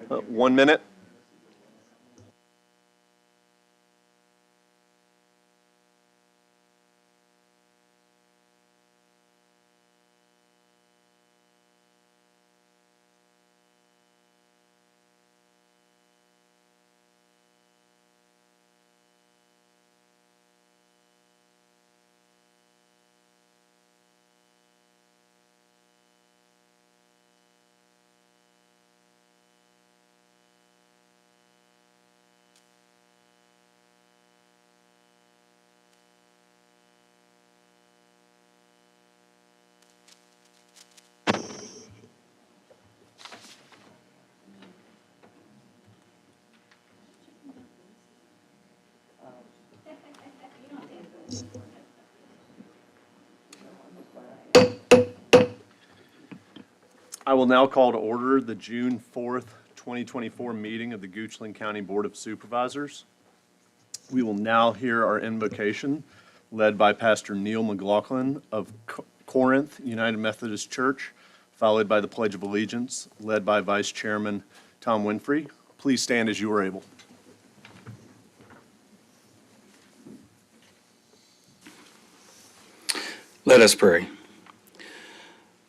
1 minute. I will now call to order the June 4th, 2024 meeting of the Goochland County Board of Supervisors. We will now hear our invocation led by Pastor Neil McLaughlin of Corinth United Methodist Church, followed by the Pledge of Allegiance led by Vice Chairman Tom Winfrey. Please stand as you are able. Let us pray.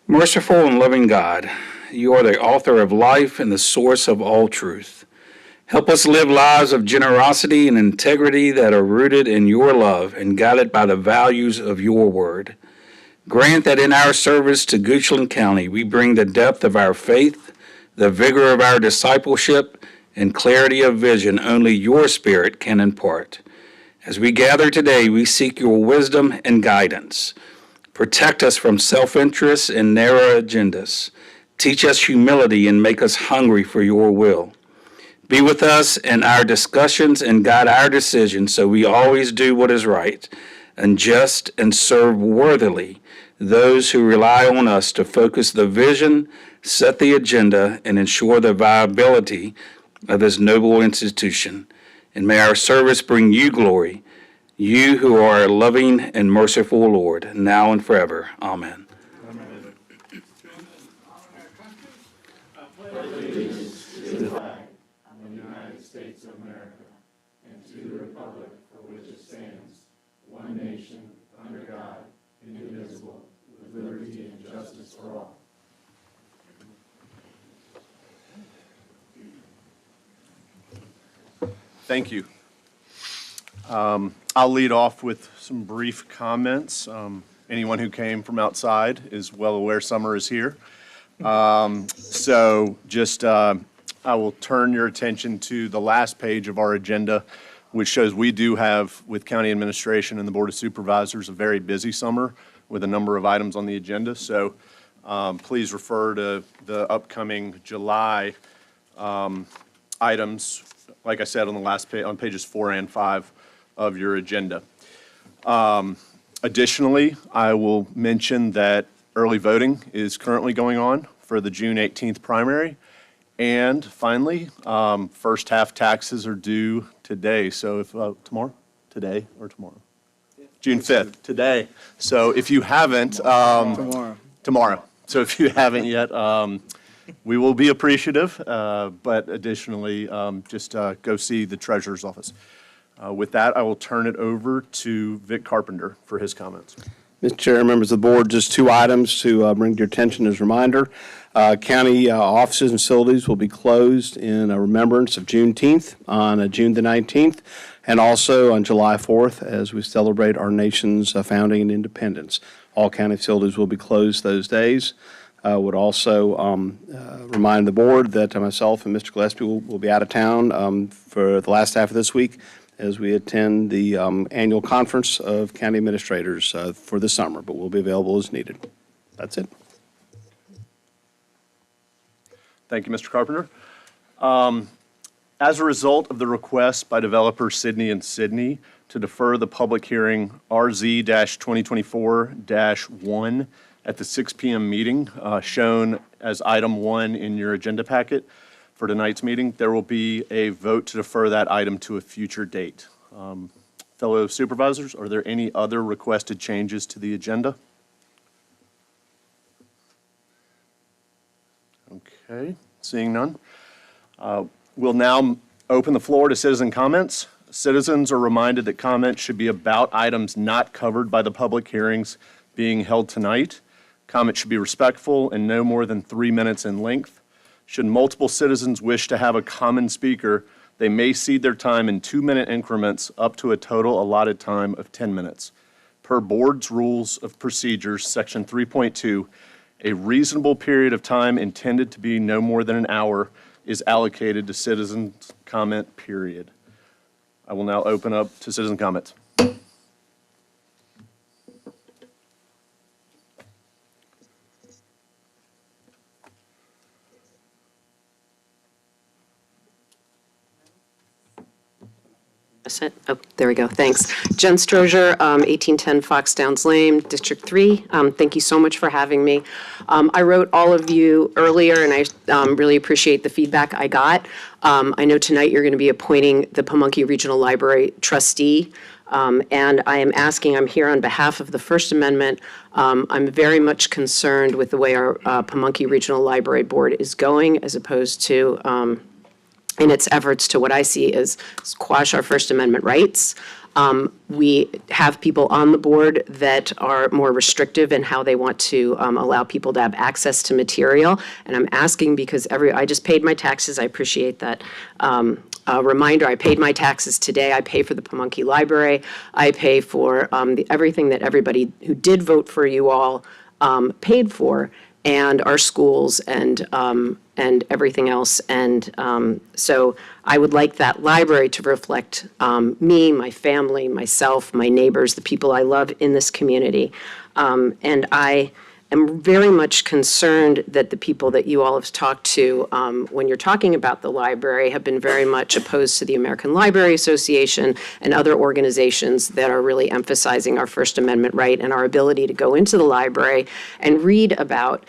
Merciful and loving God, you are the author of life and the source of all truth. Help us live lives of generosity and integrity that are rooted in your love and guided by the values of your word. Grant that in our service to Goochland County, we bring the depth of our faith, the vigor of our discipleship, and clarity of vision only your Spirit can impart. As we gather today, we seek your wisdom and guidance. Protect us from self-interest and narrow agendas. Teach us humility and make us hungry for your will. Be with us in our discussions and guide our decisions so we always do what is right and just and serve worthily those who rely on us to focus the vision, set the agenda, and ensure the viability of this noble institution. And may our service bring you glory, you who are a loving and merciful Lord, now and forever. Amen. Amen. Allegiance to the flag of the United States of America and to the republic for which it stands, one nation, under God, indivisible, with liberty and justice for all. Thank you. I'll lead off with some brief comments. Anyone who came from outside is well aware summer is here. I will turn your attention to the last page of our agenda, which shows we do have, with County Administration and the Board of Supervisors, a very busy summer with a number of items on the agenda. So please refer to the upcoming July items, like I said, on the last page, on pages 4 and 5 of your agenda. Additionally, I will mention that early voting is currently going on for the June 18th primary. And finally, first half taxes are due today. So if tomorrow? Today or tomorrow? June 5th, today. So if you haven't, tomorrow. So if you haven't yet, we will be appreciative, but additionally, just go see the treasurer's office. With that, I will turn it over to Vic Carpenter for his comments. Mr. Chair, members of the board, just two items to bring to your attention as a reminder. County offices and facilities will be closed in remembrance of Juneteenth on June the 19th, and also on July 4th as we celebrate our nation's founding and independence. All county facilities will be closed those days. Would also remind the board that myself and Mr. Gillespie will be out of town for the last half of this week as we attend the annual conference of county administrators for the summer, but we'll be available as needed. That's it. Thank you, Mr. Carpenter. As a result of the request by developer Sydney & Sydney to defer the public hearing RZ-2024-1 at the 6 p.m. meeting shown as item 1 in your agenda packet for tonight's meeting, there will be a vote to defer that item to a future date. Fellow supervisors, are there any other requested changes to the agenda? Okay, seeing none. We'll now open the floor to citizen comments. Citizens are reminded that comments should be about items not covered by the public hearings being held tonight. Comments should be respectful and no more than 3 minutes in length. Should multiple citizens wish to have a common speaker, they may cede their time in 2-minute increments up to a total allotted time of 10 minutes. Per Board's Rules of Procedures, Section 3.2, a reasonable period of time intended to be no more than an hour is allocated to citizens' comment period. I will now open up to citizen comments. Oh, there we go. Thanks. Jen Strozier, 1810 Fox Downs Lane, District 3. Thank you so much for having me. I wrote all of you earlier, and I really appreciate the feedback I got. I know tonight you're going to be appointing the Pamunkey Regional Library trustee, and I am asking, I'm here on behalf of the First Amendment. I'm very much concerned with the way our Pamunkey Regional Library Board is going, as opposed to in its efforts to what I see as squash our First Amendment rights. We have people on the board that are more restrictive in how they want to allow people to have access to material. And I'm asking because I just paid my taxes. I appreciate that reminder. I paid my taxes today. I pay for the Pamunkey Library. I pay for everything that everybody who did vote for you all paid for, and our schools and everything else. And so I would like that library to reflect me, my family, myself, my neighbors, the people I love in this community. And I am very much concerned that the people that you all have talked to when you're talking about the library have been very much opposed to the American Library Association and other organizations that are really emphasizing our First Amendment right and our ability to go into the library and read about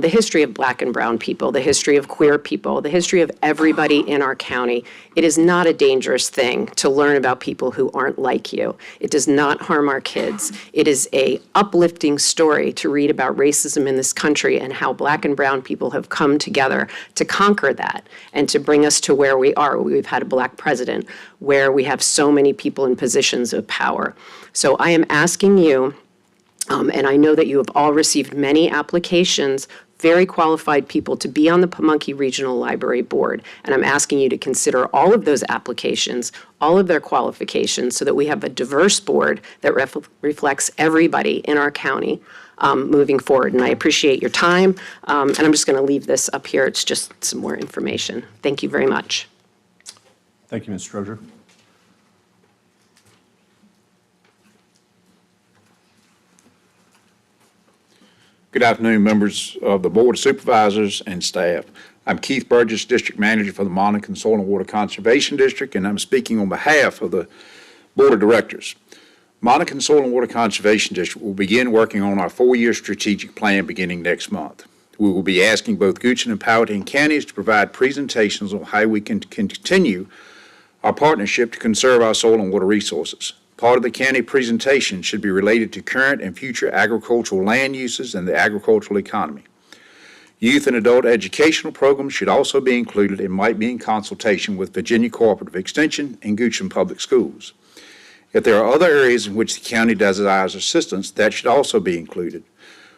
the history of Black and brown people, the history of queer people, the history of everybody in our county. It is not a dangerous thing to learn about people who aren't like you. It does not harm our kids. It is a uplifting story to read about racism in this country and how Black and brown people have come together to conquer that and to bring us to where we are. We've had a Black president, where we have so many people in positions of power. So I am asking you, and I know that you have all received many applications, very qualified people to be on the Pamunkey Regional Library Board. And I'm asking you to consider all of those applications, all of their qualifications, so that we have a diverse board that reflects everybody in our county moving forward. And I appreciate your time. And I'm just going to leave this up here. It's just some more information. Thank you very much. Thank you, Ms. Strozier. Good afternoon, members of the Board of Supervisors and staff. I'm Keith Burgess, District Manager for the Monacan Soil and Water Conservation District, and I'm speaking on behalf of the Board of Directors. Monacan Soil and Water Conservation District will begin working on our 4-year strategic plan beginning next month. We will be asking both Goochland and Powhatan counties to provide presentations on how we can continue our partnership to conserve our soil and water resources. Part of the county presentation should be related to current and future agricultural land uses and the agricultural economy. Youth and adult educational programs should also be included and might be in consultation with Virginia Cooperative Extension and Goochland Public Schools. If there are other areas in which the county desires assistance, that should also be included.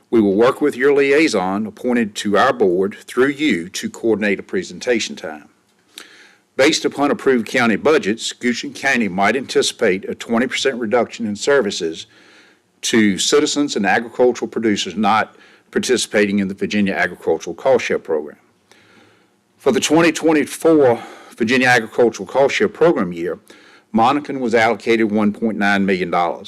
We will work with your liaison appointed to our board through you to coordinate a presentation time. Based upon approved county budgets, Goochland County might anticipate a 20% reduction in services to citizens and agricultural producers not participating in the Virginia Agricultural Cost Share Program. For the 2024 Virginia Agricultural Cost Share Program year, Monacan was allocated $1.9 million.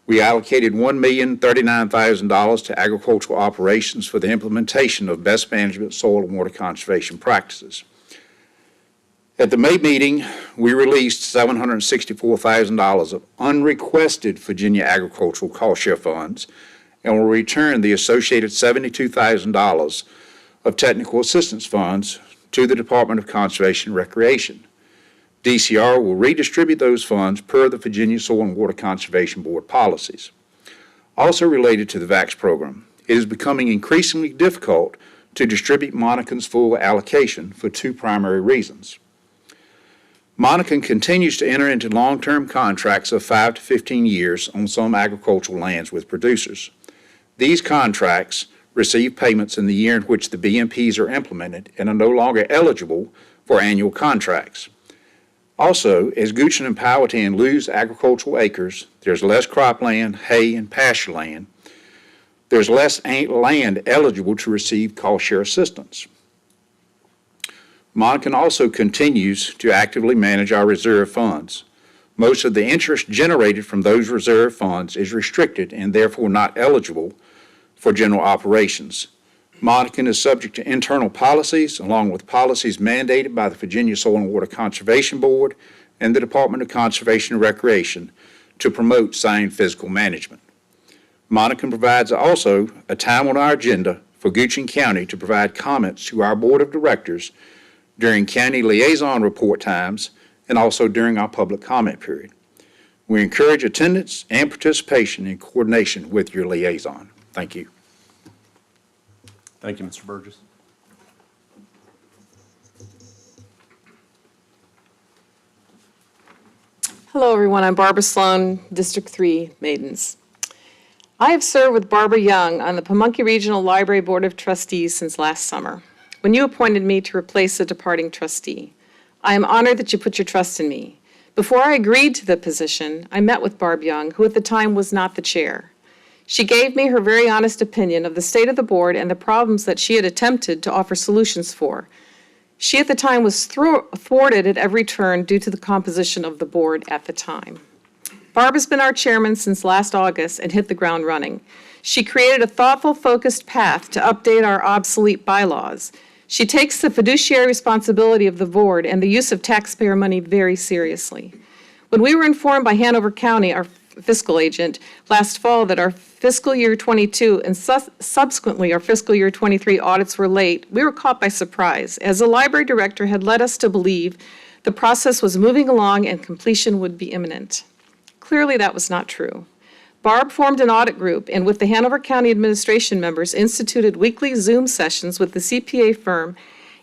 We allocated $1,039,000 to agricultural operations for the implementation of best management soil and water conservation practices. At the May meeting, we released $764,000 of unrequested Virginia Agricultural Cost Share funds and will return the associated $72,000 of technical assistance funds to the Department of Conservation and Recreation. DCR will redistribute those funds per the Virginia Soil and Water Conservation Board policies. Also related to the VAX program, it is becoming increasingly difficult to distribute Monacan's full allocation for two primary reasons. Monacan continues to enter into long-term contracts of 5 to 15 years on some agricultural lands with producers. These contracts receive payments in the year in which the BMPs are implemented and are no longer eligible for annual contracts. Also, as Goochland and Powhatan lose agricultural acres, there's less cropland, hay, and pasture land. There's less land eligible to receive cost share assistance. Monacan also continues to actively manage our reserve funds. Most of the interest generated from those reserve funds is restricted and therefore not eligible for general operations. Monacan is subject to internal policies, along with policies mandated by the Virginia Soil and Water Conservation Board and the Department of Conservation and Recreation to promote sound fiscal management. Monacan provides also a time on our agenda for Goochland County to provide comments to our Board of Directors during county liaison report times and also during our public comment period. We encourage attendance and participation in coordination with your liaison. Thank you. Thank you, Mr. Burgess. Hello, everyone. I'm Barbara Sloan, District 3, Maidens. I have served with Barbara Young on the Pamunkey Regional Library Board of Trustees since last summer, when you appointed me to replace a departing trustee. I am honored that you put your trust in me. Before I agreed to the position, I met with Barb Young, who at the time was not the chair. She gave me her very honest opinion of the state of the board and the problems that she had attempted to offer solutions for. She at the time was thwarted at every turn due to the composition of the board at the time. Barb has been our chairman since last August and hit the ground running. She created a thoughtful, focused path to update our obsolete bylaws. She takes the fiduciary responsibility of the board and the use of taxpayer money very seriously. When we were informed by Hanover County, our fiscal agent, last fall that our fiscal year 22 and subsequently our fiscal year 23 audits were late, we were caught by surprise, as the library director had led us to believe the process was moving along and completion would be imminent. Clearly, that was not true. Barb formed an audit group and with the Hanover County administration members instituted weekly Zoom sessions with the CPA firm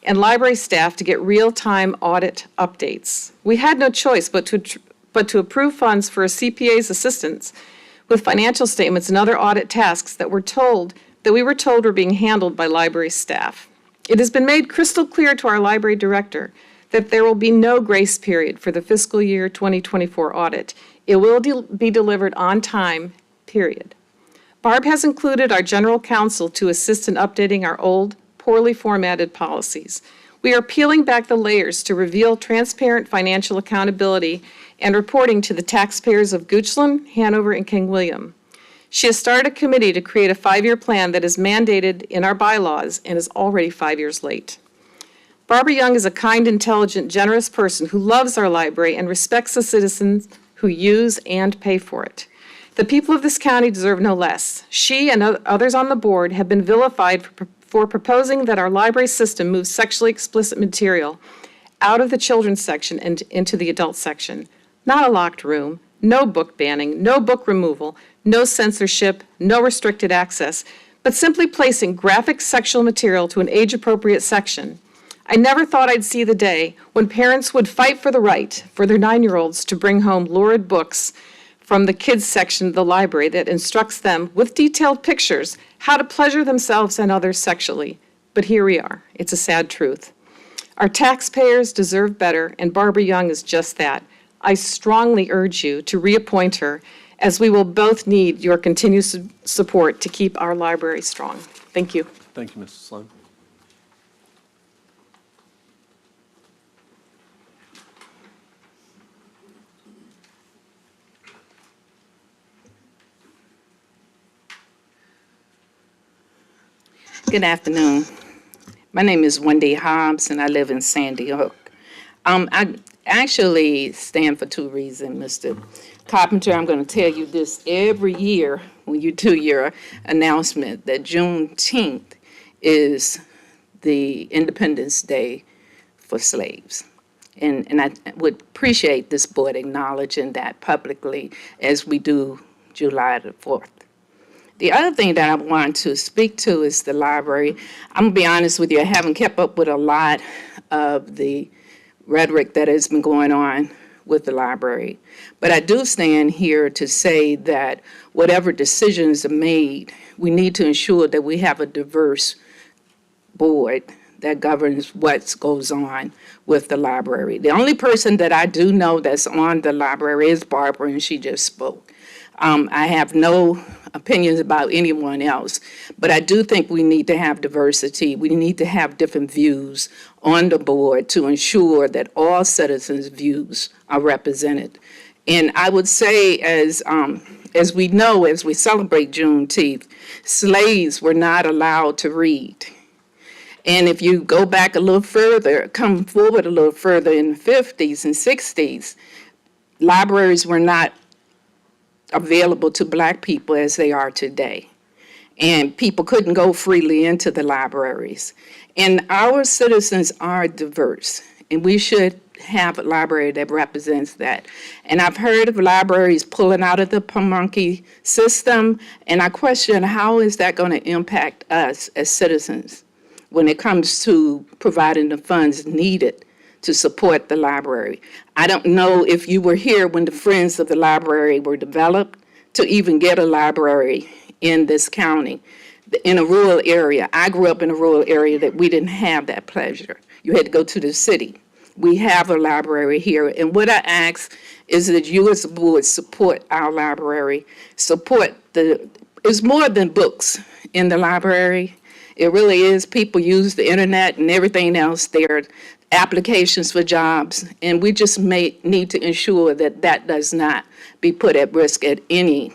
and library staff to get real-time audit updates. We had no choice but to approve funds for a CPA's assistance with financial statements and other audit tasks that we were told were being handled by library staff. It has been made crystal clear to our library director that there will be no grace period for the fiscal year 2024 audit. It will be delivered on time, period. Barb has included our general counsel to assist in updating our old, poorly formatted policies. We are peeling back the layers to reveal transparent financial accountability and reporting to the taxpayers of Goochland, Hanover, and King William. She has started a committee to create a 5-year plan that is mandated in our bylaws and is already 5 years late. Barbara Young is a kind, intelligent, generous person who loves our library and respects the citizens who use and pay for it. The people of this county deserve no less. She and others on the board have been vilified for proposing that our library system move sexually explicit material out of the children's section and into the adult section. Not a locked room, no book banning, no book removal, no censorship, no restricted access, but simply placing graphic sexual material to an age-appropriate section. I never thought I'd see the day when parents would fight for the right for their 9-year-olds to bring home lurid books from the kids section of the library that instructs them with detailed pictures how to pleasure themselves and others sexually. But here we are. It's a sad truth. Our taxpayers deserve better, and Barbara Young is just that. I strongly urge you to reappoint her, as we will both need your continued support to keep our library strong. Thank you. Thank you, Mrs. Sloan. Good afternoon. My name is Wendy Hobbs, and I live in Sandy Hook. I actually stand for two reasons, Mr. Carpenter. I'm going to tell you this every year when you do your announcement that Juneteenth is the Independence Day for slaves. And I would appreciate this board acknowledging that publicly as we do July the 4th. The other thing that I want to speak to is the library. I'm gonna be honest with you, I haven't kept up with a lot of the rhetoric that has been going on with the library. But I do stand here to say that whatever decisions are made, we need to ensure that we have a diverse board that governs what goes on with the library. The only person that I do know that's on the library is Barbara, and she just spoke. I have no opinions about anyone else, but I do think we need to have diversity. We need to have different views on the board to ensure that all citizens' views are represented. And I would say, as we know, as we celebrate Juneteenth, slaves were not allowed to read. And if you go back a little further, come forward a little further in the 50s and 60s, libraries were not available to Black people as they are today. And people couldn't go freely into the libraries. And our citizens are diverse, and we should have a library that represents that. And I've heard of libraries pulling out of the Pamunkey system, and I question how is that going to impact us as citizens when it comes to providing the funds needed to support the library. I don't know if you were here when the Friends of the Library were developed to even get a library in this county, in a rural area. I grew up in a rural area that we didn't have that pleasure. You had to go to the city. We have a library here, and what I ask is that you as a board support our library, it's more than books in the library. It really is. People use the internet and everything else there, applications for jobs, and we just need to ensure that that does not be put at risk at any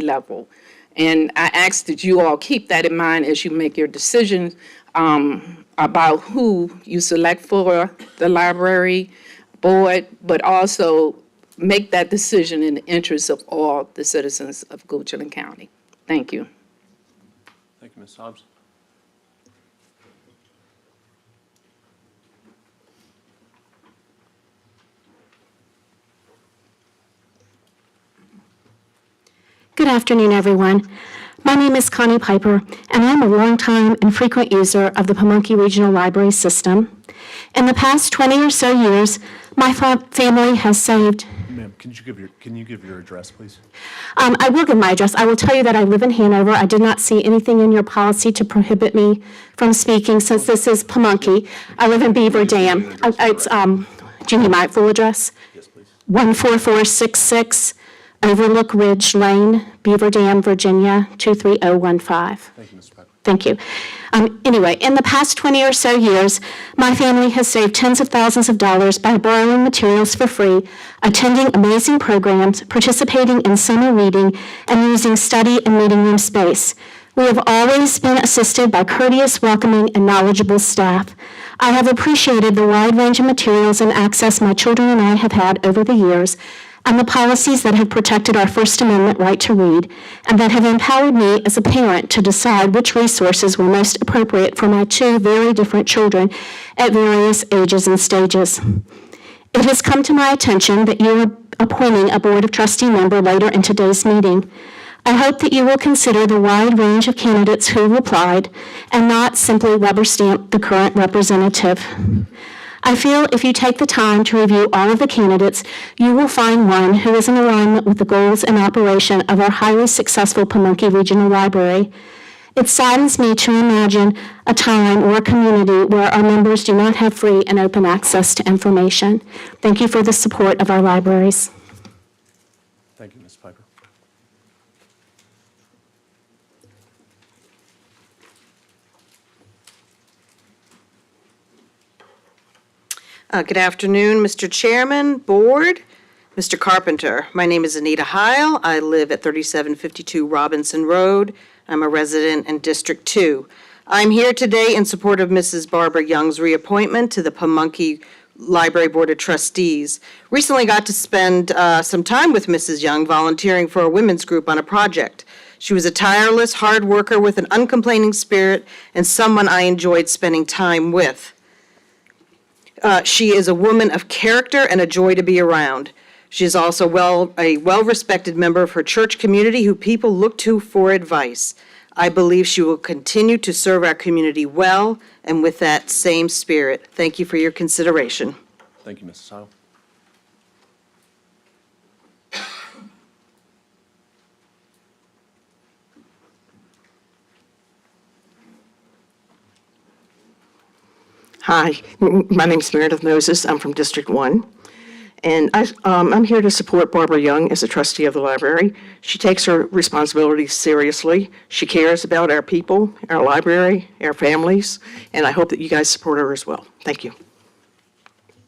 level. And I ask that you all keep that in mind as you make your decisions about who you select for the library board, but also make that decision in the interest of all the citizens of Goochland County. Thank you. Thank you, Ms. Hobbs. Good afternoon, everyone. My name is Connie Piper, and I'm a longtime and frequent user of the Pamunkey Regional Library System. In the past 20 or so years, my family has saved. Ma'am, can you give your address, please? I will give my address. I will tell you that I live in Hanover. I did not see anything in your policy to prohibit me from speaking since this is Pamunkey. I live in Beaver Dam. Do you need my full address? Yes, please. 14466 Overlook Ridge Lane, Beaver Dam, Virginia, 23015. Thank you, Mr. Piper. Thank you. Anyway, in the past 20 or so years, my family has saved tens of thousands of dollars by borrowing materials for free, attending amazing programs, participating in summer reading, and using study and meeting room space. We have always been assisted by courteous, welcoming, and knowledgeable staff. I have appreciated the wide range of materials and access my children and I have had over the years, and the policies that have protected our First Amendment right to read, and that have empowered me as a parent to decide which resources were most appropriate for my two very different children at various ages and stages. It has come to my attention that you are appointing a Board of Trustee member later in today's meeting. I hope that you will consider the wide range of candidates who applied and not simply rubber stamp the current representative. I feel if you take the time to review all of the candidates, you will find one who is in alignment with the goals and operation of our highly successful Pamunkey Regional Library. It saddens me to imagine a time or a community where our members do not have free and open access to information. Thank you for the support of our libraries. Thank you, Ms. Piper. Good afternoon, Mr. Chairman, Board, Mr. Carpenter. My name is Anita Heil. I live at 3752 Robinson Road. I'm a resident in District 2. I'm here today in support of Mrs. Barbara Young's reappointment to the Pamunkey Library Board of Trustees. Recently got to spend some time with Mrs. Young volunteering for a women's group on a project. She was a tireless, hard worker with an uncomplaining spirit and someone I enjoyed spending time with. She is a woman of character and a joy to be around. She is also a well-respected member of her church community who people look to for advice. I believe she will continue to serve our community well and with that same spirit. Thank you for your consideration. Thank you, Mrs. Heil. Hi, my name's Meredith Moses. I'm from District 1. And I'm here to support Barbara Young as a trustee of the library. She takes her responsibilities seriously. She cares about our people, our library, our families, and I hope that you guys support her as well. Thank you.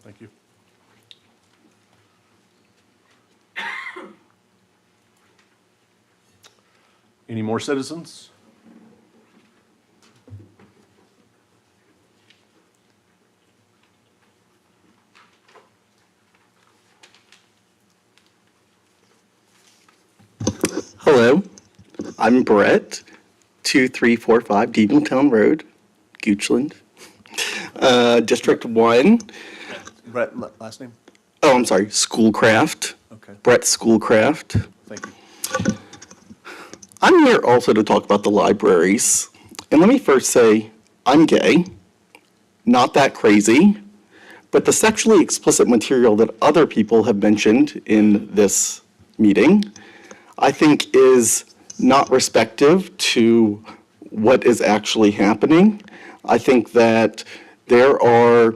Thank you. Any more citizens? Hello, I'm Brett, 2345 Deatontown Road, Goochland, District 1. Brett, last name? Oh, I'm sorry, Schoolcraft. Okay, Brett Schoolcraft. thank you. I'm here also to talk about the libraries. And let me first say, I'm gay, not that crazy, but the sexually explicit material that other people have mentioned in this meeting, I think is not respective to what is actually happening. I think that there are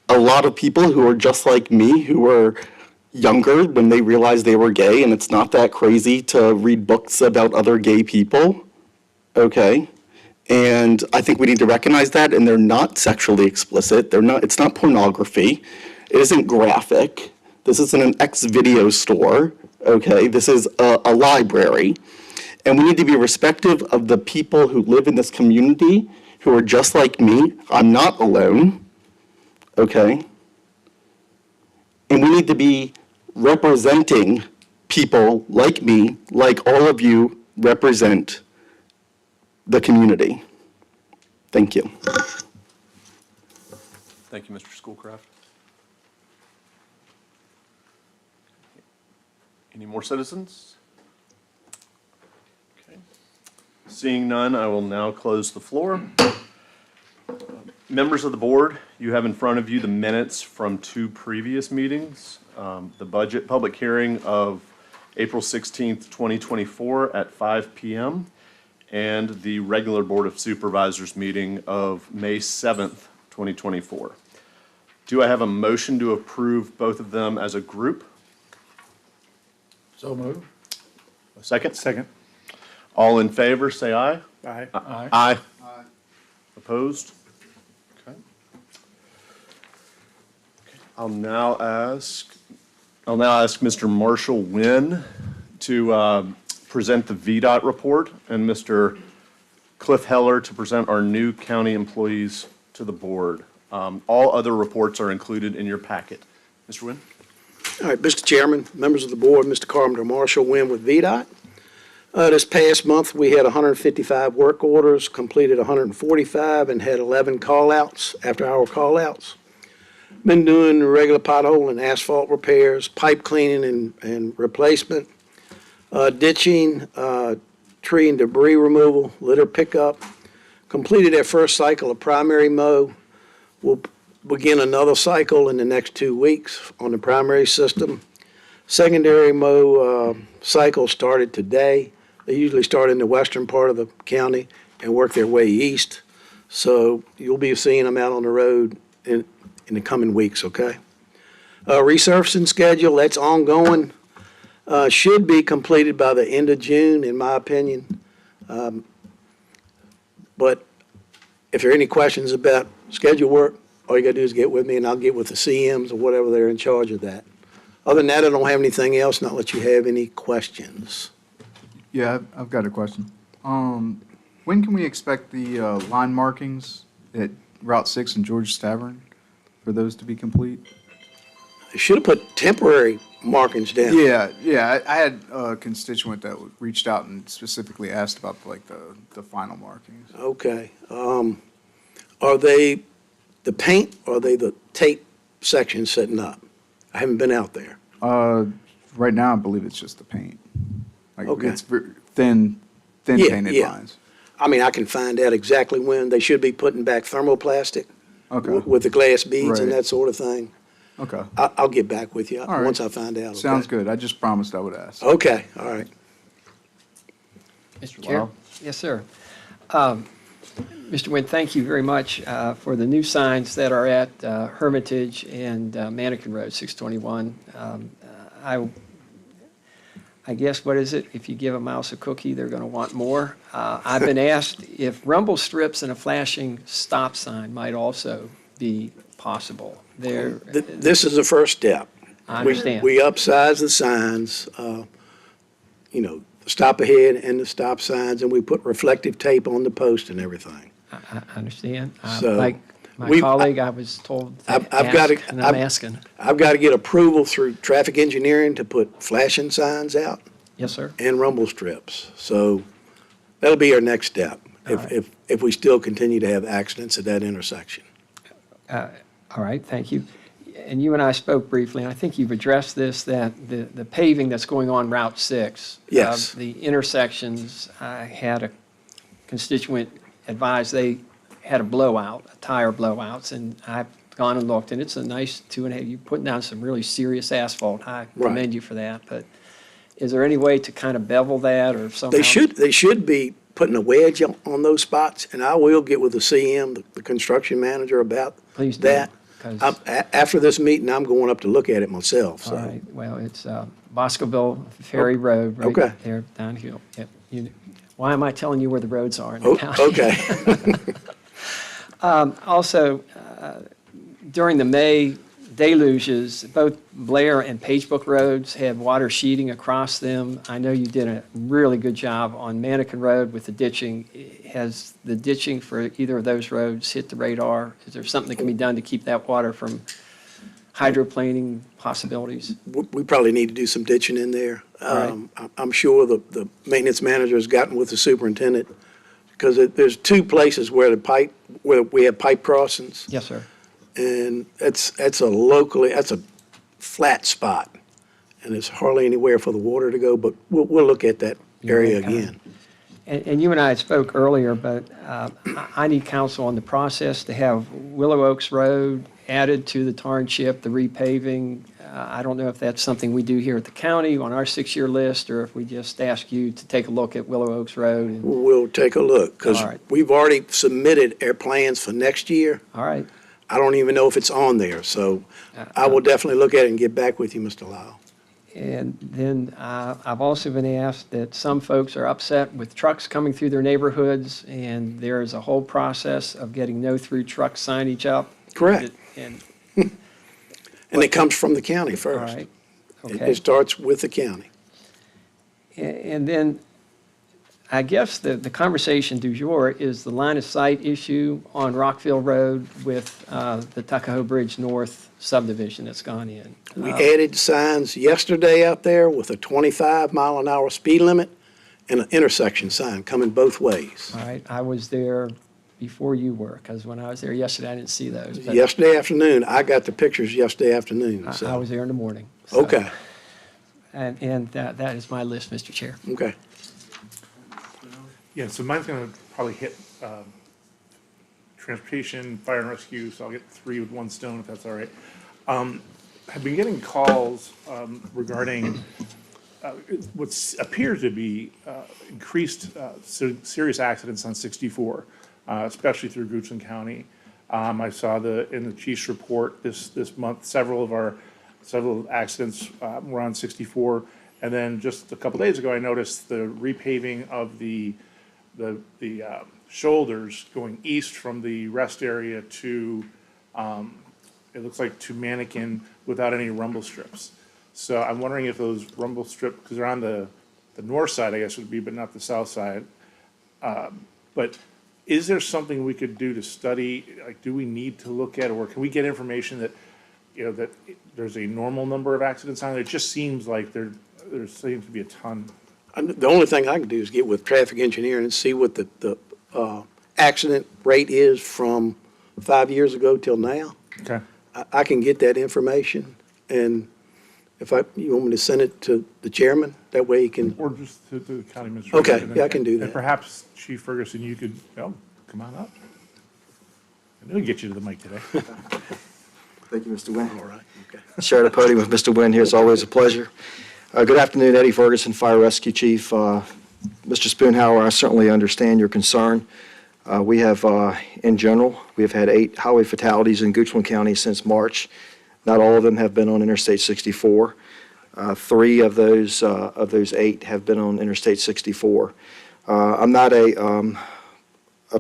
a lot of people who are just like me, who were younger when they realized they were gay, and it's not that crazy to read books about other gay people, okay? And I think we need to recognize that, and they're not sexually explicit. It's not pornography. It isn't graphic. This isn't an X-video store, okay? This is a library. And we need to be respectful of the people who live in this community who are just like me. I'm not alone, okay? And we need to be representing people like me, like all of you represent the community. Thank you. Thank you, Mr. Schoolcraft. Any more citizens? Okay. Seeing none, I will now close the floor. Members of the board, you have in front of you the minutes from two previous meetings. The budget public hearing of April 16th, 2024 at 5 p.m. and the regular Board of Supervisors meeting of May 7th, 2024. Do I have a motion to approve both of them as a group? So moved. A second? Second. All in favor, say aye. Aye. Aye. Opposed? Okay. I'll now ask Mr. Marshall Wynn to present the VDOT report and Mr. Cliff Heller to present our new county employees to the board. All other reports are included in your packet. Mr. Wynn? All right, Mr. Chairman, members of the board, Mr. Carpenter, Marshall Wynn with VDOT. This past month, we had 155 work orders, completed 145, and had 11 call-outs, after-hour call-outs. Been doing regular pothole and asphalt repairs, pipe cleaning and replacement, ditching, tree and debris removal, litter pickup. Completed our first cycle of primary mow. We'll begin another cycle in the next 2 weeks on the primary system. Secondary mow cycle started today. They usually start in the western part of the county and work their way east. So you'll be seeing them out on the road in the coming weeks, okay? Resurfacing schedule, that's ongoing. Should be completed by the end of June, in my opinion. But if there are any questions about schedule work, all you gotta do is get with me and I'll get with the CMs or whatever they're in charge of that. Other than that, I don't have anything else, not let you have any questions. Yeah, I've got a question. When can we expect the line markings at Route 6 and George's Tavern for those to be complete? They should have put temporary markings down. Yeah, I had a constituent that reached out and specifically asked about like the final markings. Okay. Are they the paint or are they the tape section setting up? I haven't been out there. Right now, I believe it's just the paint. Like, Okay. it's thin Yeah, painted yeah. lines. I mean, I can find out exactly when. They should be putting back thermoplastic Okay. with the glass beads and Right. that sort of thing. Okay. I'll get back with you All right. once I find out. Sounds okay? good. I just promised I would ask. Okay, all right. Mr. Chair? Yes, sir. Mr. Wynn, thank you very much for the new signs that are at Hermitage and Mannequin Road, 621. I guess, what is it? If you give a mouse a cookie, they're going to want more. I've been asked if rumble strips and a flashing stop sign might also be possible. This is the first step. I understand. We upsize the signs, the stop ahead and the stop signs, and we put reflective tape on the post and everything. I understand. So, Like my we've- colleague, I was told to I've got ask, to- and I'm asking. I've got to get approval through traffic engineering to put flashing signs out Yes, sir. and rumble strips. So that'll be our next step, if we still continue to have accidents at that intersection. All right, thank you. And you and I spoke briefly, and I think you've addressed this, that the paving that's going on Route 6. Yes. The intersections, I had a constituent advise they had a blowout, tire blowouts, and I've gone and looked, and it's a nice 2.5, you're putting down some really serious asphalt. I commend you for that, but is there any way to kind of bevel that or somehow? They should be putting a wedge on those spots, and I will get with the CM, the construction manager, about Please do, that. 'cause- After this meeting, I'm going up to look at it myself, All so. right, well, it's Boscoville Ferry Road, right okay. there downhill. Yep. Why am I telling you where the roads are in the Oh, county? okay. Also, during the May deluges, both Blair and Pagebook roads had water sheeting across them. I know you did a really good job on Mannequin Road with the ditching. Has the ditching for either of those roads hit the radar? Is there something that can be done to keep that water from hydroplaning possibilities? We probably need to do some ditching in there. right. I'm sure the maintenance manager has gotten with the superintendent, because there's two places where we have pipe crossings, Yes, sir. and that's a flat spot, and there's hardly anywhere for the water to go, but we'll look at that area Okay. again. And you and I spoke earlier, but I need counsel on the process to have Willow Oaks Road added to the Tarn Chip, the repaving. I don't know if that's something we do here at the county on our 6-year list, or if we just ask you to take a look at Willow Oaks Road. We'll take a look, because All right. we've already submitted our plans for next year. All right. I don't even know if it's on there, so I will definitely look at it and get back with you, Mr. Lyle. And then I've also been asked that some folks are upset with trucks coming through their neighborhoods, and there is a whole process of getting no-through truck signage up. Correct. And, And it comes from the county all first. right, It okay. starts with the county. And then, I guess the conversation du jour is the line of sight issue on Rockville Road with the Tuckahoe Bridge North subdivision that's gone in. We added signs yesterday out there with a 25-mile-an-hour speed limit and an intersection sign coming both ways. All right, I was there before you were, because when I was there yesterday, I didn't see those. But Yesterday afternoon, I got the pictures yesterday afternoon, I so. was there in the morning. so- Okay, And that is my list, Mr. Chair. okay. Yeah, so mine's gonna probably hit transportation, fire and rescue, so I'll get 3 with 1 stone, if that's all right. I've been getting calls regarding what appears to be increased serious accidents on 64, especially through Goochland County. I saw in the chief's report this month, several accidents were on 64. And then just a couple days ago, I noticed the repaving of the shoulders going east from the rest area to, it looks like to Mannequin without any rumble strips. So I'm wondering if those rumble strips, because they're on the north side, I guess would be, but not the south side. But is there something we could do to study, like, do we need to look at, or can we get information that, that there's a normal number of accidents on it? It just seems like there seems to be a ton. The only thing I can do is get with traffic engineering and see what the accident rate is from 5 years ago till now. Okay. I can get that information, and You want me to send it to the chairman? That way he can, Or just to the county administrator. Okay, yeah, I can do that. And perhaps Chief Ferguson, you could, come on up. I knew I'd get you to the mic today. Thank you, Mr. Wynn. all right, okay. Share the podium with Mr. Wynn here. It's always a pleasure. Good afternoon, Eddie Ferguson, Fire Rescue Chief. Mr. Spoonhour, I certainly understand your concern. We have, in general, we have had 8 highway fatalities in Goochland County since March. Not all of them have been on Interstate 64. 3 of those 8 have been on Interstate 64. I'm not a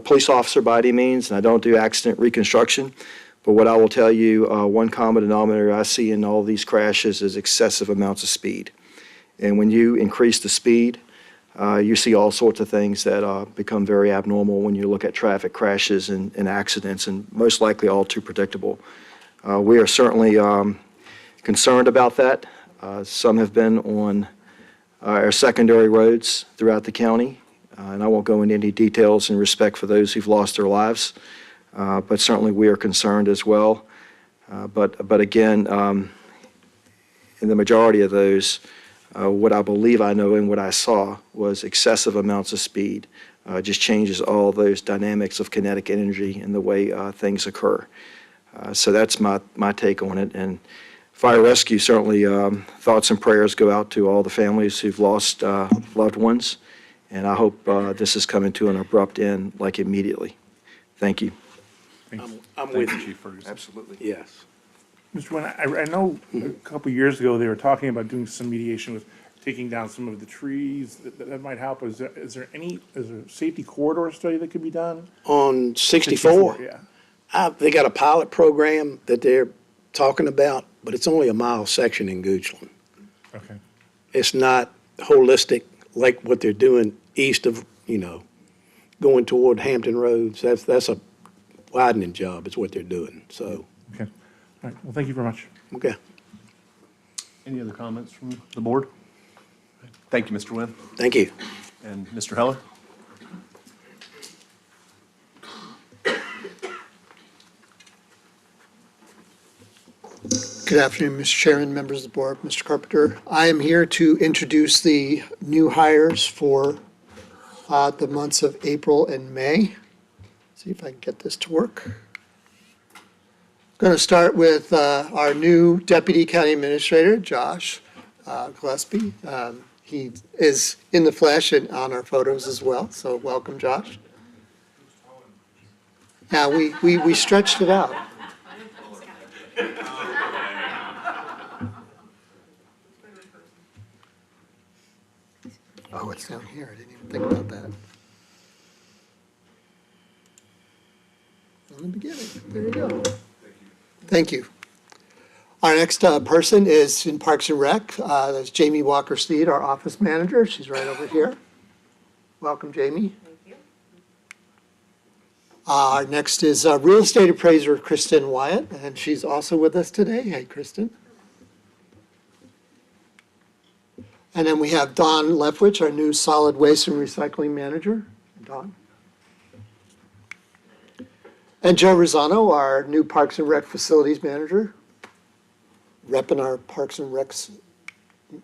police officer by any means, and I don't do accident reconstruction. But what I will tell you, one common denominator I see in all these crashes is excessive amounts of speed. And when you increase the speed, you see all sorts of things that become very abnormal when you look at traffic crashes and accidents, and most likely all too predictable. We are certainly concerned about that. Some have been on our secondary roads throughout the county, and I won't go into any details in respect for those who've lost their lives, but certainly we are concerned as well. But again, in the majority of those, what I believe I know and what I saw was excessive amounts of speed. Just changes all those dynamics of kinetic energy and the way things occur. So that's my take on it. And fire rescue, certainly thoughts and prayers go out to all the families who've lost loved ones. And I hope this is coming to an abrupt end, like immediately. Thank you. I'm with you. Chief Ferguson. Absolutely. Yes. Mr. Wynn, I know a couple years ago, they were talking about doing some mediation with taking down some of the trees that might help. Is there a safety corridor study that could be done? On 64? Yeah. They got a pilot program that they're talking about, but it's only a mile section in Goochland. Okay. It's not holistic like what they're doing east of, going toward Hampton Roads. That's a widening job is what they're doing, so, Okay. All right. Well, thank you very much. okay. Any other comments from the board? Thank you, Mr. Wynn. Thank you. And Mr. Heller? Good afternoon, Mr. Chairman, members of the board, Mr. Carpenter. I am here to introduce the new hires for the months of April and May. See if I can get this to work. Going to start with our new Deputy County Administrator, Josh Gillespie. He is in the flesh and on our photos as well, so welcome, Josh. Yeah, we stretched it out. Oh, it's down here. I didn't even think about that. In the beginning. There you go. Thank you. Our next person is in Parks and Rec. That's Jamie Walker-Steed, our office manager. She's right over here. Welcome, Jamie. Thank you. Our next is real estate appraiser Kristen Wyatt, and she's also with us today. Hey, Kristen. And then we have Don Lefwich, our new solid waste and recycling manager. Don. And Joe Rosano, our new Parks and Rec facilities manager, repping our Parks and Rec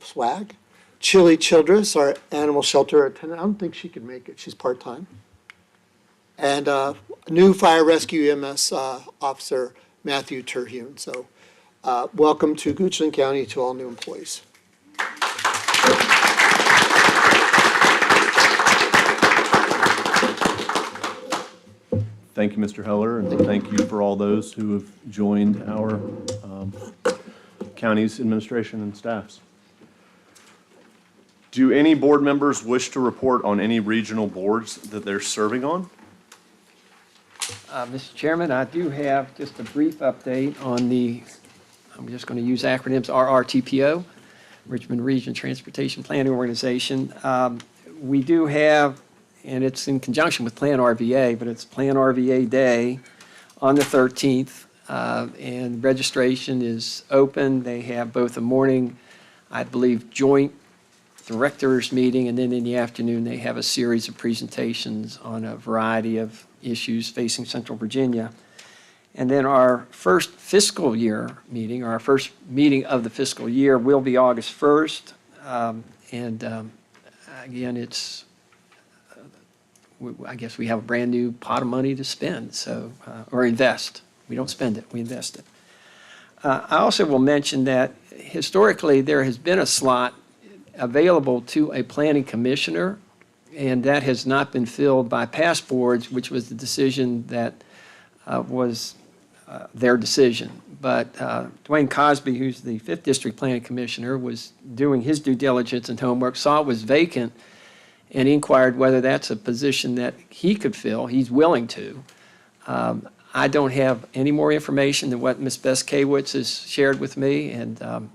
swag. Chili Childress, our animal shelter attendant. I don't think she could make it. She's part-time. And new fire rescue EMS officer, Matthew Terhune. So welcome to Goochland County to all new employees. Thank you, Mr. Heller, and thank you for all those who have joined our county's administration and staffs. Do any board members wish to report on any regional boards that they're serving on? Mr. Chairman, I do have just a brief update on I'm just going to use acronyms, RRTPO, Richmond Region Transportation Planning Organization. We do have, and it's in conjunction with Plan RVA, but it's Plan RVA Day on the 13th, and registration is open. They have both a morning, I believe, joint directors meeting, and then in the afternoon, they have a series of presentations on a variety of issues facing Central Virginia. And then our first fiscal year meeting, or our first meeting of the fiscal year, will be August 1st. Again, it's, I guess we have a brand-new pot of money to spend, so, or invest. We don't spend it, we invest it. I also will mention that historically, there has been a slot available to a planning commissioner, and that has not been filled by past boards, which was the decision that was their decision. But Dwayne Cosby, who's the 5th District Planning Commissioner, was doing his due diligence and homework, saw it was vacant, and inquired whether that's a position that he could fill. He's willing to. I don't have any more information than what Ms. Bess Kawitz has shared with me, and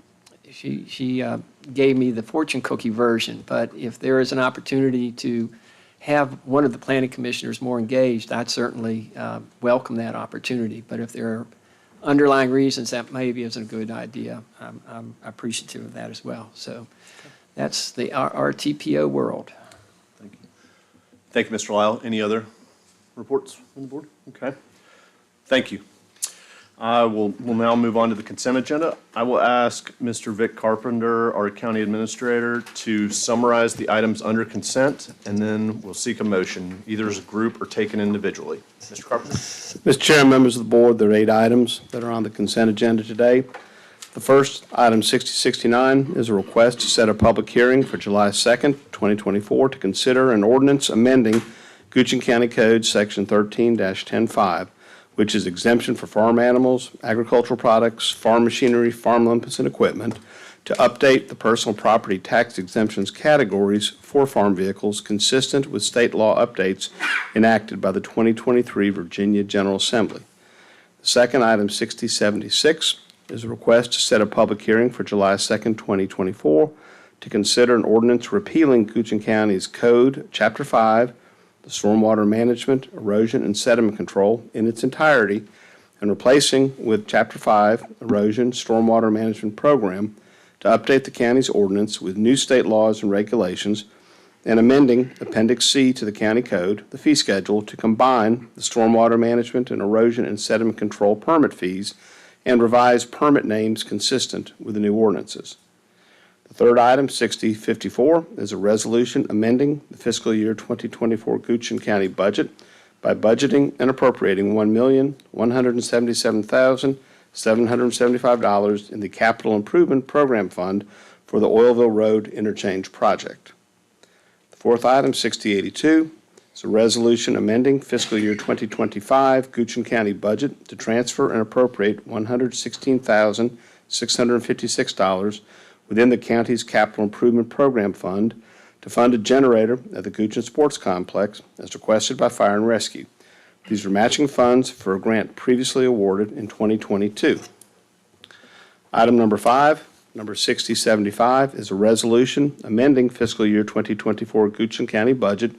she gave me the fortune cookie version. But if there is an opportunity to have one of the planning commissioners more engaged, I'd certainly welcome that opportunity. But if there are underlying reasons that maybe isn't a good idea, I'm appreciative of that as well. So that's the RTPO world. Thank you. Thank you, Mr. Lyle. Any other reports from the board? Okay. Thank you. We'll now move on to the consent agenda. I will ask Mr. Vic Carpenter, our county administrator, to summarize the items under consent, and then we'll seek a motion, either as a group or taken individually. Mr. Carpenter? Mr. Chair, members of the board, there are 8 items that are on the consent agenda today. The first, item 6069, is a request to set a public hearing for July 2nd, 2024, to consider an ordinance amending Goochland County Code Section 13-105, which is exemption for farm animals, agricultural products, farm machinery, farm implements, and equipment, to update the personal property tax exemptions categories for farm vehicles consistent with state law updates enacted by the 2023 Virginia General Assembly. The second, item 6076, is a request to set a public hearing for July 2nd, 2024, to consider an ordinance repealing Goochland County's Code, Chapter 5, the Stormwater Management, Erosion, and Sediment Control in its entirety, and replacing with Chapter 5, Erosion, Stormwater Management Program, to update the county's ordinance with new state laws and regulations, and amending Appendix C to the county code, the fee schedule, to combine the stormwater management and erosion and sediment control permit fees and revise permit names consistent with the new ordinances. The third item, 6054, is a resolution amending the fiscal year 2024 Goochland County budget by budgeting and appropriating $1,177,775 in the Capital Improvement Program Fund for the Oilville Road Interchange Project. The fourth item, 6082, is a resolution amending fiscal year 2025 Goochland County budget to transfer and appropriate $116,656 within the county's Capital Improvement Program Fund to fund a generator at the Goochland Sports Complex as requested by Fire and Rescue. These are matching funds for a grant previously awarded in 2022. Item number 5, number 6075, is a resolution amending fiscal year 2024 Goochland County budget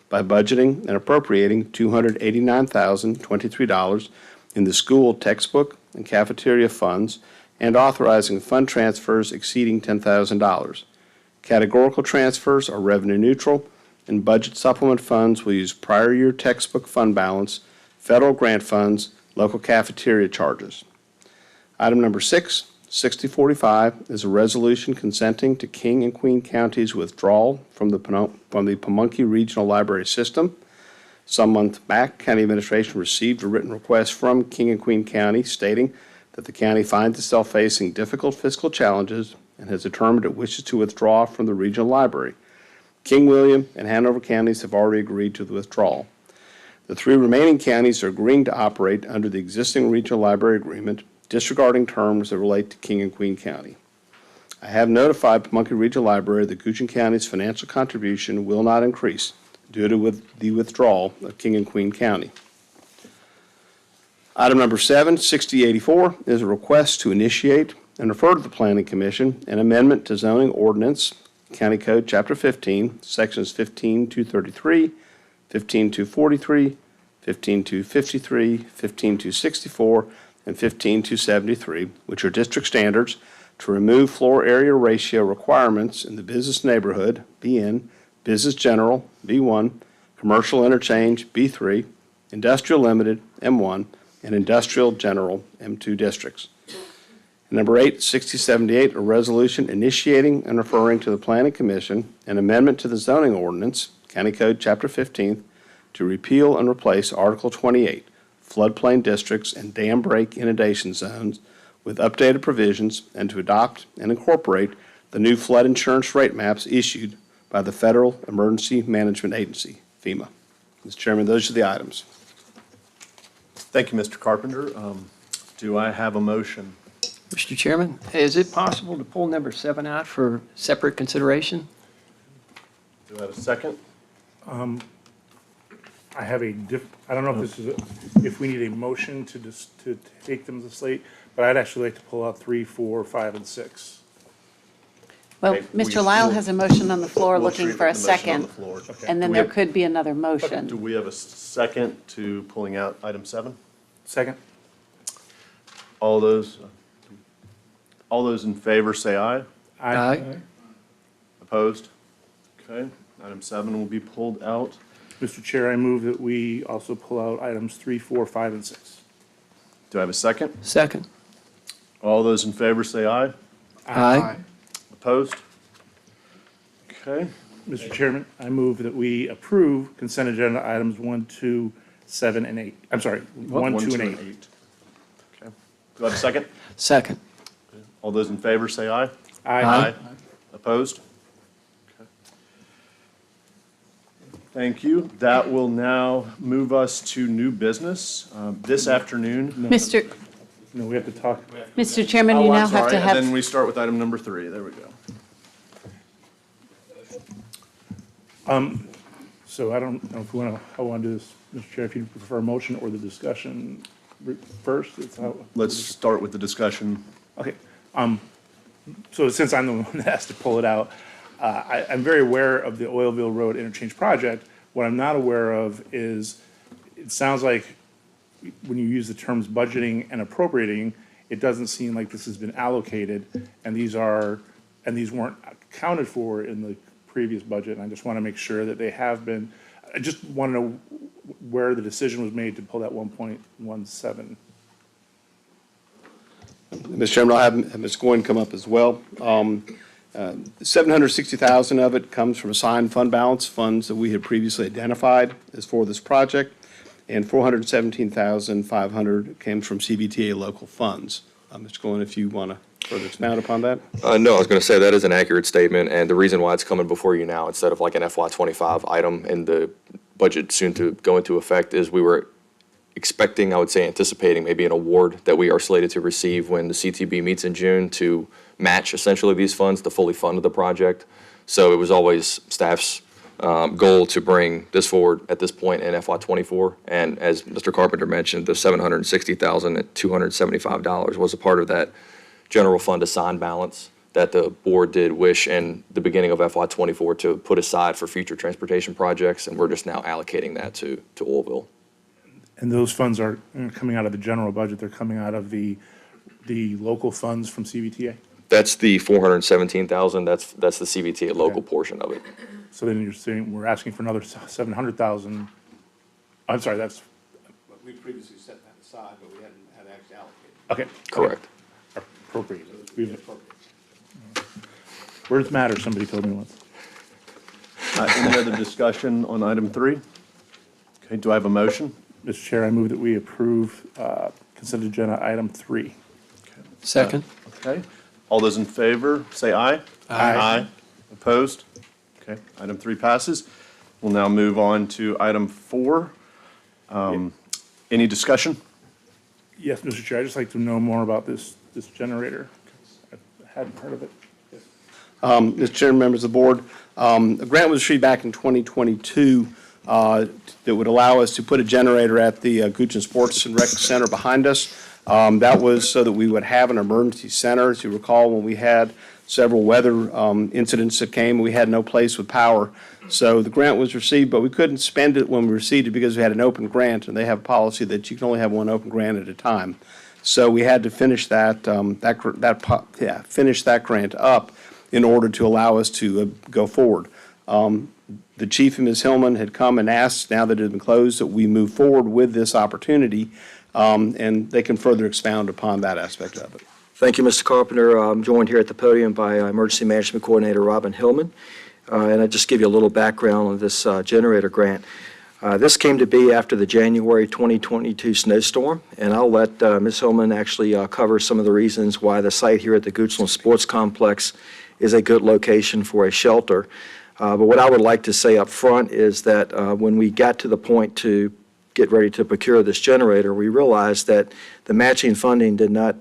by budgeting and appropriating $289,023 in the school textbook and cafeteria funds and authorizing fund transfers exceeding $10,000. Categorical transfers are revenue neutral, and budget supplement funds will use prior year textbook fund balance, federal grant funds, local cafeteria charges. Item number 6, 6045, is a resolution consenting to King and Queen Counties' withdrawal from the Pamunkey Regional Library System. Some months back, County Administration received a written request from King and Queen County stating that the county finds itself facing difficult fiscal challenges and has determined it wishes to withdraw from the regional library. King William and Hanover counties have already agreed to the withdrawal. The 3 remaining counties are agreeing to operate under the existing regional library agreement, disregarding terms that relate to King and Queen County. I have notified Pamunkey Regional Library that Goochland County's financial contribution will not increase due to the withdrawal of King and Queen County. Item number 7, 6084, is a request to initiate and refer to the Planning Commission an amendment to zoning ordinance, County Code Chapter 15, Sections 15233, 15243, 15253, 15264, and 15273, which are district standards, to remove floor area ratio requirements in the business neighborhood, BN, business general, B1, commercial interchange, B3, industrial limited, M1, and Industrial General M2 districts. And number 8, 6078, a resolution initiating and referring to the Planning Commission an amendment to the zoning ordinance, County Code Chapter 15, to repeal and replace Article 28, floodplain districts and dam break inundation zones with updated provisions, and to adopt and incorporate the new flood insurance rate maps issued by the Federal Emergency Management Agency, FEMA. Mr. Chairman, those are the items. Thank you, Mr. Carpenter. Do I have a motion? Mr. Chairman, is it possible to pull number 7 out for separate consideration? Do I have a second? I have I don't know if this is, if we need a motion to take them to the slate, but I'd actually like to pull out 3, 4, 5, and 6. Well, Okay, we Mr. Lyle will- has a motion on the floor We'll looking treat for a the motion on second, the floor. Okay. and Do then we there have- could be another Do motion. we have a second to pulling out item 7? Second? All those in favor say aye. Aye. Opposed? Okay, item 7 will be pulled out. Mr. Chair, I move that we also pull out items 3, 4, 5, and 6. Do I have a second? Second. All those in favor say aye. Aye. Opposed? Okay, Mr. Chairman, I move that we approve consent agenda items 1, 2, 7, and 8. I'm sorry, 1, 2, and 8. Okay, do I have a second? Second. All those in favor say aye. Aye. Opposed? Okay. Thank you. That will now move us to new business. This afternoon. Mr. No, we have to talk. Mr. Chairman, you Oh, I'm now have sorry, to and then have, we start with item number 3. There we go. So I don't know if we want to, how we want to do this, Mr. Chair, if you prefer a motion or the discussion first, it's how. Let's start with the discussion. Okay, so since I'm the one that has to pull it out, I'm very aware of the Oilville Road interchange project. What I'm not aware of is, it sounds like when you use the terms budgeting and appropriating, it doesn't seem like this has been allocated, and these weren't accounted for in the previous budget, and I just want to make sure that they have been. I just want to know where the decision was made to pull that 1.17. Mr. Chairman, I'll have Ms. Goin come up as well. $760,000 of it comes from assigned fund balance, funds that we had previously identified as for this project, and $417,500 came from CBTA local funds. Mr. Goin, if you want to further expound upon that? No, I was going to say that is an accurate statement, and the reason why it's coming before you now instead of like an FY25 item and the budget soon to go into effect is we were expecting, I would say anticipating maybe an award that we are slated to receive when the CTB meets in June to match essentially these funds to fully fund the project. So it was always staff's goal to bring this forward at this point in FY24. And as Mr. Carpenter mentioned, the $760,275 was a part of that general fund assigned balance that the board did wish in the beginning of FY24 to put aside for future transportation projects, and we're just now allocating that to Oilville. And those funds are coming out of the general budget, they're coming out of the local funds from CVTA? That's the $417,000, that's the CVTA local portion of it. So then you're saying, we're asking for another 700,000, I'm sorry, that's, We previously set that aside, but we hadn't had actually allocated. okay. Correct. Appropriate. Words matter, somebody told me once. Any other discussion on item 3? Okay, do I have a motion? Mr. Chair, I move that we approve consent agenda item 3. Second. Okay, all those in favor, say aye. Aye. Opposed? Okay, item 3 passes. We'll now move on to item 4. Any discussion? Yes, Mr. Chair, I'd just like to know more about this generator. I hadn't heard of it. Mr. Chairman, members of the board, a grant was issued back in 2022 that would allow us to put a generator at the Goochland Sports and Rec Center behind us. That was so that we would have an emergency center. As you recall, when we had several weather incidents that came, we had no place with power. So the grant was received, but we couldn't spend it when we received it because we had an open grant, and they have a policy that you can only have one open grant at a time. So we had to finish finish that grant up in order to allow us to go forward. The chief and Ms. Hillman had come and asked, now that it had been closed, that we move forward with this opportunity. and they can further expound upon that aspect of it. Thank you, Mr. Carpenter. I'm joined here at the podium by Emergency Management Coordinator Robin Hillman. And I'll just give you a little background on this generator grant. This came to be after the January 2022 snowstorm, and I'll let Ms. Hillman actually cover some of the reasons why the site here at the Goochland Sports Complex is a good location for a shelter. But what I would like to say up front is that when we got to the point to get ready to procure this generator, we realized that the matching funding did not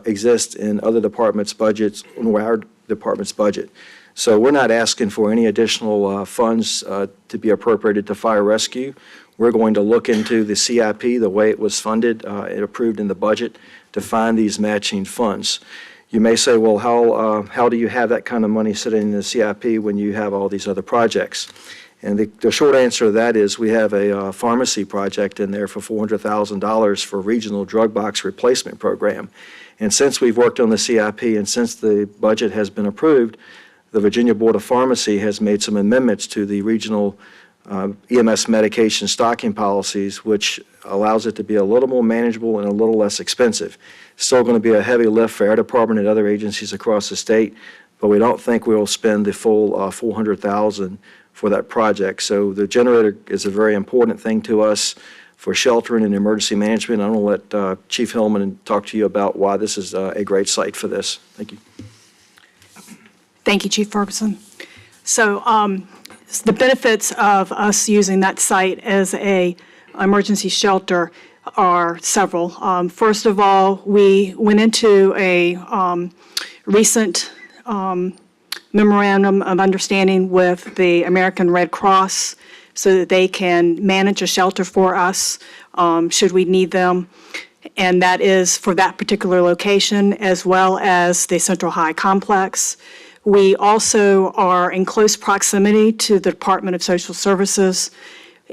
exist in other departments' budgets, nor our department's budget. So we're not asking for any additional funds to be appropriated to fire rescue. We're going to look into the CIP, the way it was funded and approved in the budget, to find these matching funds. You may say, well, how do you have that kind of money sitting in the CIP when you have all these other projects? And the short answer to that is we have a pharmacy project in there for $400,000 for regional drug box replacement program. And since we've worked on the CIP and since the budget has been approved, the Virginia Board of Pharmacy has made some amendments to the regional EMS medication stocking policies, which allows it to be a little more manageable and a little less expensive. Still going to be a heavy lift for our department and other agencies across the state, but we don't think we'll spend the full $400,000 for that project. So the generator is a very important thing to us for sheltering and emergency management. I'm going to let Chief Hillman talk to you about why this is a great site for this. Thank you. Thank you, Chief Ferguson. So the benefits of us using that site as a emergency shelter are several. First of all, we went into a recent memorandum of understanding with the American Red Cross so that they can manage a shelter for us should we need them. And that is for that particular location as well as the Central High Complex. We also are in close proximity to the Department of Social Services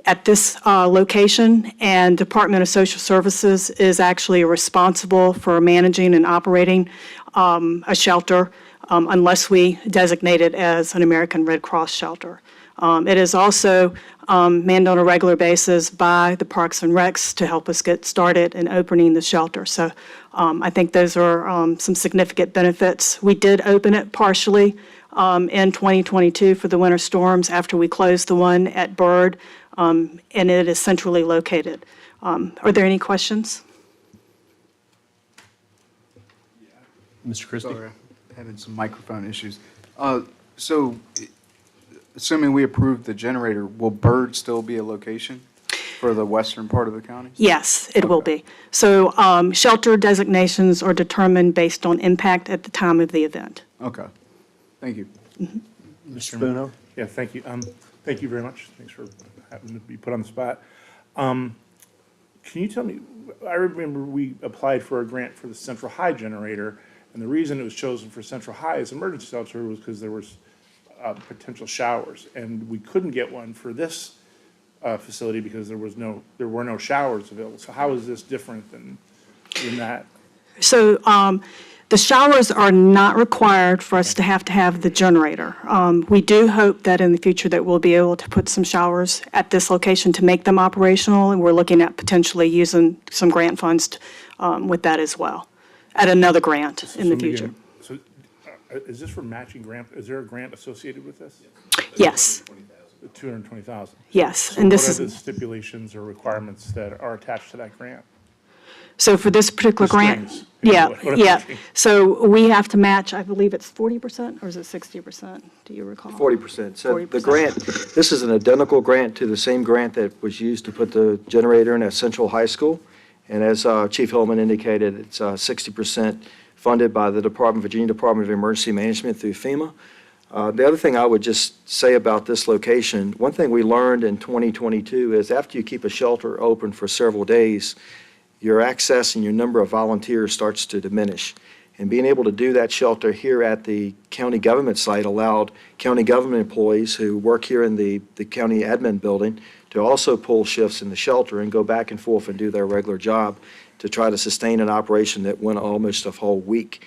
at this location, and Department of Social Services is actually responsible for managing and operating a shelter unless we designate it as an American Red Cross shelter. It is also manned on a regular basis by the Parks and Recs to help us get started in opening the shelter. So I think those are some significant benefits. We did open it partially in 2022 for the winter storms after we closed the one at Byrd, and it is centrally located. Are there any questions? Mr. Christie? Sorry, having some microphone issues. So, assuming we approve the generator, will Byrd still be a location for the western part of the county? Yes, it will be. So shelter designations are determined based on impact at the time of the event. Okay, thank you. Mr. Boone? Yeah, thank you. Thank you very much. Thanks for having to be put on the spot. Can you tell me, I remember we applied for a grant for the Central High generator, and the reason it was chosen for Central High as emergency shelter was because there was potential showers, and we couldn't get one for this facility because there were no showers available. So how is this different than that? So the showers are not required for us to have the generator. We do hope that in the future that we'll be able to put some showers at this location to make them operational, and we're looking at potentially using some grant funds with that as well, at another grant in the future. So is this for matching grant? Is there a grant associated with this? Yes. The 220,000? Yes, So and this what is. are the stipulations or requirements that are attached to that grant? So for this particular The grant, strings, yeah, what I'm yeah. thinking. So we have to match, I believe it's 40%, or is it 60%? Do you recall? 40%. So the 40%. grant, this is an identical grant to the same grant that was used to put the generator in at Central High School. And as Chief Hillman indicated, it's 60% funded by the Virginia Department of Emergency Management through FEMA. The other thing I would just say about this location, one thing we learned in 2022 is after you keep a shelter open for several days, your access and your number of volunteers starts to diminish. And being able to do that shelter here at the county government site allowed county government employees who work here in the county admin building to also pull shifts in the shelter and go back and forth and do their regular job to try to sustain an operation that went almost a whole week.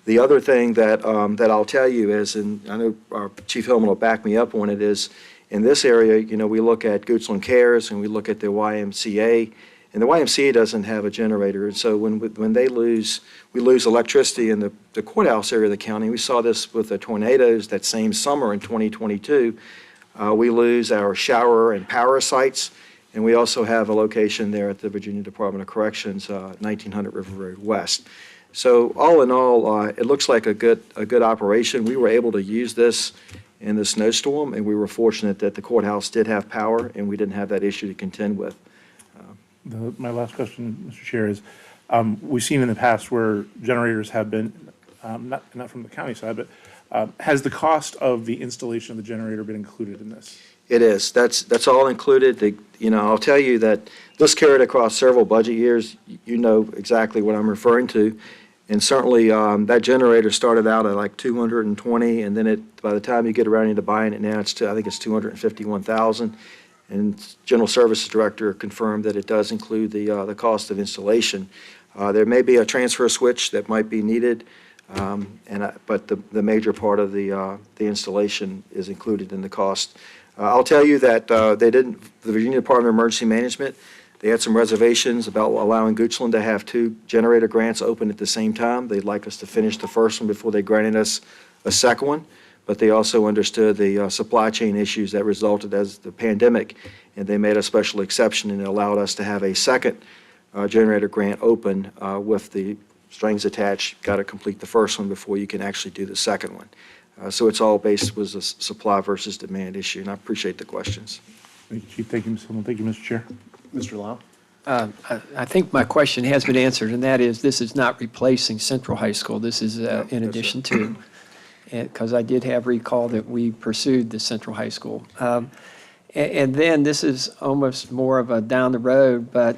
The other thing that I'll tell you is, and I know our Chief Hillman will back me up on it, is in this area, we look at Goochland Cares and we look at the YMCA And the YMCA doesn't have a generator, and so when we lose electricity in the courthouse area of the county, we saw this with the tornadoes that same summer in 2022, we lose our shower and power sites, and we also have a location there at the Virginia Department of Corrections, 1900 River Road West. So all in all, it looks like a good operation. We were able to use this in the snowstorm, and we were fortunate that the courthouse did have power, and we didn't have that issue to contend with. My last question, Mr. Chair, is we've seen in the past where generators have been, not from the county side, but has the cost of the installation of the generator been included in this? It is. That's all included. I'll tell you that this carried across several budget years. You know exactly what I'm referring to. And certainly, that generator started out at like 220, and then by the time you get around into buying it now, I think it's 251,000. And General Services Director confirmed that it does include the cost of installation. There may be a transfer switch that might be needed, but the major part of the installation is included in the cost. I'll tell you that the Virginia Department of Emergency Management, they had some reservations about allowing Goochland to have 2 generator grants open at the same time. They'd like us to finish the first one before they granted us a second one. But they also understood the supply chain issues that resulted as the pandemic, and they made a special exception and allowed us to have a second generator grant open with the strings attached. Got to complete the first one before you can actually do the second one. So it's all based was a supply versus demand issue, and I appreciate the questions. Thank you, Chief. Thank you, Ms. Hillman. Thank you, Mr. Chair. Mr. Lau? I think my question has been answered, and that is, this is not replacing Central High School. This is in addition to, because I did have recall that we pursued the Central High School. And then this is almost more of a down the road, but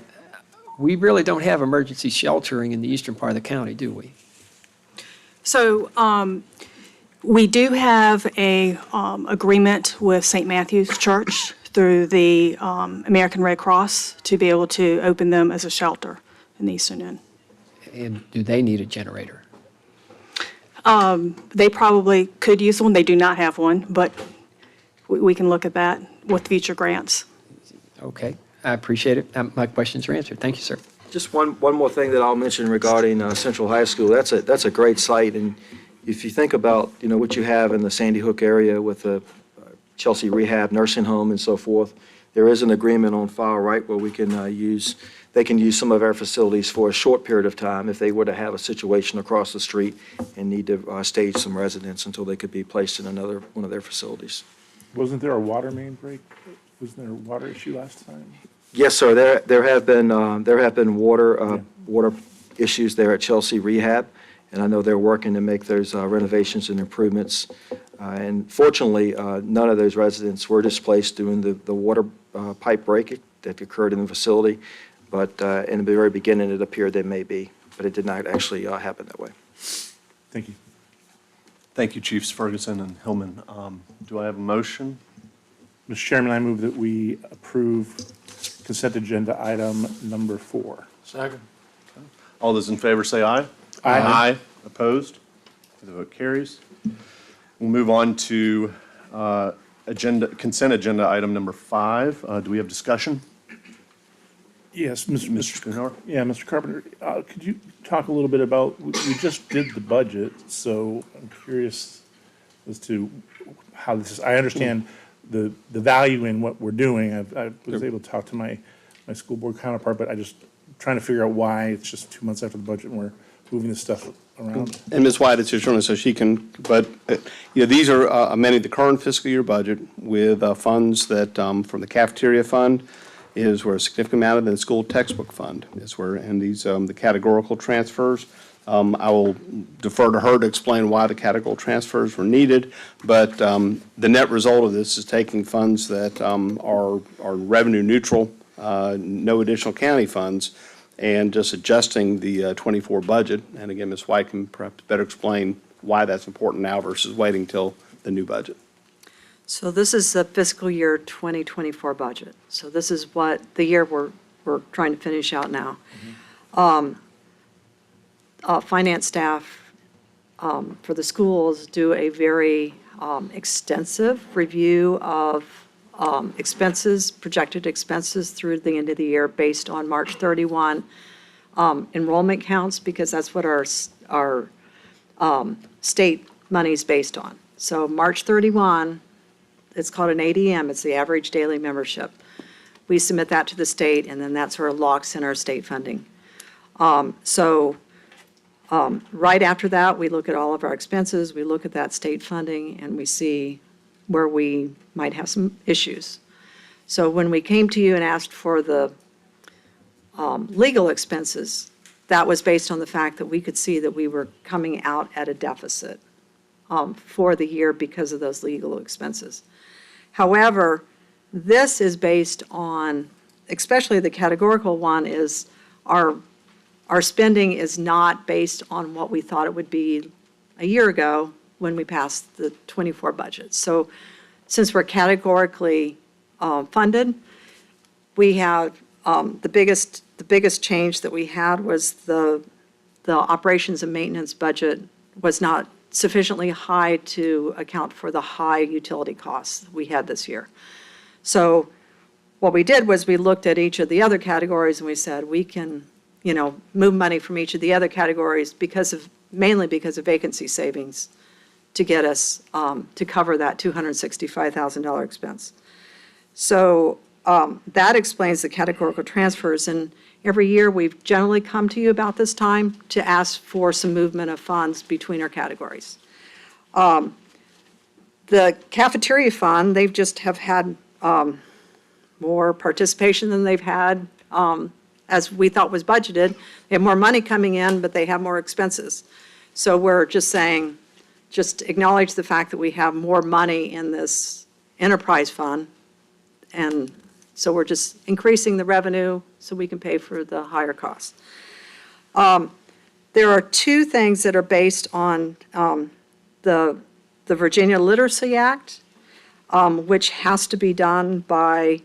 we really don't have emergency sheltering in the eastern part of the county, do we? So we do have a agreement with St. Matthew's Church through the American Red Cross to be able to open them as a shelter in the eastern end. And do they need a generator? They probably could use one. They do not have one, but we can look at that with future grants. Okay, I appreciate it. My questions are answered. Thank you, sir. Just one more thing that I'll mention regarding Central High School. That's a great site, and if you think about what you have in the Sandy Hook area with the Chelsea Rehab Nursing Home and so forth, there is an agreement on file, right, where we can they can use some of our facilities for a short period of time if they were to have a situation across the street and need to stage some residents until they could be placed in another one of their facilities. Wasn't there a water main break? Wasn't there a water issue last time? Yes, sir. There have been water issues there at Chelsea Rehab, and I know they're working to make those renovations and improvements. And fortunately, none of those residents were displaced during the water pipe break that occurred in the facility. But in the very beginning, it appeared they may be, but it did not actually happen that way. Thank you. Thank you, Chiefs Ferguson and Hillman. Do I have a motion? Mr. Chairman, I move that we approve consent agenda item number 4. Second. All those in favor say aye. Aye. Opposed? The vote carries. We'll move on to consent agenda item number 5. Do we have discussion? Yes, Mr. Schoonhauer? Yeah, Mr. Carpenter, could you talk a little bit about, we just did the budget, so I'm curious as to how this is, I understand the value in what we're doing. I was able to talk to my school board counterpart, but I just trying to figure out why it's just 2 months after the budget and we're moving this stuff around. And Ms. White is here shortly, so she can, but, these are amending the current fiscal year budget with funds that, from the cafeteria fund, is where a significant amount of the school textbook fund is where, and these, the categorical transfers. I will defer to her to explain why the categorical transfers were needed, but the net result of this is taking funds that are revenue neutral, no additional county funds, and just adjusting the 24 budget. And again, Ms. White can perhaps better explain why that's important now versus waiting till the new budget. So this is the fiscal year 2024 budget. So this is what the year we're trying to finish out now. Finance staff for the schools do a very extensive review of expenses, projected expenses through the end of the year based on March 31 enrollment counts, because that's what our state money is based on. So March 31, it's called an ADM, it's the average daily membership. We submit that to the state, and then that sort of locks in our state funding. Right after that, we look at all of our expenses, we look at that state funding, and we see where we might have some issues. So when we came to you and asked for the legal expenses, that was based on the fact that we could see that we were coming out at a deficit for the year because of those legal expenses. However, this is based on, especially the categorical one, is our spending is not based on what we thought it would be a year ago when we passed the '24 budget. So since we're categorically funded, we have the biggest change that we had was the operations and maintenance budget was not sufficiently high to account for the high utility costs we had this year. So what we did was we looked at each of the other categories and we said we can, move money from each of the other categories mainly because of vacancy savings to get us to cover that $265,000 expense. So that explains the categorical transfers, and every year we've generally come to you about this time to ask for some movement of funds between our categories. The cafeteria fund, they've just have had more participation than they've had as we thought was budgeted. They have more money coming in, but they have more expenses. So we're just saying, just acknowledge the fact that we have more money in this enterprise fund, and so we're just increasing the revenue so we can pay for the higher costs. There are two things that are based on the Virginia Literacy Act, which has to be done by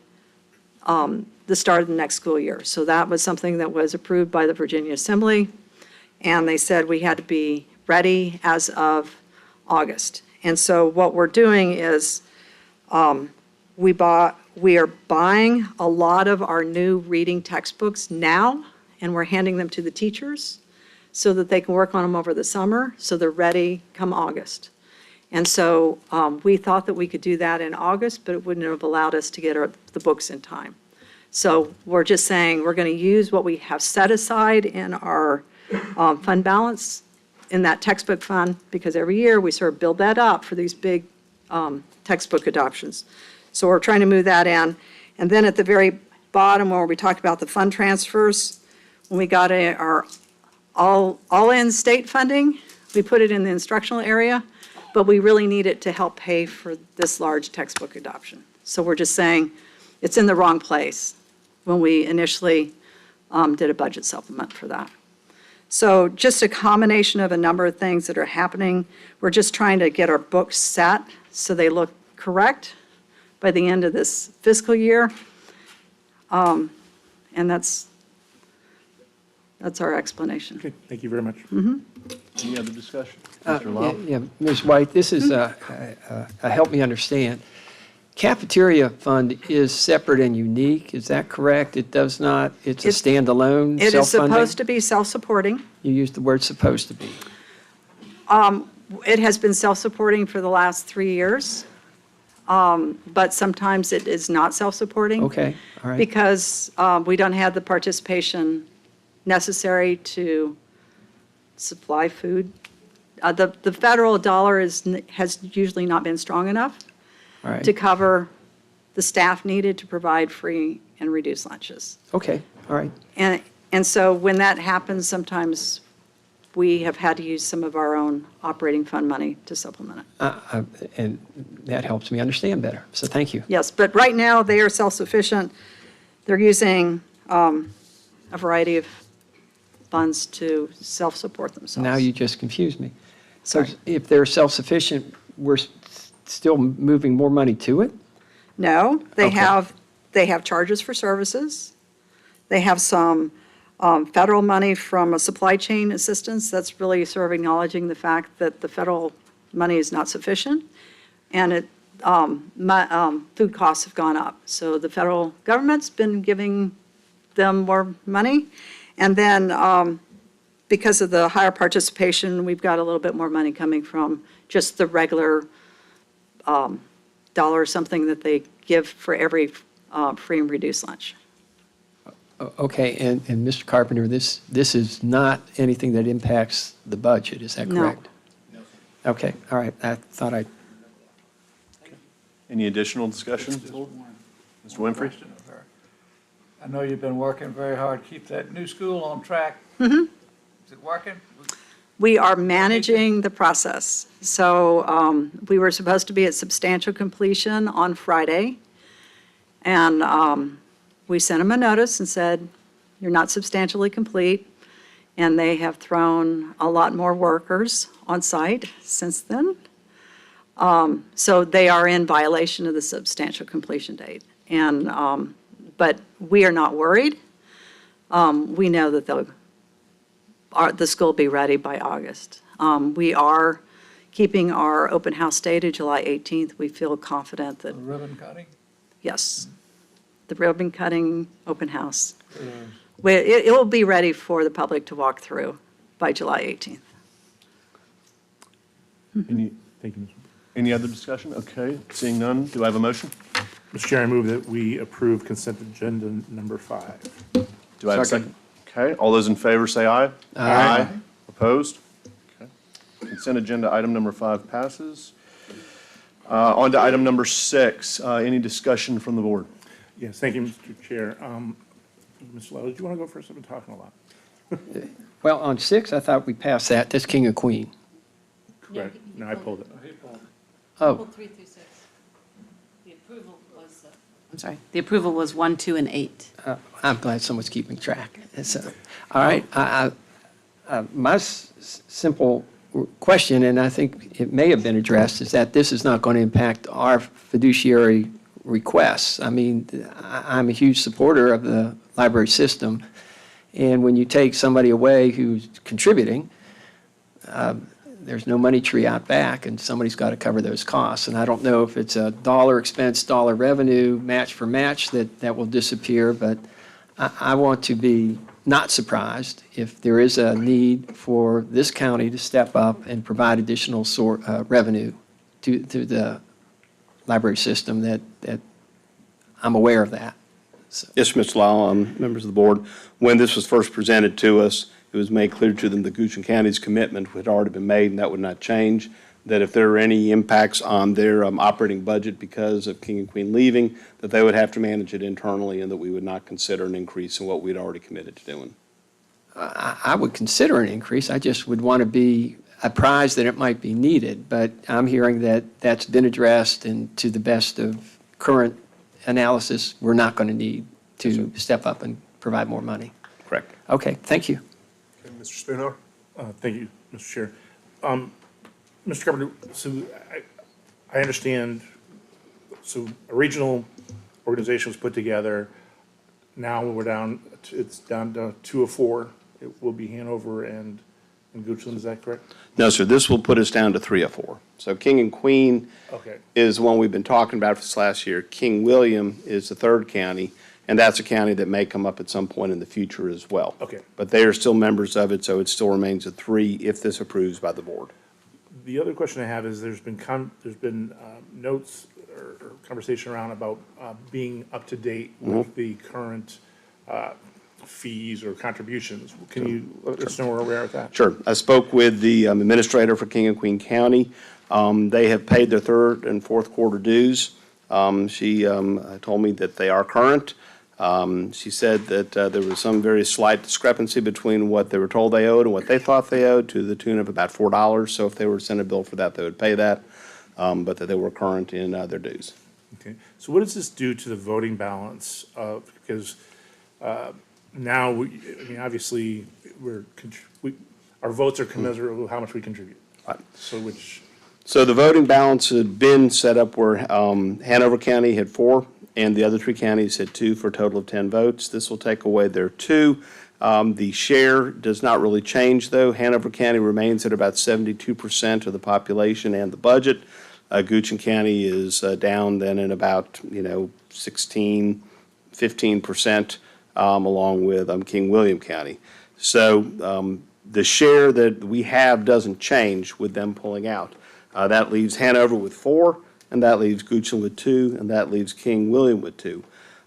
the start of the next school year. So that was something that was approved by the Virginia Assembly, and they said we had to be ready as of August. And so what we're doing is we are buying a lot of our new reading textbooks now, and we're handing them to the teachers so that they can work on them over the summer, so they're ready come August. And so we thought that we could do that in August, but it wouldn't have allowed us to get the books in time. So we're just saying we're going to use what we have set aside in our fund balance in that textbook fund, because every year we sort of build that up for these big textbook adoptions. So we're trying to move that in. And then at the very bottom, where we talked about the fund transfers, when we got our all-in state funding, we put it in the instructional area, but we really need it to help pay for this large textbook adoption. So we're just saying it's in the wrong place when we initially did a budget supplement for that. So just a combination of a number of things that are happening. We're just trying to get our books set so they look correct by the end of this fiscal year. And that's our explanation. Okay, thank you very much. Any other discussion? Mr. Lau? Yeah, Ms. White, this is, help me understand. Cafeteria fund is separate and unique, is that correct? It does not, it's a standalone, It is self-funding? supposed to be self-supporting. You used the word supposed to be. It has been self-supporting for the last 3 years, but sometimes it is not self-supporting. Okay, all right. Because we don't have the participation necessary to supply food. The federal dollar has usually not been strong enough All right. to cover the staff needed to provide free and reduced lunches. Okay, all right. And so when that happens, sometimes we have had to use some of our own operating fund money to supplement it. And that helps me understand better, so thank you. Yes, but right now, they are self-sufficient. They're using a variety of funds to self-support themselves. Now you just confused me. So Sorry. if they're self-sufficient, we're still moving more money to it? No, they Okay. have charges for services. They have some federal money from a supply chain assistance. That's really sort of acknowledging the fact that the federal money is not sufficient. And food costs have gone up. So the federal government's been giving them more money. And then because of the higher participation, we've got a little bit more money coming from just the regular dollar something that they give for every free and reduced lunch. Okay, and Mr. Carpenter, this is not anything that impacts the budget, is that No. correct? No. Okay, all right, I thought I, Any additional discussion? Mr. Winfrey? I know you've been working very hard to keep that new school on track. Mhm. Is it working? We are managing the process. So we were supposed to be at substantial completion on Friday. And we sent them a notice and said, you're not substantially complete. And they have thrown a lot more workers on site since then. So they are in violation of the substantial completion date. And, but we are not worried. We know that the school will be ready by August. We are keeping our open house date to July 18th. We feel confident that, Ribbon cutting? yes, the ribbon cutting open house. It will be ready for the public to walk through by July 18th. Any other discussion? Okay, seeing none, do I have a motion? Mr. Chair, I move that we approve consent agenda number 5. Do I have a second? Okay, all those in favor say aye. Aye. Opposed? Okay. Consent agenda item number 5 passes. On to item number 6, any discussion from the board? Yes, thank you, Mr. Chair. Mr. Lowell, did you want to go first? I've been talking a lot. well, on 6, I thought we passed that, that's King and Queen. Correct. No, I pulled it. Oh, 3 through 6. The approval was, I'm sorry, the approval was 1, 2, and 8. I'm glad someone's keeping track. All right, my simple question, and I think it may have been addressed, is that this is not going to impact our fiduciary requests. I mean, I'm a huge supporter of the library system, and when you take somebody away who's contributing, there's no money tree out back, and somebody's got to cover those costs. And I don't know if it's a dollar expense, dollar revenue, match for match that will disappear, but I want to be not surprised if there is a need for this county to step up and provide additional revenue to the library system, that I'm aware of that. So. Yes, Mr. Lyle, members of the board, when this was first presented to us, it was made clear to them that Goshen County's commitment had already been made, and that would not change, that if there are any impacts on their operating budget because of King and Queen leaving, that they would have to manage it internally, and that we would not consider an increase in what we'd already committed to doing. I would consider an increase. I just would want to be apprised that it might be needed, but I'm hearing that that's been addressed, and to the best of current analysis, we're not going to need to step up and provide more money. Correct. Okay, thank you. Mr. Spoonhour? Thank you, Mr. Chair. Mr. Carpenter, so I understand, so a regional organization was put together. Now we're down, it's down to 2 of 4. It will be Hanover and Goochland, is that correct? No, sir, this will put us down to 3 of 4. So King and Queen Okay. is the one we've been talking about for this last year. King William is the 3rd county, and that's a county that may come up at some point in the future as well. Okay. But they are still members of it, so it still remains at 3 if this approves by the board. The other question I have is there's been notes or conversation around about being up to date with the current fees or contributions. Can you let us know where we are with that? Sure. I spoke with the administrator for King and Queen County. They have paid their 3rd and 4th quarter dues. She told me that they are current. She said that there was some very slight discrepancy between what they were told they owed and what they thought they owed, to the tune of about $4. So if they were to send a bill for that, they would pay that, but that they were current in their dues. Okay. So what does this do to the voting balance of, because now, I mean, obviously, our votes are commensurate with how much we contribute. Right. So the voting balance had been set up where Hanover County had 4, and the other 3 counties had 2, for a total of 10 votes. This will take away their 2. The share does not really change, though. Hanover County remains at about 72% of the population and the budget. Goochland County is down then in about, 16, 15%, along with King William County. So the share that we have doesn't change with them pulling out. That leaves Hanover with 4, and that leaves Goochland with 2, and that leaves King William with 2.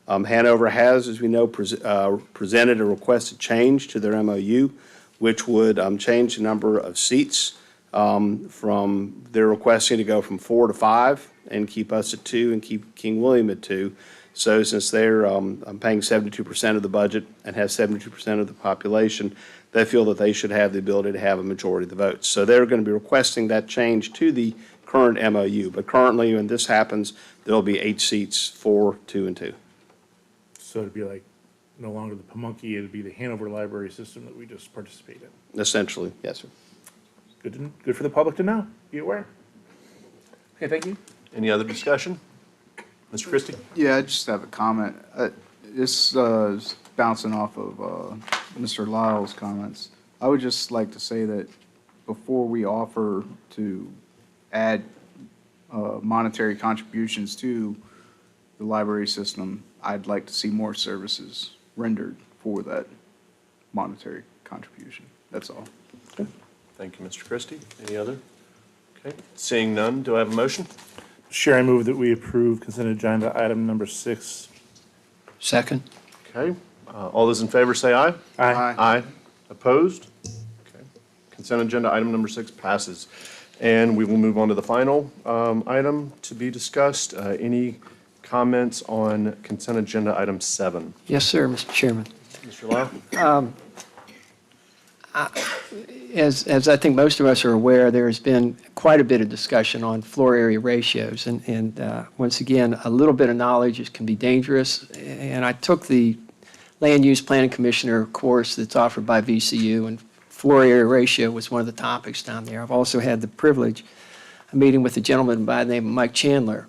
Hanover has, as we know, presented a requested change to their MOU, which would change the number of seats from they're requesting to go from 4 to 5 and keep us at 2 and keep King William at 2. So since they're paying 72% of the budget and have 72% of the population, they feel that they should have the ability to have a majority of the votes. So they're going to be requesting that change to the current MOU. But currently, when this happens, there'll be 8 seats, 4, 2, and 2. So it'd be like no longer the Pamunkey, it'd be the Hanover library system that we just participate in. Essentially, yes, sir. Good for the public to know, be aware. Okay, thank you. Any other discussion? Mr. Christie? Yeah, I just have a comment. This is bouncing off of Mr. Lyle's comments. I would just like to say that before we offer to add monetary contributions to the library system, I'd like to see more services rendered for that monetary contribution. That's all. Okay. Thank you, Mr. Christie. Any other? Okay. Seeing none, do I have a motion? Chair, I move that we approve consent agenda item number 6. Second. Okay. All those in favor say aye. Aye. Aye. Opposed? Okay. Consent agenda item number 6 passes. And we will move on to the final item to be discussed. Any comments on consent agenda item 7? Yes, sir, Mr. Chairman. Mr. Lyle? As I think most of us are aware, there's been quite a bit of discussion on floor area ratios. And once again, a little bit of knowledge can be dangerous. And I took the Land Use Planning Commissioner course that's offered by VCU, and floor area ratio was one of the topics down there. I've also had the privilege of meeting with a gentleman by the name of Mike Chandler,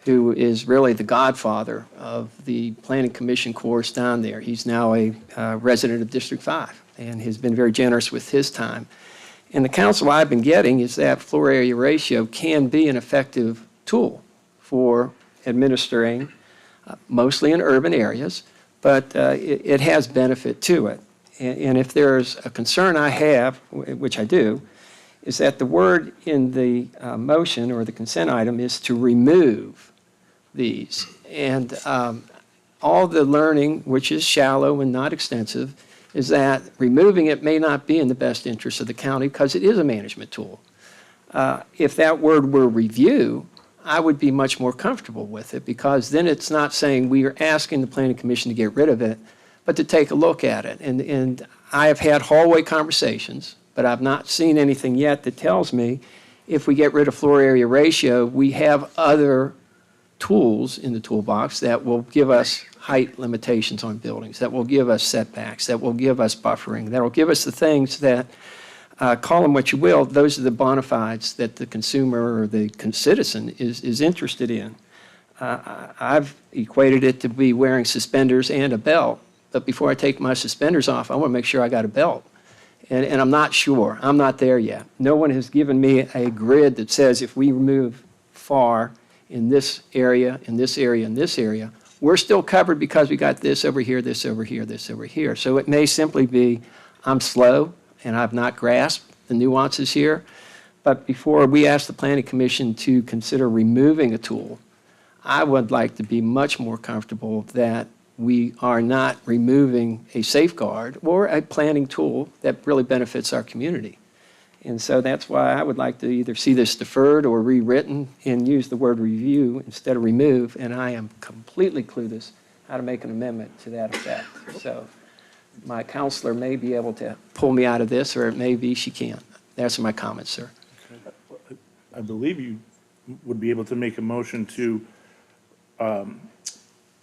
who is really the godfather of the Planning Commission course down there. He's now a resident of District 5 and has been very generous with his time. And the counsel I've been getting is that floor area ratio can be an effective tool for administering, mostly in urban areas, but it has benefit to it. And if there's a concern I have, which I do, is that the word in the motion or the consent item is to remove these. And all the learning, which is shallow and not extensive, is that removing it may not be in the best interest of the county because it is a management tool. If that word were review, I would be much more comfortable with it because then it's not saying we are asking the Planning Commission to get rid of it, but to take a look at it. And I have had hallway conversations, but I've not seen anything yet that tells me if we get rid of floor area ratio, we have other tools in the toolbox that will give us height limitations on buildings, that will give us setbacks, that will give us buffering, that will give us the things that, call them what you will, those are the bona fides that the consumer or the citizen is interested in. I've equated it to be wearing suspenders and a belt, but before I take my suspenders off, I want to make sure I got a belt. And I'm not sure. I'm not there yet. No one has given me a grid that says if we remove FAR in this area, in this area, in this area, we're still covered because we got this over here, this over here, this over here. So it may simply be I'm slow and I've not grasped the nuances here. But before we ask the Planning Commission to consider removing a tool, I would like to be much more comfortable that we are not removing a safeguard or a planning tool that really benefits our community. And so that's why I would like to either see this deferred or rewritten and use the word review instead of remove, and I am completely clueless how to make an amendment to that effect. So my counselor may be able to pull me out of this, or it may be she can't. That's my comments, sir. I believe you would be able to make a motion to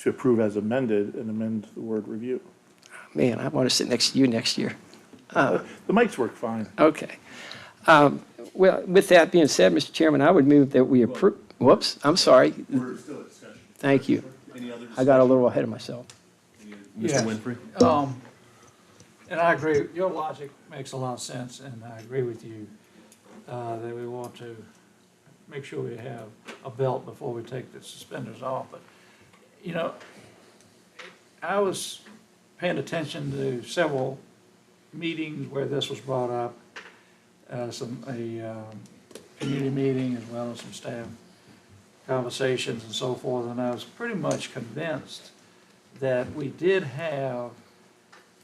approve as amended and amend the word review. Man, I want to sit next to you next year. The mics work fine. Okay. Well, with that being said, Mr. Chairman, I would move that we approve, whoops, I'm sorry. We're still at discussion. Thank you. Any other I got a little ahead of myself. Mr. Winfrey? And I agree, your logic makes a lot of sense, and I agree with you that we want to make sure we have a belt before we take the suspenders off. But, you know, I was paying attention to several meetings where this was brought up, a community meeting as well as some staff conversations and so forth, and I was pretty much convinced that we did have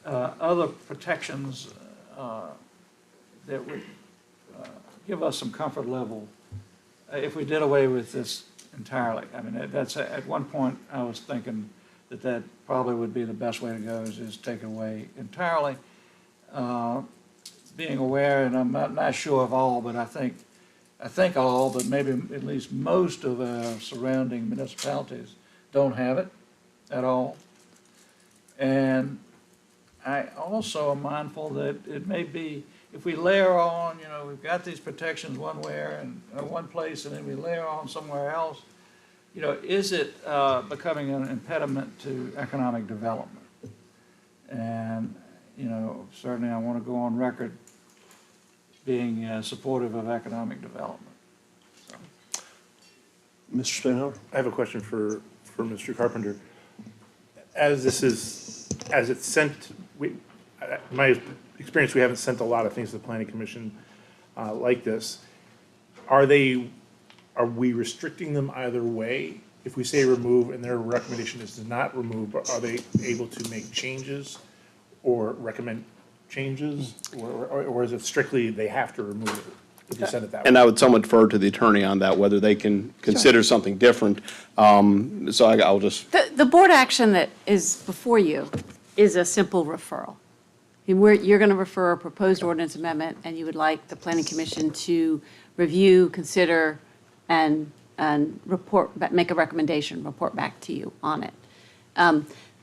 other protections that would give us some comfort level if we did away with this entirely. I mean, that's, at one point, I was thinking that that probably would be the best way to go, is take it away entirely. Being aware, and I'm not sure of all, but I think all, but maybe at least most of our surrounding municipalities don't have it at all. And I also am mindful that it may be, if we layer on, you know, we've got these protections one place, and then we layer on somewhere else, you know, is it becoming an impediment to economic development? And, you know, certainly I want to go on record being supportive of economic development. Mr. Spanhauer? I have a question for Mr. Carpenter. As it's sent, my experience, we haven't sent a lot of things to the Planning Commission like this. Are we restricting them either way? If we say remove and their recommendation is to not remove, but are they able to make changes or recommend changes? Or is it strictly they have to remove it if you send it that way? And I would somewhat defer to the attorney on that, whether they can consider something different. So I'll just. The board action that is before you is a simple referral. You're going to refer a proposed ordinance amendment, and you would like the Planning Commission to review, consider, and make a recommendation, report back to you on it.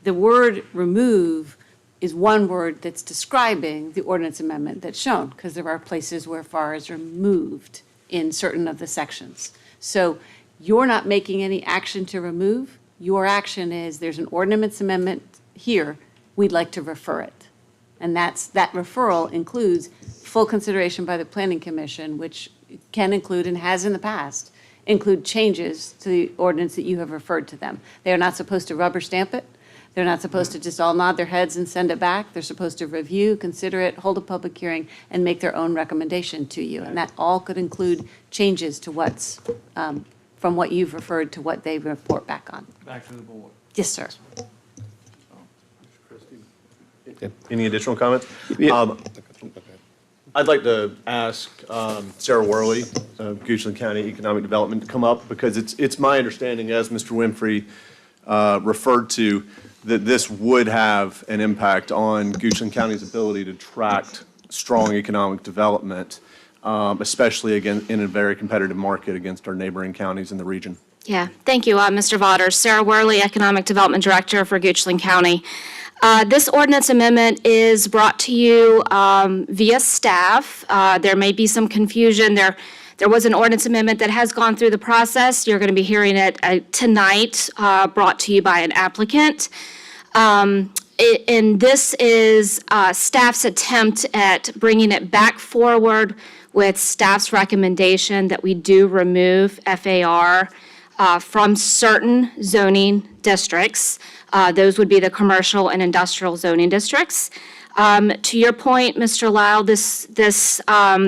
The word remove is one word that's describing the ordinance amendment that's shown, because there are places where FAR is removed in certain of the sections. So you're not making any action to remove. Your action is there's an ordinance amendment here, we'd like to refer it. And that referral includes full consideration by the Planning Commission, which can include, and has in the past, include changes to the ordinance that you have referred to them. They are not supposed to rubber stamp it. They're not supposed to just all nod their heads and send it back. They're supposed to review, consider it, hold a public hearing, and make their own recommendation to you. And that all could include changes to what's, from what you've referred to what they report back on. Back to the board. Yes, sir. Any additional comments? Yeah. I'd like to ask Sarah Worley of Goochland County Economic Development to come up, because it's my understanding, as Mr. Winfrey referred to, that this would have an impact on Goochland County's ability to attract strong economic development, especially again in a very competitive market against our neighboring counties in the region. Yeah, thank you, Mr. Vaughters. Sarah Worley, Economic Development Director for Goochland County. This ordinance amendment is brought to you via staff. There may be some confusion. There was an ordinance amendment that has gone through the process. You're going to be hearing it tonight, brought to you by an applicant. And this is staff's attempt at bringing it back forward with staff's recommendation that we do remove FAR from certain zoning districts. Those would be the commercial and industrial zoning districts. To your point, Mr. Lyle,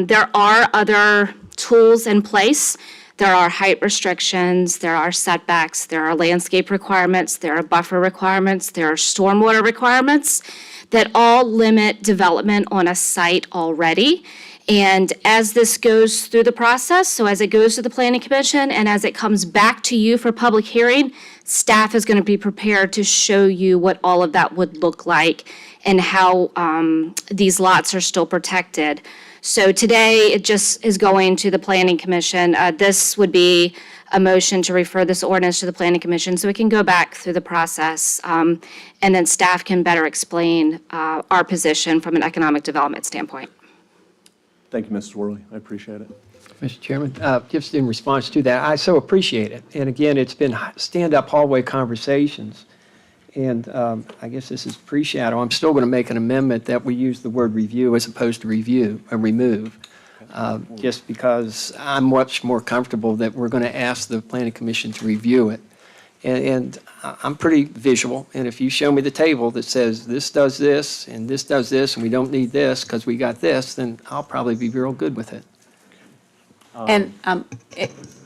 there are other tools in place. There are height restrictions, there are setbacks, there are landscape requirements, there are buffer requirements, there are stormwater requirements that all limit development on a site already. And as this goes through the process, so as it goes to the Planning Commission and as it comes back to you for public hearing, staff is going to be prepared to show you what all of that would look like and how these lots are still protected. So today, it just is going to the Planning Commission. This would be a motion to refer this ordinance to the Planning Commission so it can go back through the process, and then staff can better explain our position from an economic development standpoint. Thank you, Mrs. Worley. I appreciate it. Mr. Chairman, just in response to that, I so appreciate it. And again, it's been stand-up hallway conversations. And I guess this is pre-shadow. I'm still going to make an amendment that we use the word review as opposed to remove. just because I'm much more comfortable that we're going to ask the planning commission to review it. And I'm pretty visual, and if you show me the table that says this does this, and we don't need this because we got this, then I'll probably be real good with it. And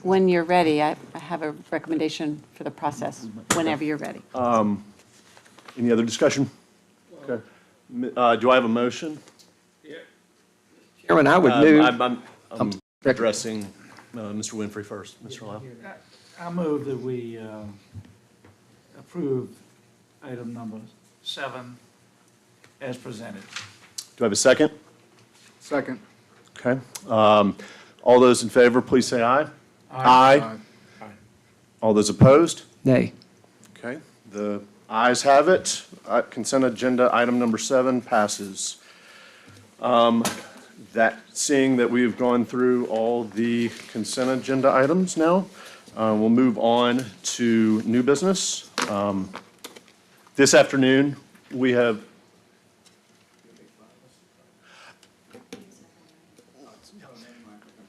when you're ready, I have a recommendation for the process, whenever you're ready. Any other discussion? Okay. Do I have a motion? Chairman, I would move. I'm addressing Mr. Winfrey first. Mr. Lyle? I move that we approve item number 7 as presented. Do I have a second? Second. Okay. All those in favor, please say aye. Aye. All those opposed? Nay. Okay. The ayes have it. Consent agenda item number 7 passes. Seeing that we've gone through all the consent agenda items now, we'll move on to new business. This afternoon, we have.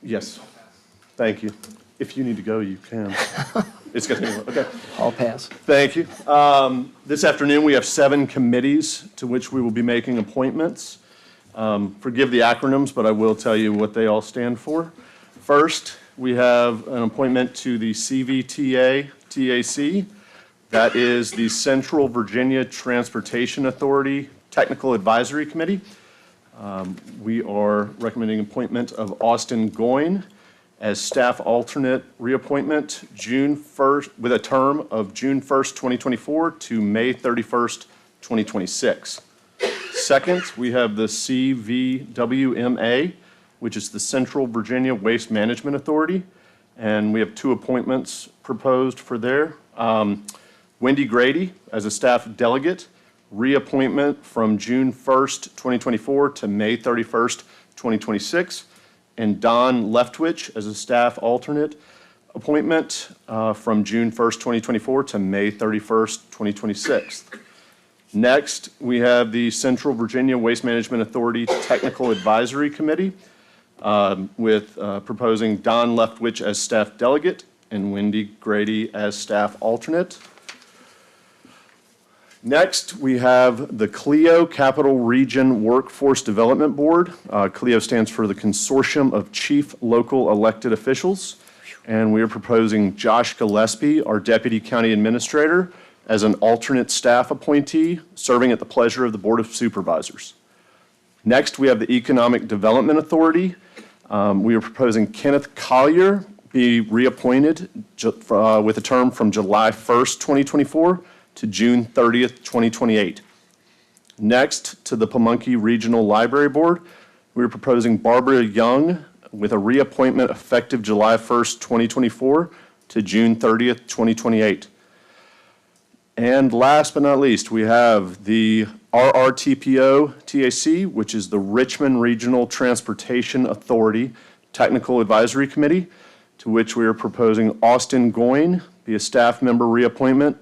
Yes, thank you. If you need to go, you can. It's going to be, okay. I'll pass. Thank you. This afternoon, we have 7 committees to which we will be making appointments. Forgive the acronyms, but I will tell you what they all stand for. First, we have an appointment to the CVTA-TAC. That is the Central Virginia Transportation Authority Technical Advisory Committee. We are recommending appointment of Austin Goyne as staff alternate reappointment June 1st, with a term of June 1st, 2024 to May 31st, 2026. Second, we have the CVWMA, which is the Central Virginia Waste Management Authority, and we have 2 appointments proposed for there. Wendy Grady as a staff delegate, reappointment from June 1st, 2024 to May 31st, 2026. And Don Leftwich as a staff alternate appointment from June 1st, 2024 to May 31st, 2026. Next, we have the Central Virginia Waste Management Authority Technical Advisory Committee with proposing Don Leftwich as staff delegate and Wendy Grady as staff alternate. Next, we have the CLEO Capital Region Workforce Development Board. CLEO stands for the Consortium of Chief Local Elected Officials. And we are proposing Josh Gillespie, our Deputy County Administrator, as an alternate staff appointee, serving at the pleasure of the Board of Supervisors. Next, we have the Economic Development Authority. We are proposing Kenneth Collier be reappointed with a term from July 1st, 2024 to June 30th, 2028. Next, to the Pamunkey Regional Library Board, we are proposing Barbara Young with a reappointment effective July 1st, 2024 to June 30th, 2028. And last but not least, we have the RRTPO-TAC, which is the Richmond Regional Transportation Authority Technical Advisory Committee, to which we are proposing Austin Goyne be a staff member reappointment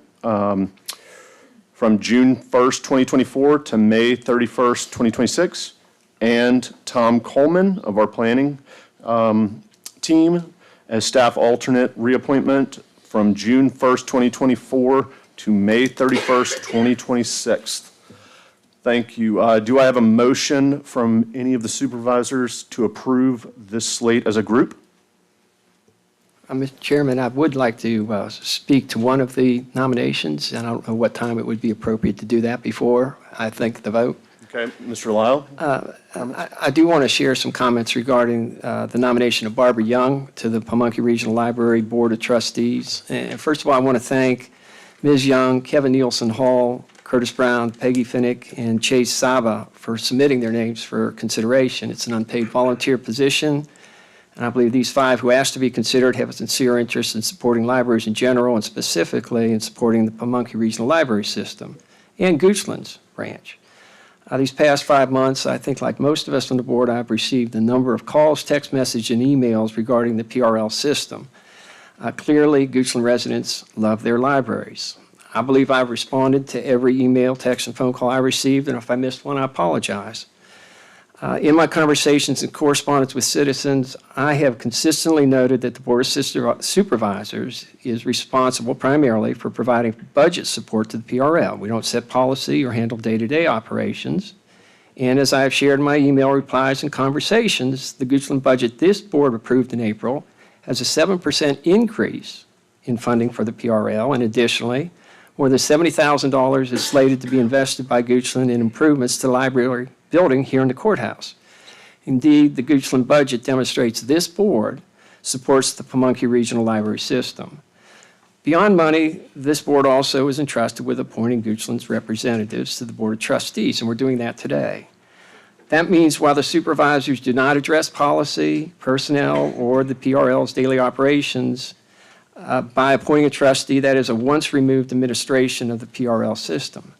from June 1st, 2024 to May 31st, 2026, and Tom Coleman of our planning team as staff alternate reappointment from June 1st, 2024 to May 31st, 2026. Thank you. Do I have a motion from any of the supervisors to approve this slate as a group? Mr. Chairman, I would like to speak to one of the nominations, and I don't know what time it would be appropriate to do that before I think the vote. Okay, Mr. Lyle? I do want to share some comments regarding the nomination of Barbara Young to the Pamunkey Regional Library Board of Trustees. And first of all, I want to thank Ms. Young, Kevin Nielsen Hall, Curtis Brown, Peggy Finnick, and Chase Saba for submitting their names for consideration. It's an unpaid volunteer position. And I believe these 5 who asked to be considered have a sincere interest in supporting libraries in general and specifically in supporting the Pamunkey Regional Library System and Goochland's branch. These past 5 months, I think like most of us on the board, I've received a number of calls, text messages, and emails regarding the PRL system. Clearly, Goochland residents love their libraries. I believe I've responded to every email, text, and phone call I received, and if I missed one, I apologize. In my conversations and correspondence with citizens, I have consistently noted that the Board of Supervisors is responsible primarily for providing budget support to the PRL. We don't set policy or handle day-to-day operations. And as I have shared in my email replies and conversations, the Goochland budget this board approved in April has a 7% increase in funding for the PRL, and additionally, more than $70,000 is slated to be invested by Goochland in improvements to the library building here in the courthouse. Indeed, the Goochland budget demonstrates this board supports the Pamunkey Regional Library System. Beyond money, this board also is entrusted with appointing Goochland's representatives to the Board of Trustees, and we're doing that today. That means while the supervisors do not address policy, personnel, or the PRL's daily operations, by appointing a trustee, that is a once-removed administration of the PRL system.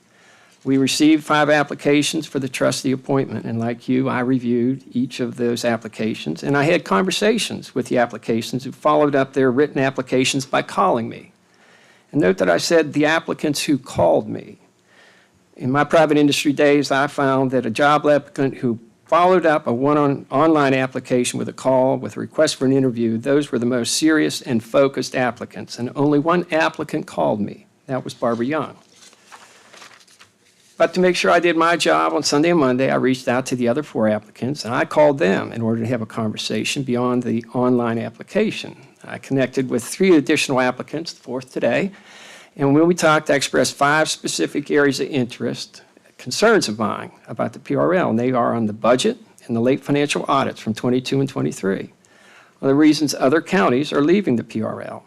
We received 5 applications for the trustee appointment, and like you, I reviewed each of those applications, and I had conversations with the applications who followed up their written applications by calling me. And note that I said the applicants who called me. In my private industry days, I found that a job applicant who followed up a online application with a call, with a request for an interview, those were the most serious and focused applicants, and only one applicant called me. That was Barbara Young. But to make sure I did my job on Sunday and Monday, I reached out to the other 4 applicants, and I called them in order to have a conversation beyond the online application. I connected with 3 additional applicants, the 4th today, and when we talked, I expressed 5 specific areas of interest, concerns of mine about the PRL, and they are on the budget and the late financial audits from 22 and 23. On the reasons other counties are leaving the PRL,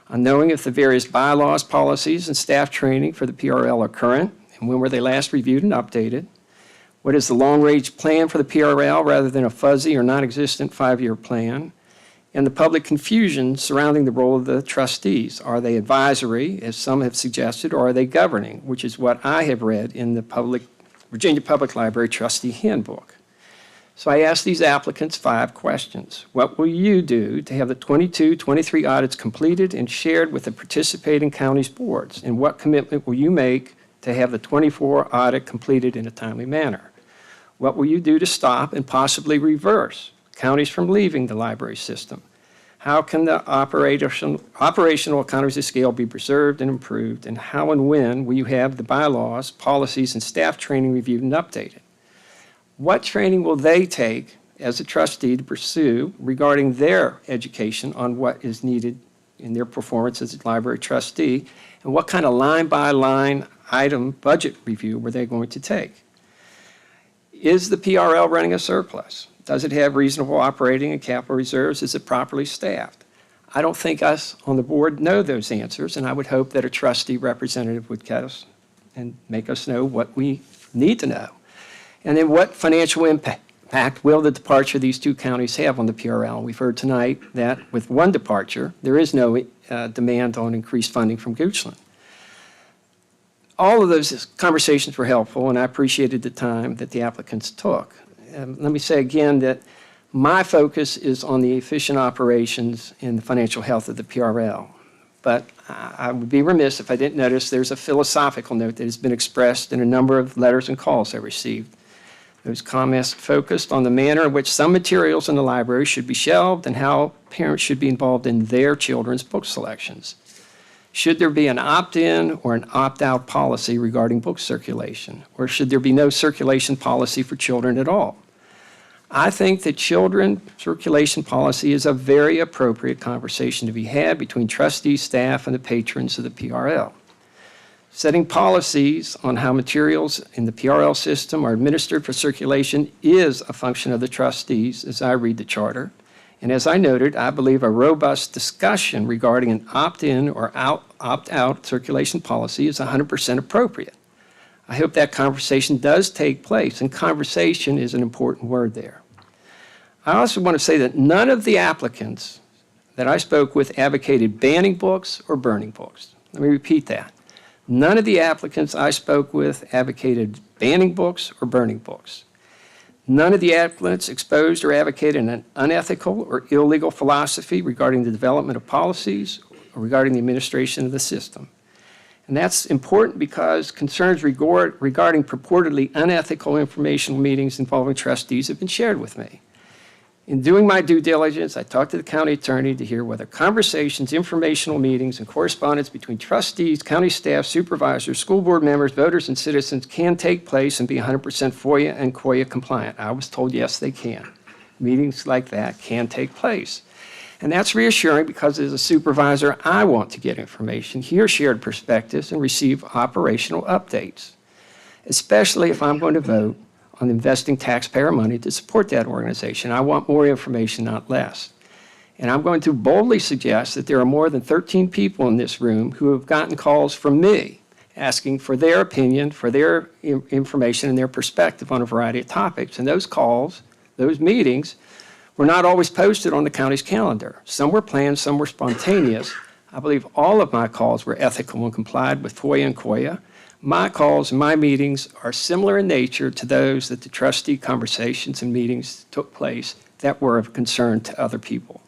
on knowing if the various bylaws, policies, and staff training for the PRL are current, and when were they last reviewed and updated? What is the long-range plan for the PRL rather than a fuzzy or non-existent 5-year plan? And the public confusion surrounding the role of the trustees. Are they advisory, as some have suggested, or are they governing, which is what I have read in the Virginia Public Library Trustee Handbook. So I asked these applicants 5 questions. What will you do to have the 22-23 audits completed and shared with the participating counties' boards? And what commitment will you make to have the 24 audit completed in a timely manner? What will you do to stop and possibly reverse counties from leaving the library system? How can the operational economies of scale be preserved and improved? And how and when will you have the bylaws, policies, and staff training reviewed and updated? What training will they take as a trustee to pursue regarding their education on what is needed in their performance as a library trustee? And what kind of line-by-line item budget review were they going to take? Is the PRL running a surplus? Does it have reasonable operating and capital reserves? Is it properly staffed? I don't think us on the board know those answers, and I would hope that a trustee representative would get us and make us know what we need to know. And then what financial impact will the departure of these 2 counties have on the PRL? We've heard tonight that with one departure, there is no demand on increased funding from Goochland. All of those conversations were helpful, and I appreciated the time that the applicants took. Let me say again that my focus is on the efficient operations and the financial health of the PRL. But I would be remiss if I didn't notice there's a philosophical note that has been expressed in a number of letters and calls I received. Those comments focused on the manner in which some materials in the library should be shelved and how parents should be involved in their children's book selections. Should there be an opt-in or an opt-out policy regarding book circulation? Or should there be no circulation policy for children at all? I think that children circulation policy is a very appropriate conversation to be had between trustees, staff, and the patrons of the PRL. Setting policies on how materials in the PRL system are administered for circulation is a function of the trustees, as I read the charter. And as I noted, I believe a robust discussion regarding an opt-in or opt-out circulation policy is 100% appropriate. I hope that conversation does take place, and conversation is an important word there. I also want to say that none of the applicants that I spoke with advocated banning books or burning books. Let me repeat that. None of the applicants I spoke with advocated banning books or burning books. None of the applicants exposed or advocated an unethical or illegal philosophy regarding the development of policies or regarding the administration of the system. And that's important because concerns regarding purportedly unethical informational meetings involving trustees have been shared with me. In doing my due diligence, I talked to the county attorney to hear whether conversations, informational meetings, and correspondence between trustees, county staff, supervisors, school board members, voters, and citizens can take place and be 100% FOIA and COIA compliant. I was told, yes, they can. Meetings like that can take place. And that's reassuring because as a supervisor, I want to get information, hear shared perspectives, and receive operational updates, especially if I'm going to vote on investing taxpayer money to support that organization. I want more information, not less. And I'm going to boldly suggest that there are more than 13 people in this room who have gotten calls from me asking for their opinion, for their information and their perspective on a variety of topics. And those calls, those meetings, were not always posted on the county's calendar. Some were planned, some were spontaneous. I believe all of my calls were ethical and complied with FOIA and COIA. My calls and my meetings are similar in nature to those that the trustee conversations and meetings took place that were of concern to other people.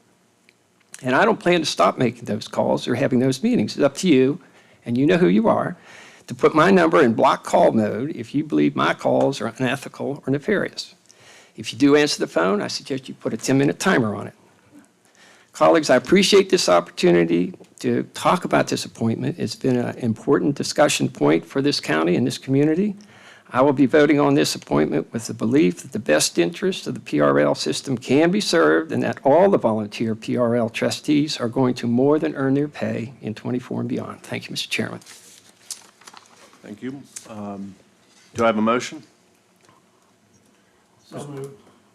And I don't plan to stop making those calls or having those meetings. It's up to you, and you know who you are, to put my number in block call mode if you believe my calls are unethical or nefarious. If you do answer the phone, I suggest you put a 10-minute timer on it. Colleagues, I appreciate this opportunity to talk about this appointment. It's been an important discussion point for this county and this community. I will be voting on this appointment with the belief that the best interest of the PRL system can be served and that all the volunteer PRL trustees are going to more than earn their pay in '24 and beyond. Thank you, Mr. Chairman. Thank you. Do I have a motion? So moved.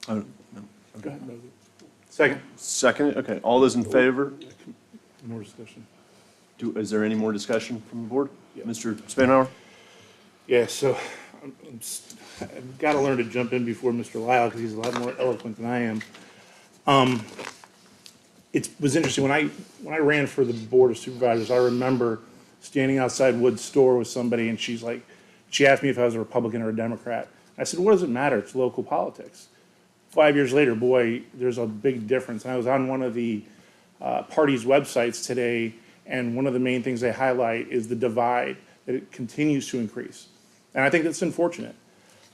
Oh, no. Go ahead, Moses. Second. Second, okay. All those in favor? More discussion. Is there any more discussion from the board? Yeah. Mr. Spanhauer? Yeah, so I've got to learn to jump in before Mr. Lyle because he's a lot more eloquent than I am. It was interesting, when I ran for the Board of Supervisors, I remember standing outside Wood's store with somebody and she asked me if I was a Republican or a Democrat. I said, what does it matter? It's local politics. 5 years later, boy, there's a big difference. And I was on one of the party's websites today, and one of the main things they highlight is the divide, that it continues to increase. And I think that's unfortunate.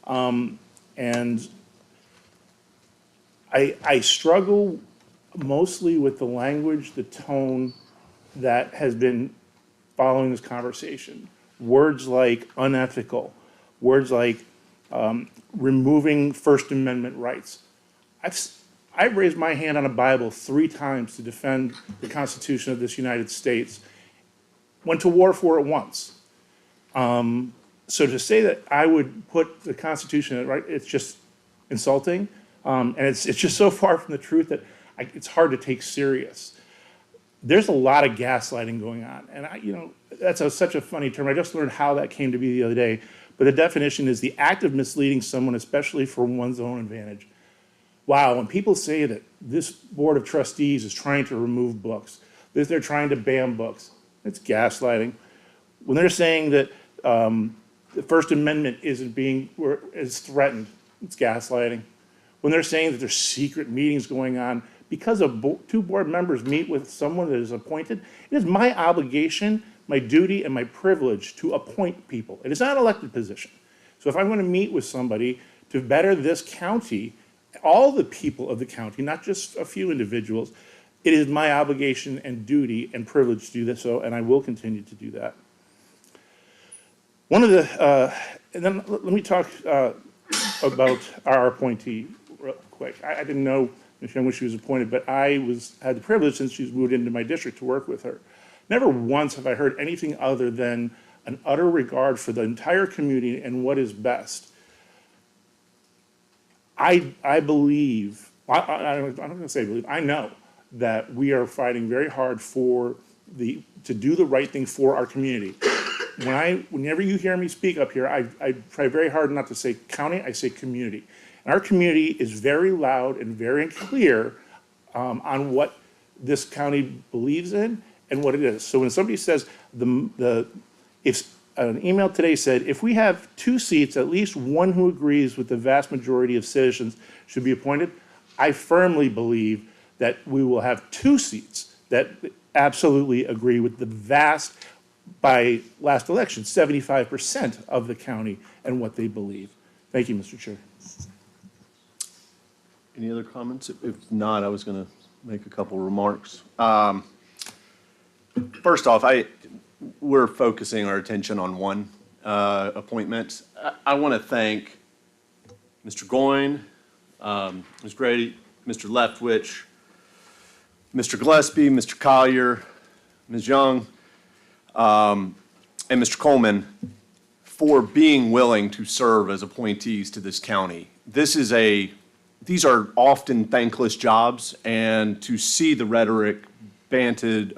And I struggle mostly with the language, the tone that has been following this conversation. Words like unethical, words like removing First Amendment rights. I've raised my hand on a Bible 3 times to defend the Constitution of this United States. Went to war for it once. So to say that I would put the Constitution, right, it's just insulting. And it's just so far from the truth that it's hard to take serious. There's a lot of gaslighting going on. And that's such a funny term. I just learned how that came to be the other day. But the definition is the act of misleading someone, especially for one's own advantage. Wow, when people say that this Board of Trustees is trying to remove books, that they're trying to ban books, it's gaslighting. When they're saying that the First Amendment is threatened, it's gaslighting. When they're saying that there's secret meetings going on, because 2 board members meet with someone that is appointed, it is my obligation, my duty, and my privilege to appoint people. It is not an elected position. So if I'm going to meet with somebody to better this county, all the people of the county, not just a few individuals, it is my obligation and duty and privilege to do this, and I will continue to do that. And then let me talk about our appointee real quick. I didn't know Ms. Young when she was appointed, but I had the privilege since she's moved into my district to work with her. Never once have I heard anything other than an utter regard for the entire community and what is best. I believe, I'm not going to say believe, I know that we are fighting very hard to do the right thing for our community. Whenever you hear me speak up here, I try very hard not to say county, I say community. And our community is very loud and very clear on what this county believes in and what it is. So when somebody says, if an email today said, if we have 2 seats, at least one who agrees with the vast majority of citizens should be appointed, I firmly believe that we will have 2 seats that absolutely agree with the vast by last election, 75% of the county and what they believe. Thank you, Mr. Chair. Any other comments? If not, I was going to make a couple remarks. First off, we're focusing our attention on one appointment. I want to thank Mr. Goyne, Ms. Grady, Mr. Leftwich, Mr. Gillespie, Mr. Collier, Ms. Young, and Mr. Coleman for being willing to serve as appointees to this county. These are often thankless jobs, and to see the rhetoric banted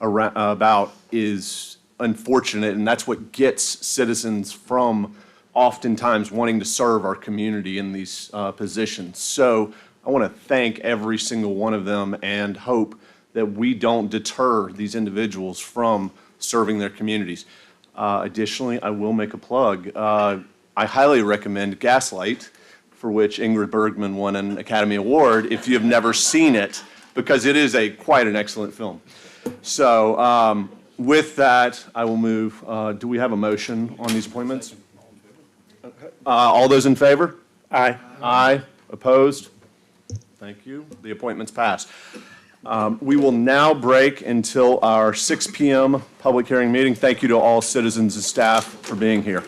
about is unfortunate, and that's what gets citizens from oftentimes wanting to serve our community in these positions. So I want to thank every single one of them and hope that we don't deter these individuals from serving their communities. Additionally, I will make a plug. I highly recommend Gaslight, for which Ingrid Bergman won an Academy Award, if you have never seen it, because it is quite an excellent film. So with that, I will move. Do we have a motion on these appointments? All those in favor? Aye. Aye. Opposed? Thank you. The appointments pass. We will now break until our 6 p.m. public hearing meeting. Thank you to all citizens and staff for being here.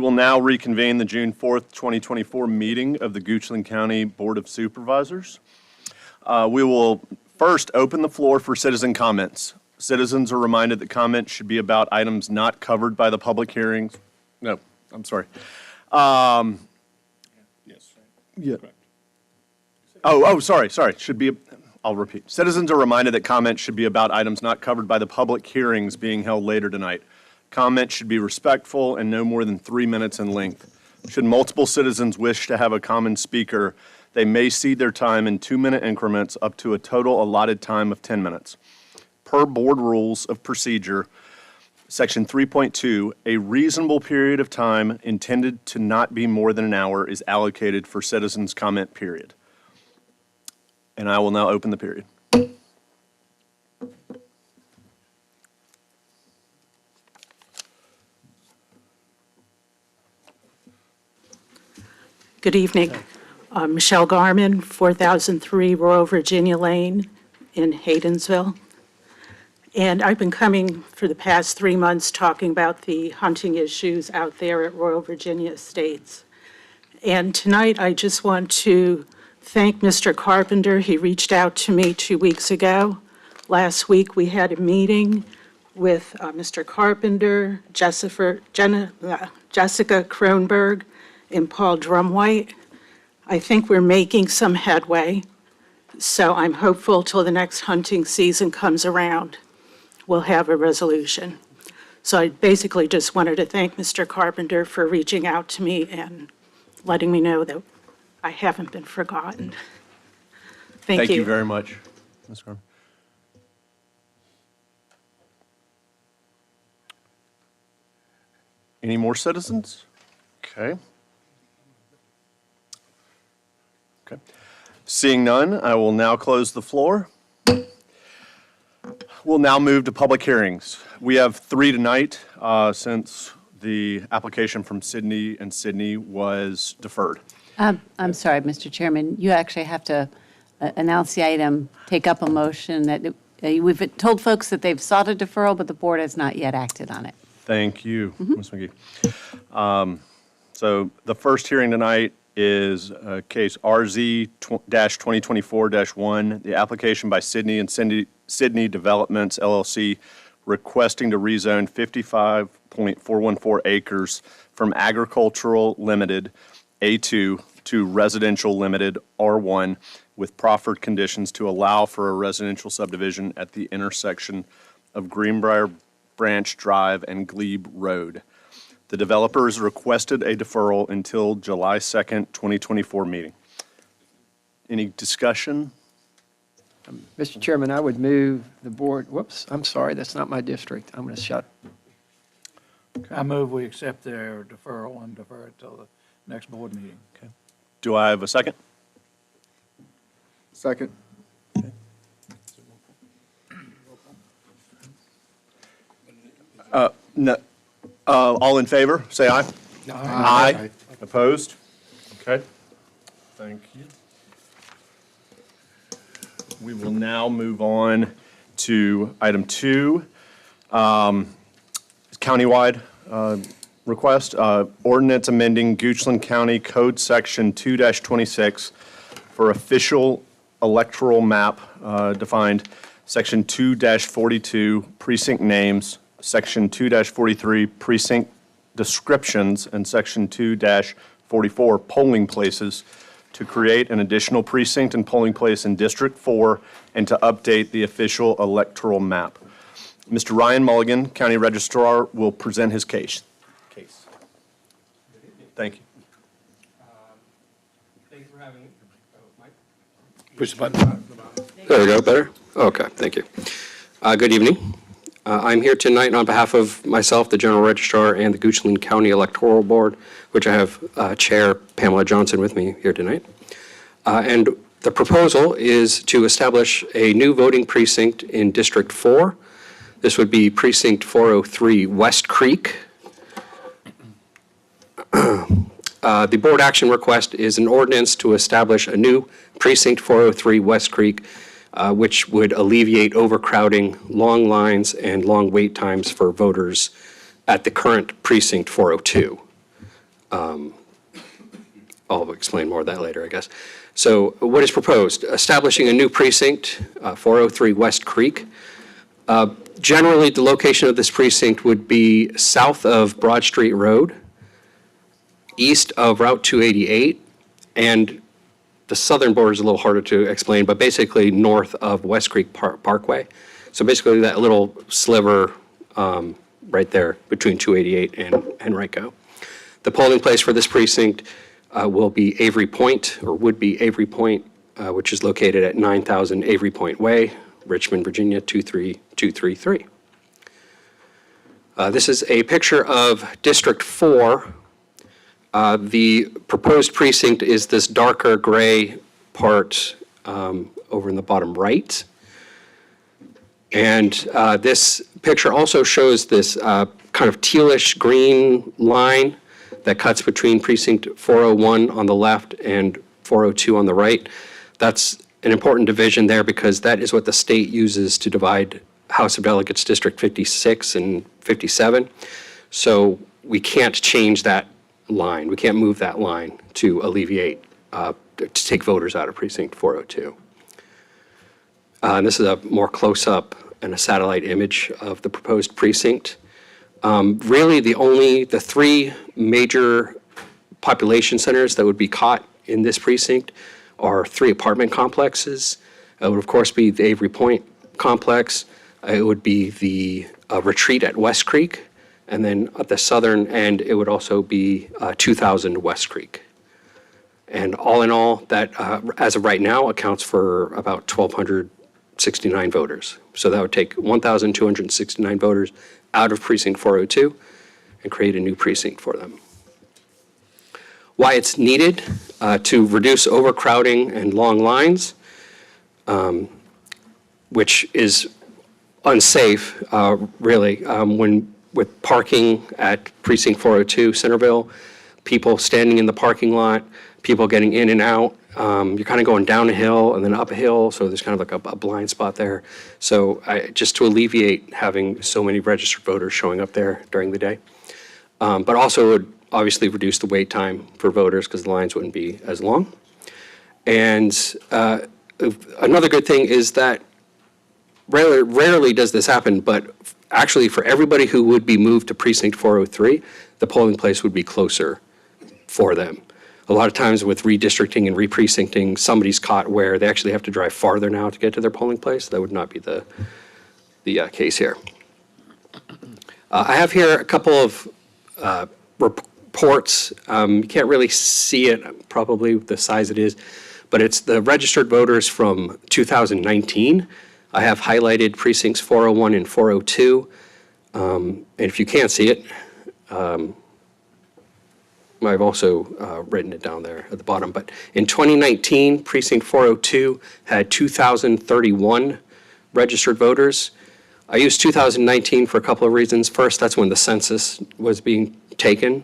will now reconvene the June 4th, 2024 meeting of the Goochland County Board of Supervisors. We will first open the floor for citizen comments. Citizens are reminded that comments should be about items not covered by the public hearings. No, I'm sorry. Yes. Yeah. Sorry. Should be, I'll repeat. Citizens are reminded that comments should be about items not covered by the public hearings being held later tonight. Comments should be respectful and no more than 3 minutes in length. Should multiple citizens wish to have a common speaker, they may cede their time in 2-minute increments up to a total allotted time of 10 minutes. Per Board Rules of Procedure, Section 3.2, a reasonable period of time intended to not be more than an hour is allocated for citizens' comment period. And I will now open the period. Good evening. Michelle Garman, 4003 Royal Virginia Lane in Haydensville. And I've been coming for the past 3 months talking about the hunting issues out there at Royal Virginia Estates. And tonight I just want to thank Mr. Carpenter. He reached out to me 2 weeks ago. Last week we had a meeting with Mr. Carpenter, Jessica Kronberg, and Paul Drumwhite. I think we're making some headway, so I'm hopeful till the next hunting season comes around, we'll have a resolution. So I basically just wanted to thank Mr. Carpenter for reaching out to me and letting me know that I haven't been forgotten. Thank you. Thank you very much, Ms. Carmen. Any more citizens? Okay. Seeing none, I will now close the floor. We'll now move to public hearings. We have 3 tonight since the application from Sydney and Sydney was deferred. I'm sorry, Mr. Chairman, you actually have to announce the item, take up a motion that, we've told folks that they've sought a deferral, but the board has not yet acted on it. Thank you, Ms. McGee. So the first hearing tonight is case RZ-2024-1, the application by Sydney and Sydney Developments LLC requesting to rezone 55.414 acres from agricultural limited A2 to residential limited R1 with proffered conditions to allow for a residential subdivision at the intersection of Greenbrier Branch Drive and Glebe Road. The developers requested a deferral until July 2nd, 2024 meeting. Any discussion? Mr. Chairman, I would move the board, whoops, I'm sorry, that's not my district. I'm going to shut. I move we accept their deferral and defer it till the next board meeting. Okay. Do I have a second? Second. No. All in favor, say aye. Aye. Opposed? Okay. Thank you. We will now move on to item 2, countywide request, ordinance amending Goochland County Code Section 2-26 for official electoral map defined, Section 2-42 precinct names, Section 2-43 precinct descriptions, and Section 2-44 polling places to create an additional precinct and polling place in District 4 and to update the official electoral map. Mr. Ryan Mulligan, County Registrar, will present his case. Thank you. Thank you for having me. Push the button. There we go, better? Okay, thank you. Good evening. I'm here tonight on behalf of myself, the General Registrar, and the Goochland County Electoral Board, which I have Chair Pamela Johnson with me here tonight. And the proposal is to establish a new voting precinct in District 4. This would be Precinct 403 West Creek. The board action request is an ordinance to establish a new Precinct 403 West Creek, which would alleviate overcrowding, long lines, and long wait times for voters at the current Precinct 402. I'll explain more of that later, I guess. So what is proposed? Establishing a new precinct, 403 West Creek. Generally, the location of this precinct would be south of Broad Street Road, east of Route 288, and the southern border is a little harder to explain, but basically north of West Creek Parkway. So basically that little sliver right there between 288 and Henrico. The polling place for this precinct will be Avery Point, or would be Avery Point, which is located at 9000 Avery Point Way, Richmond, Virginia, 23233. This is a picture of District 4. The proposed precinct is this darker gray part over in the bottom right. And this picture also shows this kind of tealish green line that cuts between precinct 401 on the left and 402 on the right. That's an important division there because that is what the state uses to divide House of Delegates District 56 and 57. So we can't change that line. We can't move that line to alleviate, to take voters out of precinct 402. And this is a more close-up and a satellite image of the proposed precinct. Really, the three major population centers that would be caught in this precinct are three apartment complexes. It would, of course, be the Avery Point complex. It would be the retreat at West Creek. And then at the southern end, it would also be 2000 West Creek. And all in all, that, as of right now, accounts for about 1,269 voters. So that would take 1,269 voters out of precinct 402 and create a new precinct for them. Why it's needed to reduce overcrowding and long lines, which is unsafe, really, with parking at precinct 402 Centerville, people standing in the parking lot, people getting in and out. You're kind of going down a hill and then up a hill, so there's kind of like a blind spot there. So just to alleviate having so many registered voters showing up there during the day. But also it would obviously reduce the wait time for voters because the lines wouldn't be as long. And another good thing is that rarely does this happen, but actually for everybody who would be moved to precinct 403, the polling place would be closer for them. A lot of times with redistricting and reprecincting, somebody's caught where they actually have to drive farther now to get to their polling place. That would not be the case here. I have here a couple of reports. You can't really see it, probably the size it is, but it's the registered voters from 2019. I have highlighted precincts 401 and 402. And if you can't see it, I've also written it down there at the bottom. But in 2019, precinct 402 had 2,031 registered voters. I used 2019 for a couple of reasons. First, that's when the census was being taken.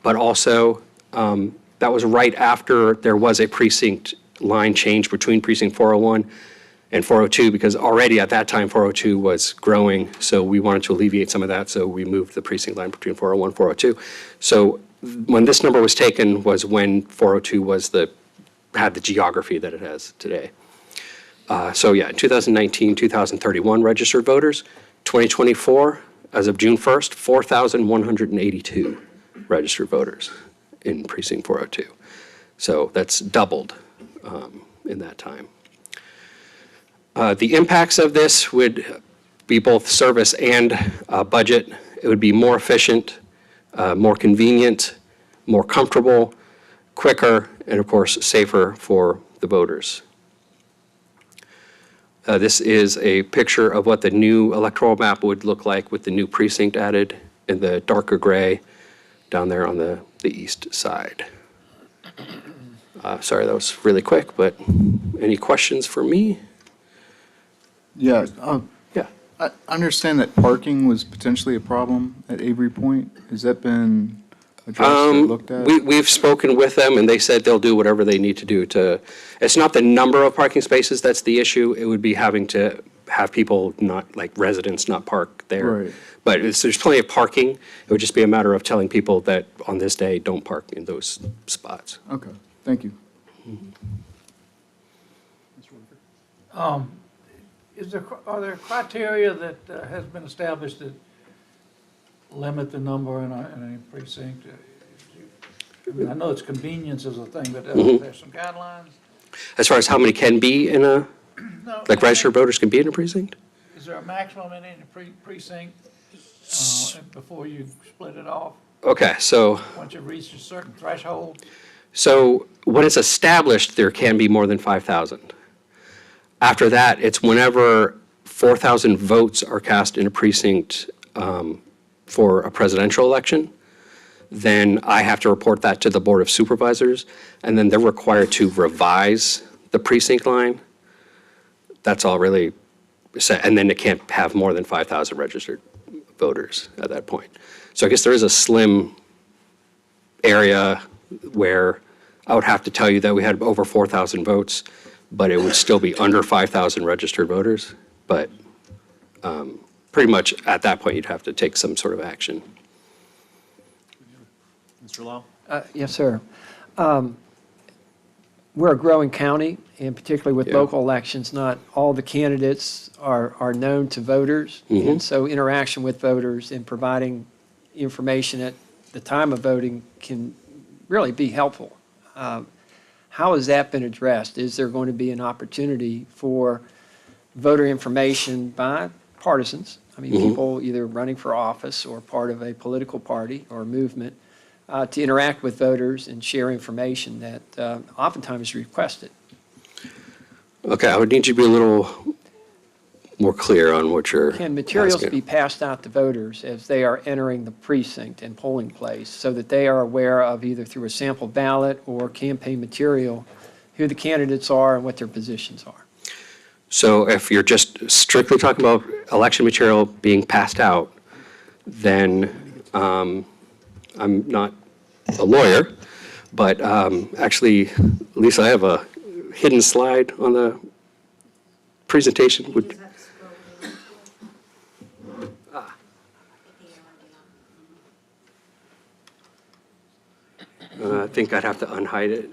But also, that was right after there was a precinct line change between precinct 401 and 402, because already at that time 402 was growing, so we wanted to alleviate some of that, so we moved the precinct line between 401 and 402. So when this number was taken was when 402 had the geography that it has today. So yeah, 2019, 2,031 registered voters. 2024, as of June 1st, 4,182 registered voters in precinct 402. So that's doubled in that time. The impacts of this would be both service and budget. It would be more efficient, more convenient, more comfortable, quicker, and of course, safer for the voters. This is a picture of what the new electoral map would look like with the new precinct added in the darker gray down there on the east side. Sorry, that was really quick, but any questions for me? Yeah. Yeah. I understand that parking was potentially a problem at Avery Point. Has that been addressed or looked at? We've spoken with them, and they said they'll do whatever they need to do to, it's not the number of parking spaces that's the issue, it would be having to have people not, like residents not park there. Right. But there's plenty of parking. It would just be a matter of telling people that on this day, don't park in those spots. Okay, thank you. Are there criteria that has been established that limit the number in a precinct? I mean, I know it's convenience is a thing, but there's some guidelines? As far as how many can be in a, No, like registered voters can be in a precinct? Is there a maximum in any precinct before you split it off? Okay, so, Once you reach a certain threshold? so when it's established, there can be more than 5,000. After that, it's whenever 4,000 votes are cast in a precinct for a presidential election, then I have to report that to the Board of Supervisors, and then they're required to revise the precinct line. That's all really, and then it can't have more than 5,000 registered voters at that point. So I guess there is a slim area where I would have to tell you that we had over 4,000 votes, but it would still be under 5,000 registered voters. But pretty much at that point, you'd have to take some sort of action. Mr. Lau? Yes, sir. We're a growing county, and particularly with Yeah. local elections, not all the candidates are known to voters. And so interaction with voters and providing information at the time of voting can really be helpful. How has that been addressed? Is there going to be an opportunity for voter information by partisans? I mean, people either running for office or part of a political party or movement to interact with voters and share information that oftentimes is requested. Okay, I would need you to be a little more clear on what you're Can materials asking. be passed out to voters as they are entering the precinct and polling place so that they are aware of either through a sample ballot or campaign material who the candidates are and what their positions are? So if you're just strictly talking about election material being passed out, then I'm not a lawyer, but actually, Lisa, I have a hidden slide on the presentation. I think I'd have to unhide it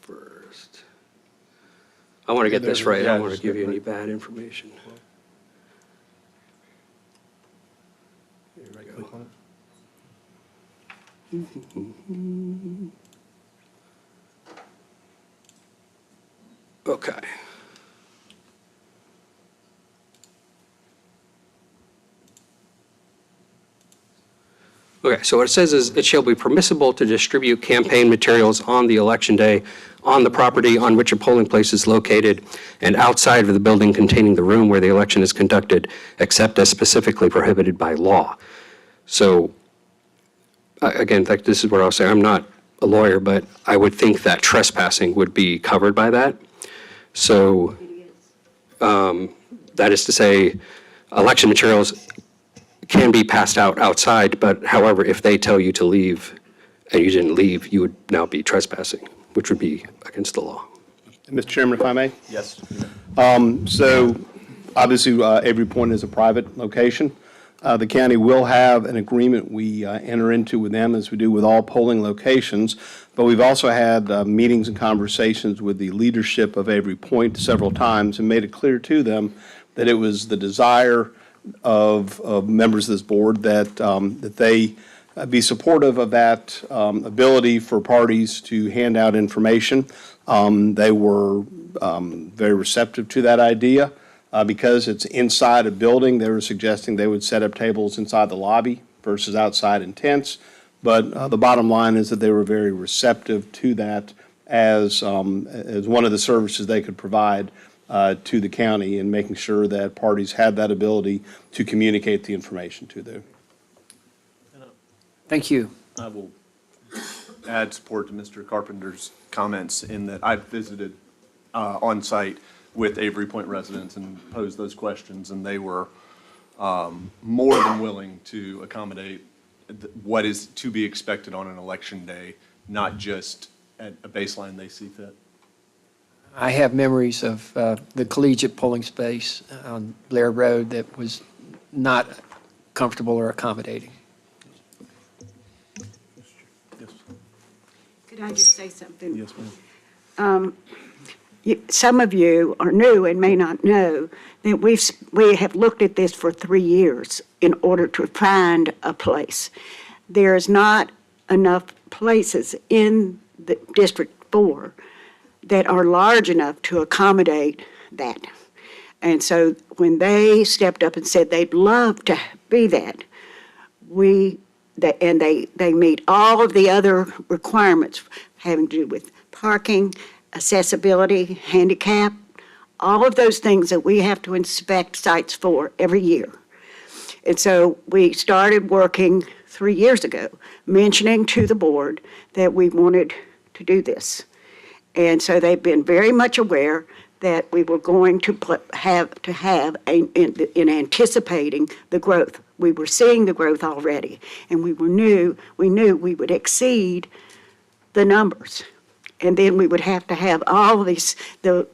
first. I want to get this right. I don't want to give you any bad information. Okay. Okay, so what it says is, it shall be permissible to distribute campaign materials on the election day on the property on which a polling place is located and outside of the building containing the room where the election is conducted, except as specifically prohibited by law. So, again, like this is where I'll say, I'm not a lawyer, but I would think that trespassing would be covered by that. So, that is to say, election materials can be passed out outside, but however, if they tell you to leave and you didn't leave, you would now be trespassing, which would be against the law. Mr. Chairman, if I may? Yes. So obviously, Avery Point is a private location. The county will have an agreement we enter into with them, as we do with all polling locations, but we've also had meetings and conversations with the leadership of Avery Point several times and made it clear to them that it was the desire of members of this board that they be supportive of that ability for parties to hand out information. They were very receptive to that idea. Because it's inside a building, they were suggesting they would set up tables inside the lobby versus outside in tents. But the bottom line is that they were very receptive to that as one of the services they could provide to the county in making sure that parties had that ability to communicate the information to them. Thank you. I will add support to Mr. Carpenter's comments in that I've visited on site with Avery Point residents and posed those questions, and they were more than willing to accommodate what is to be expected on an election day, not just at a baseline they see fit. I have memories of the collegiate polling space on Blair Road that was not comfortable or accommodating. Could I just say something? Yes, ma'am. Some of you are new and may not know that we have looked at this for 3 years in order to find a place. There is not enough places in the District 4 that are large enough to accommodate that. And so when they stepped up and said they'd love to be that, they meet all of the other requirements having to do with parking, accessibility, handicap, all of those things that we have to inspect sites for every year. And so we started working 3 years ago, mentioning to the board that we wanted to do this. And so they've been very much aware that we were going to in anticipating the growth. We were seeing the growth already, and we knew we would exceed the numbers. And then we would have to have all of these, the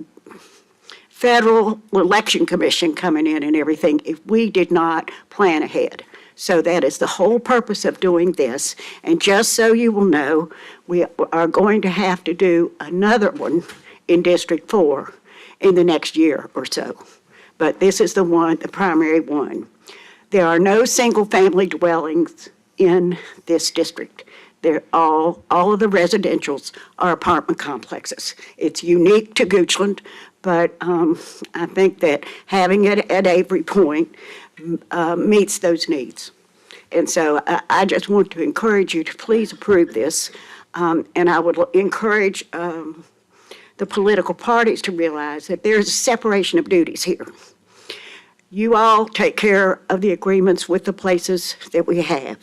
Federal Election Commission coming in and everything if we did not plan ahead. So that is the whole purpose of doing this. And just so you will know, we are going to have to do another one in District 4 in the next year or so. But this is the one, the primary one. There are no single-family dwellings in this district. They're all of the residentials are apartment complexes. It's unique to Goochland, but I think that having it at Avery Point meets those needs. And so I just want to encourage you to please approve this. And I would encourage the political parties to realize that there's a separation of duties here. You all take care of the agreements with the places that we have.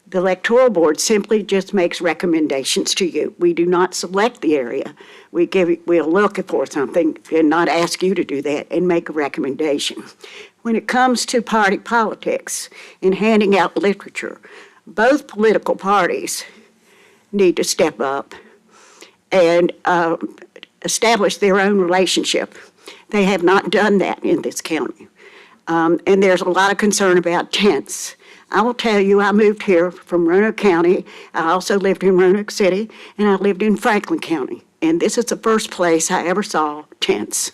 The electoral board simply just makes recommendations to you. We do not select the area. We'll look for something and not ask you to do that and make a recommendation. When it comes to party politics and handing out literature, both political parties need to step up and establish their own relationship. They have not done that in this county. And there's a lot of concern about tents. I will tell you, I moved here from Roanoke County. I also lived in Roanoke City, and I lived in Franklin County. And this is the first place I ever saw tents.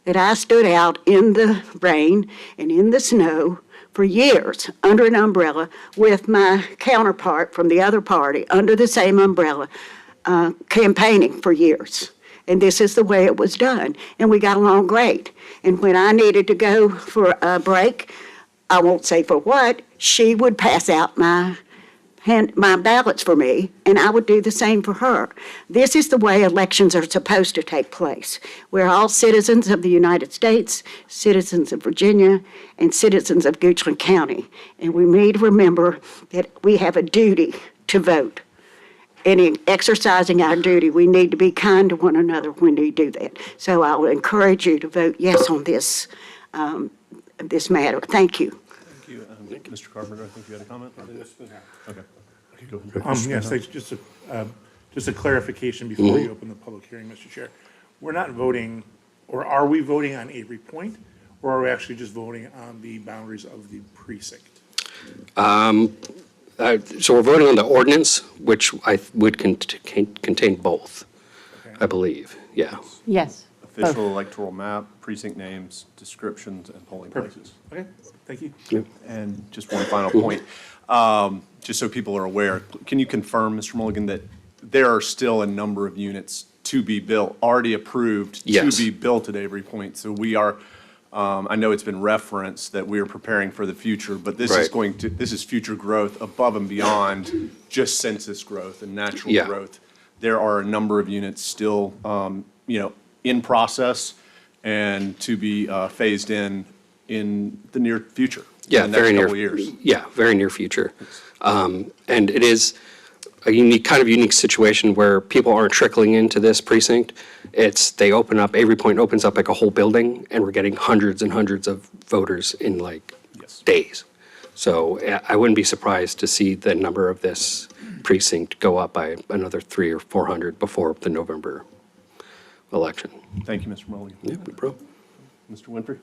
That I stood out in the rain and in the snow for years under an umbrella with my counterpart from the other party under the same umbrella, campaigning for years. And this is the way it was done. And we got along great. And when I needed to go for a break, I won't say for what, she would pass out my ballots for me, and I would do the same for her. This is the way elections are supposed to take place. We're all citizens of the United States, citizens of Virginia, and citizens of Goochland County. And we need to remember that we have a duty to vote. And in exercising our duty, we need to be kind to one another when we do that. So I will encourage you to vote yes on this matter. Thank you. Thank you. Mr. Carpenter, I think you had a comment? Okay. Go ahead. Yes, thanks. Just a clarification before you open the public hearing, Mr. Chair. We're not voting, or are we voting on Avery Point, or are we actually just voting on the boundaries of the precinct? So we're voting on the ordinance, which I would contain both, I believe, yeah. Yes. Official electoral map, precinct names, descriptions, and polling places. Okay, thank you. Yep. And just one final point, just so people are aware, can you confirm, Mr. Mulligan, that there are still a number of units to be built, already approved Yes. to be built at Avery Point? So we are, I know it's been referenced that we are preparing for the future, but this is Right. this is future growth above and beyond just census growth and natural Yeah. growth. There are a number of units still, in process and to be phased in the near future. Yeah, in the very next near. couple of years. Yeah, very near future. And it is a unique situation where people aren't trickling into this precinct. They open up, Avery Point opens up like a whole building, and we're getting hundreds and hundreds of voters in like days. So I wouldn't be surprised to see the number of this precinct go up by another 300 or 400 before the November election. Thank you, Mr. Mulligan. Yeah, no problem. Mr. Winfrey?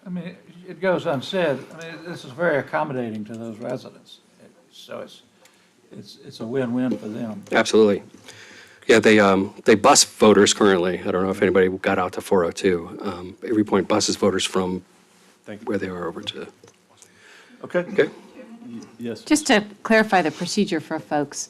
I mean, it goes unsaid, I mean, this is very accommodating to those residents. So it's a win-win for them. Absolutely. Yeah, they bus voters currently. I don't know if anybody got out to 402. Avery Point buses voters from where they are over to. Okay. Okay. Yes. Just to clarify the procedure for folks,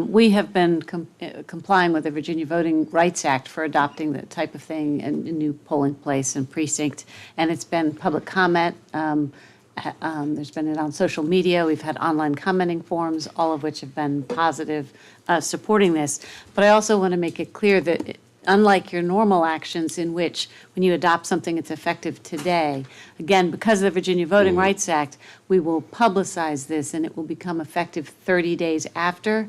we have been complying with the Virginia Voting Rights Act for adopting the type of thing in a new polling place and precinct, and it's been public comment. There's been it on social media. We've had online commenting forums, all of which have been positive, supporting this. But I also want to make it clear that unlike your normal actions in which when you adopt something, it's effective today, again, because of the Virginia Voting Rights Act, we will publicize this and it will become effective 30 days after.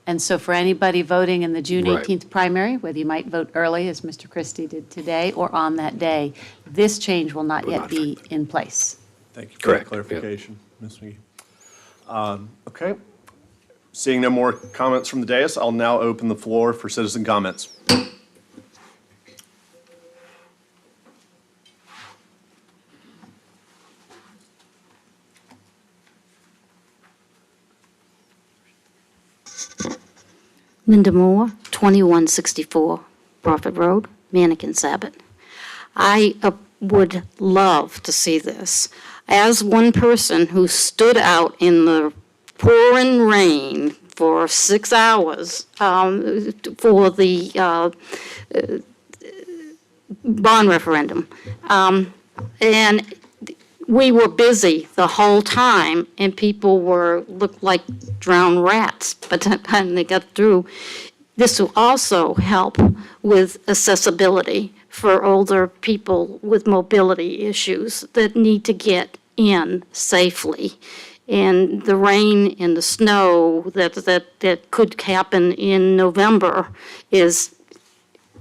And so for anybody voting in the June Right. 18th primary, whether you might vote early, as Mr. Christie did today, or on that day, this change will not yet be in place. Thank you for that Correct, clarification, Ms. McGee. Okay. Seeing no more comments from the dais, I'll now open the floor for citizen comments. Linda Moore, 2164 Prophet Road, Mannequin Sabbath. I would love to see this. As one person who stood out in the pouring rain for 6 hours for the bond referendum, and we were busy the whole time, and people looked like drowned rats by the time they got through. This will also help with accessibility for older people with mobility issues that need to get in safely. And the rain and the snow that could happen in November is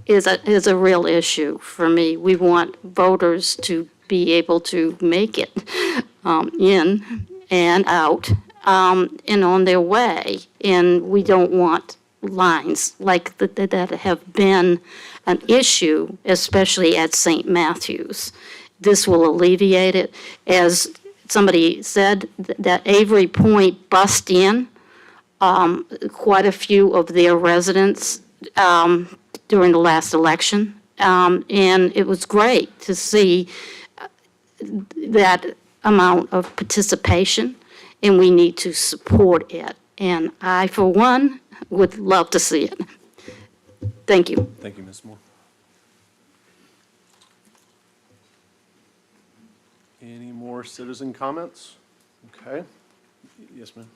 a real issue for me. We want voters to be able to make it in and out and on their way. And we don't want lines like that have been an issue, especially at St. Matthews. This will alleviate it. As somebody said, that Avery Point bussed in quite a few of their residents during the last election. And it was great to see that amount of participation, and we need to support it. And I, for one, would love to see it. Thank you. Thank you, Ms. Moore. Any more citizen comments? Okay. Yes, ma'am.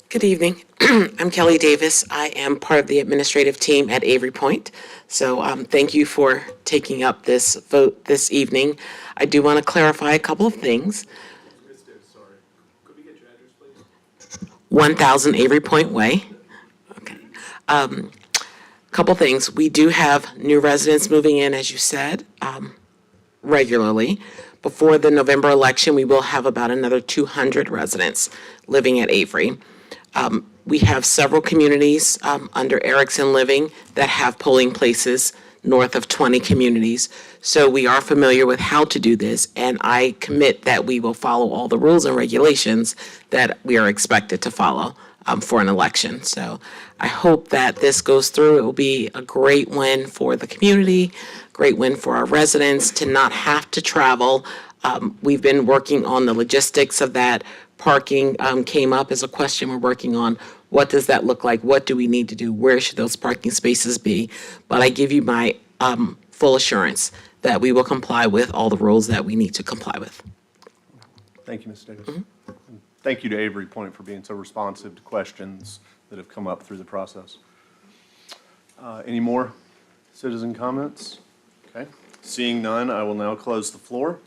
Good evening. I'm Kelly Davis. I am part of the administrative team at Avery Point. So thank you for taking up this vote this evening. I do want to clarify a couple of things. 1000 Avery Point Way. Okay. Couple things. We do have new residents moving in, as you said, regularly. Before the November election, we will have about another 200 residents living at Avery. We have several communities under Erickson Living that have polling places north of 20 communities. So we are familiar with how to do this, and I commit that we will follow all the rules and regulations that we are expected to follow for an election. So I hope that this goes through. It will be a great win for the community, great win for our residents to not have to travel. We've been working on the logistics of that. Parking came up as a question we're working on. What does that look like? What do we need to do? Where should those parking spaces be? But I give you my full assurance that we will comply with all the rules that we need to comply with. Thank you, Ms. Davis. And thank you to Avery Point for being so responsive to questions that have come up through the process. Any more citizen comments? Okay. Seeing none, I will now close the floor.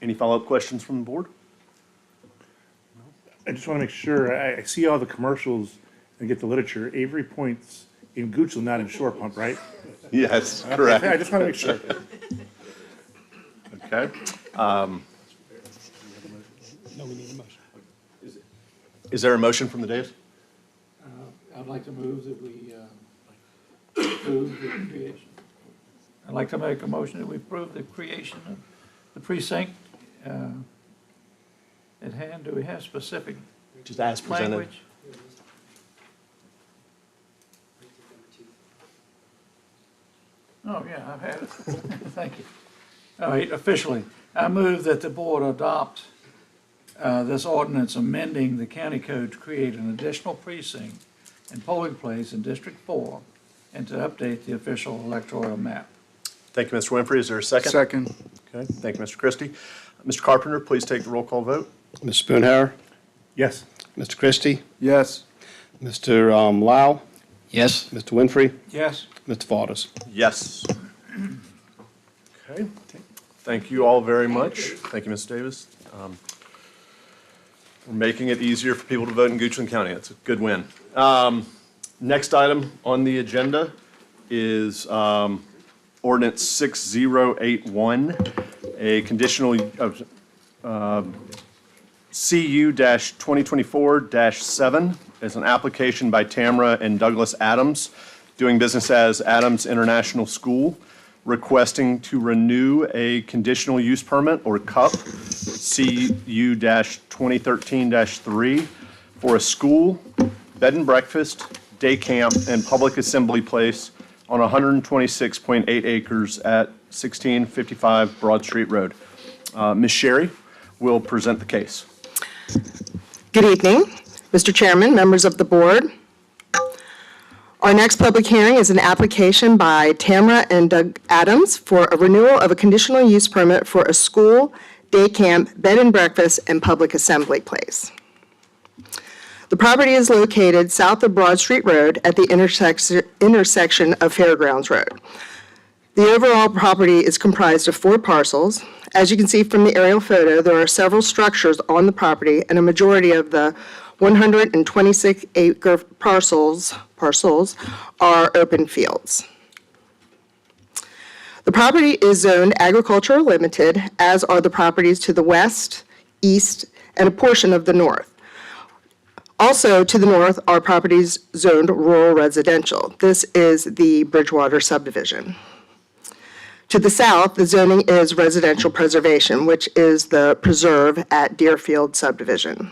Any follow-up questions from the board? I just want to make sure, I see all the commercials and get the literature. Avery Point's in Goochland, not in Shore Pump, right? Yes, correct. I just want to make sure. Okay. Is there a motion from the dais? I'd like to move that we approve the creation. I'd like to make a motion that we approve the creation of the precinct. At hand, do we have specific Just as presented. language? Oh, yeah, I've had it. Thank you. All right, officially, I move that the board adopt this ordinance amending the county code to create an additional precinct and polling place in District 4 and to update the official electoral map. Thank you, Mr. Winfrey. Is there a second? Second. Okay, thank you, Mr. Christie. Mr. Carpenter, please take the roll call vote. Ms. Spoonhour, Yes. Mr. Christie, Yes. Mr. Lau, Yes. Mr. Winfrey, Yes? Mr. Valdez. Yes. Okay, thank you all very much. Thank you, Ms. Davis. We're making it easier for people to vote in Goochland County. It's a good win. Next item on the agenda is ordinance 6081, a conditional CU-2024-7 is an application by Tamara and Douglas Adams, doing business as Adams International School, requesting to renew a conditional use permit, or CUP, CU-2013-3, for a school, bed and breakfast, day camp, and public assembly place on 126.8 acres at 1655 Broad Street Road. Ms. Sherry will present the case. Good evening, Mr. Chairman, members of the board. Our next public hearing is an application by Tamara and Doug Adams for a renewal of a conditional use permit for a school, day camp, bed and breakfast, and public assembly place. The property is located south of Broad Street Road at the intersection of Fairgrounds Road. The overall property is comprised of 4 parcels. As you can see from the aerial photo, there are several structures on the property, and a majority of the 126-acre parcels are open fields. The property is zoned agricultural limited, as are the properties to the west, east, and a portion of the north. Also to the north are properties zoned rural residential. This is the Bridgewater subdivision. To the south, the zoning is residential preservation, which is the preserve at Deerfield subdivision.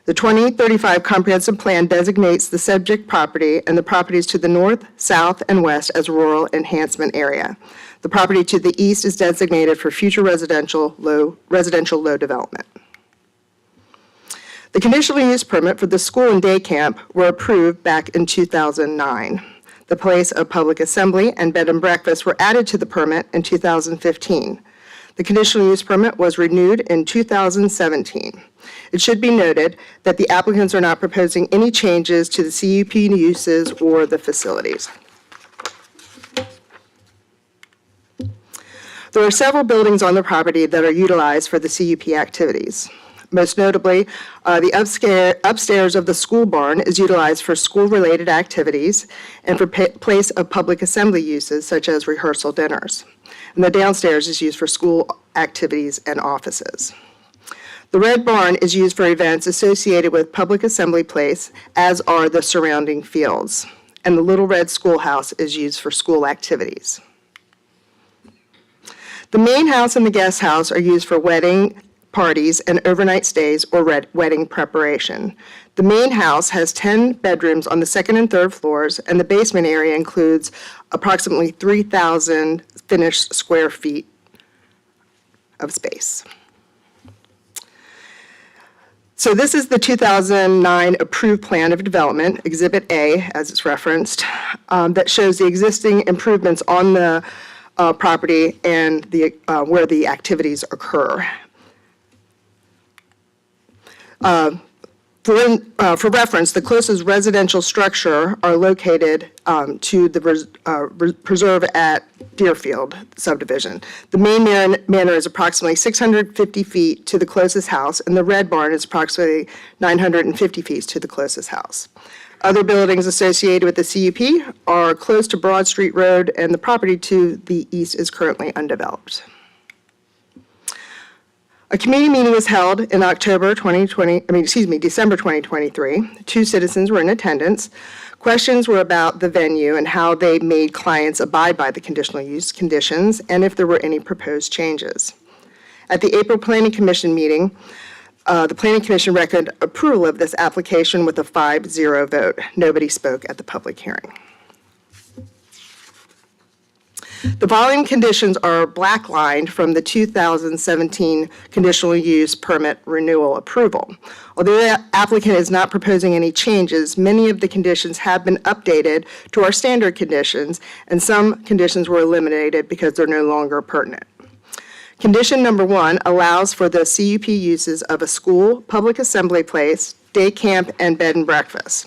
The 2035 comprehensive plan designates the subject property and the properties to the north, south, and west as rural enhancement area. The property to the east is designated for future residential low development. The conditional use permit for the school and day camp were approved back in 2009. The place of public assembly and bed and breakfast were added to the permit in 2015. The conditional use permit was renewed in 2017. It should be noted that the applicants are not proposing any changes to the CUP uses or the facilities. There are several buildings on the property that are utilized for the CUP activities. Most notably, the upstairs of the school barn is utilized for school-related activities and for place of public assembly uses such as rehearsal dinners. And the downstairs is used for school activities and offices. The red barn is used for events associated with public assembly place, as are the surrounding fields. And the little red schoolhouse is used for school activities. The main house and the guest house are used for wedding, parties, and overnight stays or wedding preparation. The main house has 10 bedrooms on the second and third floors, and the basement area includes approximately 3,000 finished square feet of space. So this is the 2009 approved plan of development, Exhibit A, as it's referenced, that shows the existing improvements on the property and where the activities occur. For reference, the closest residential structure are located to the preserve at Deerfield subdivision. The main manor is approximately 650 feet to the closest house, and the red barn is approximately 950 feet to the closest house. Other buildings associated with the CUP are close to Broad Street Road, and the property to the east is currently undeveloped. A committee meeting was held in December 2023. 2 citizens were in attendance. Questions were about the venue and how they made clients abide by the conditional use conditions and if there were any proposed changes. At the April Planning Commission meeting, the Planning Commission recommended approval of this application with a 5-0 vote. Nobody spoke at the public hearing. The following conditions are blacklined from the 2017 conditional use permit renewal approval. Although the applicant is not proposing any changes, many of the conditions have been updated to our standard conditions, and some conditions were eliminated because they're no longer pertinent. Condition number 1 allows for the CUP uses of a school, public assembly place, day camp, and bed and breakfast.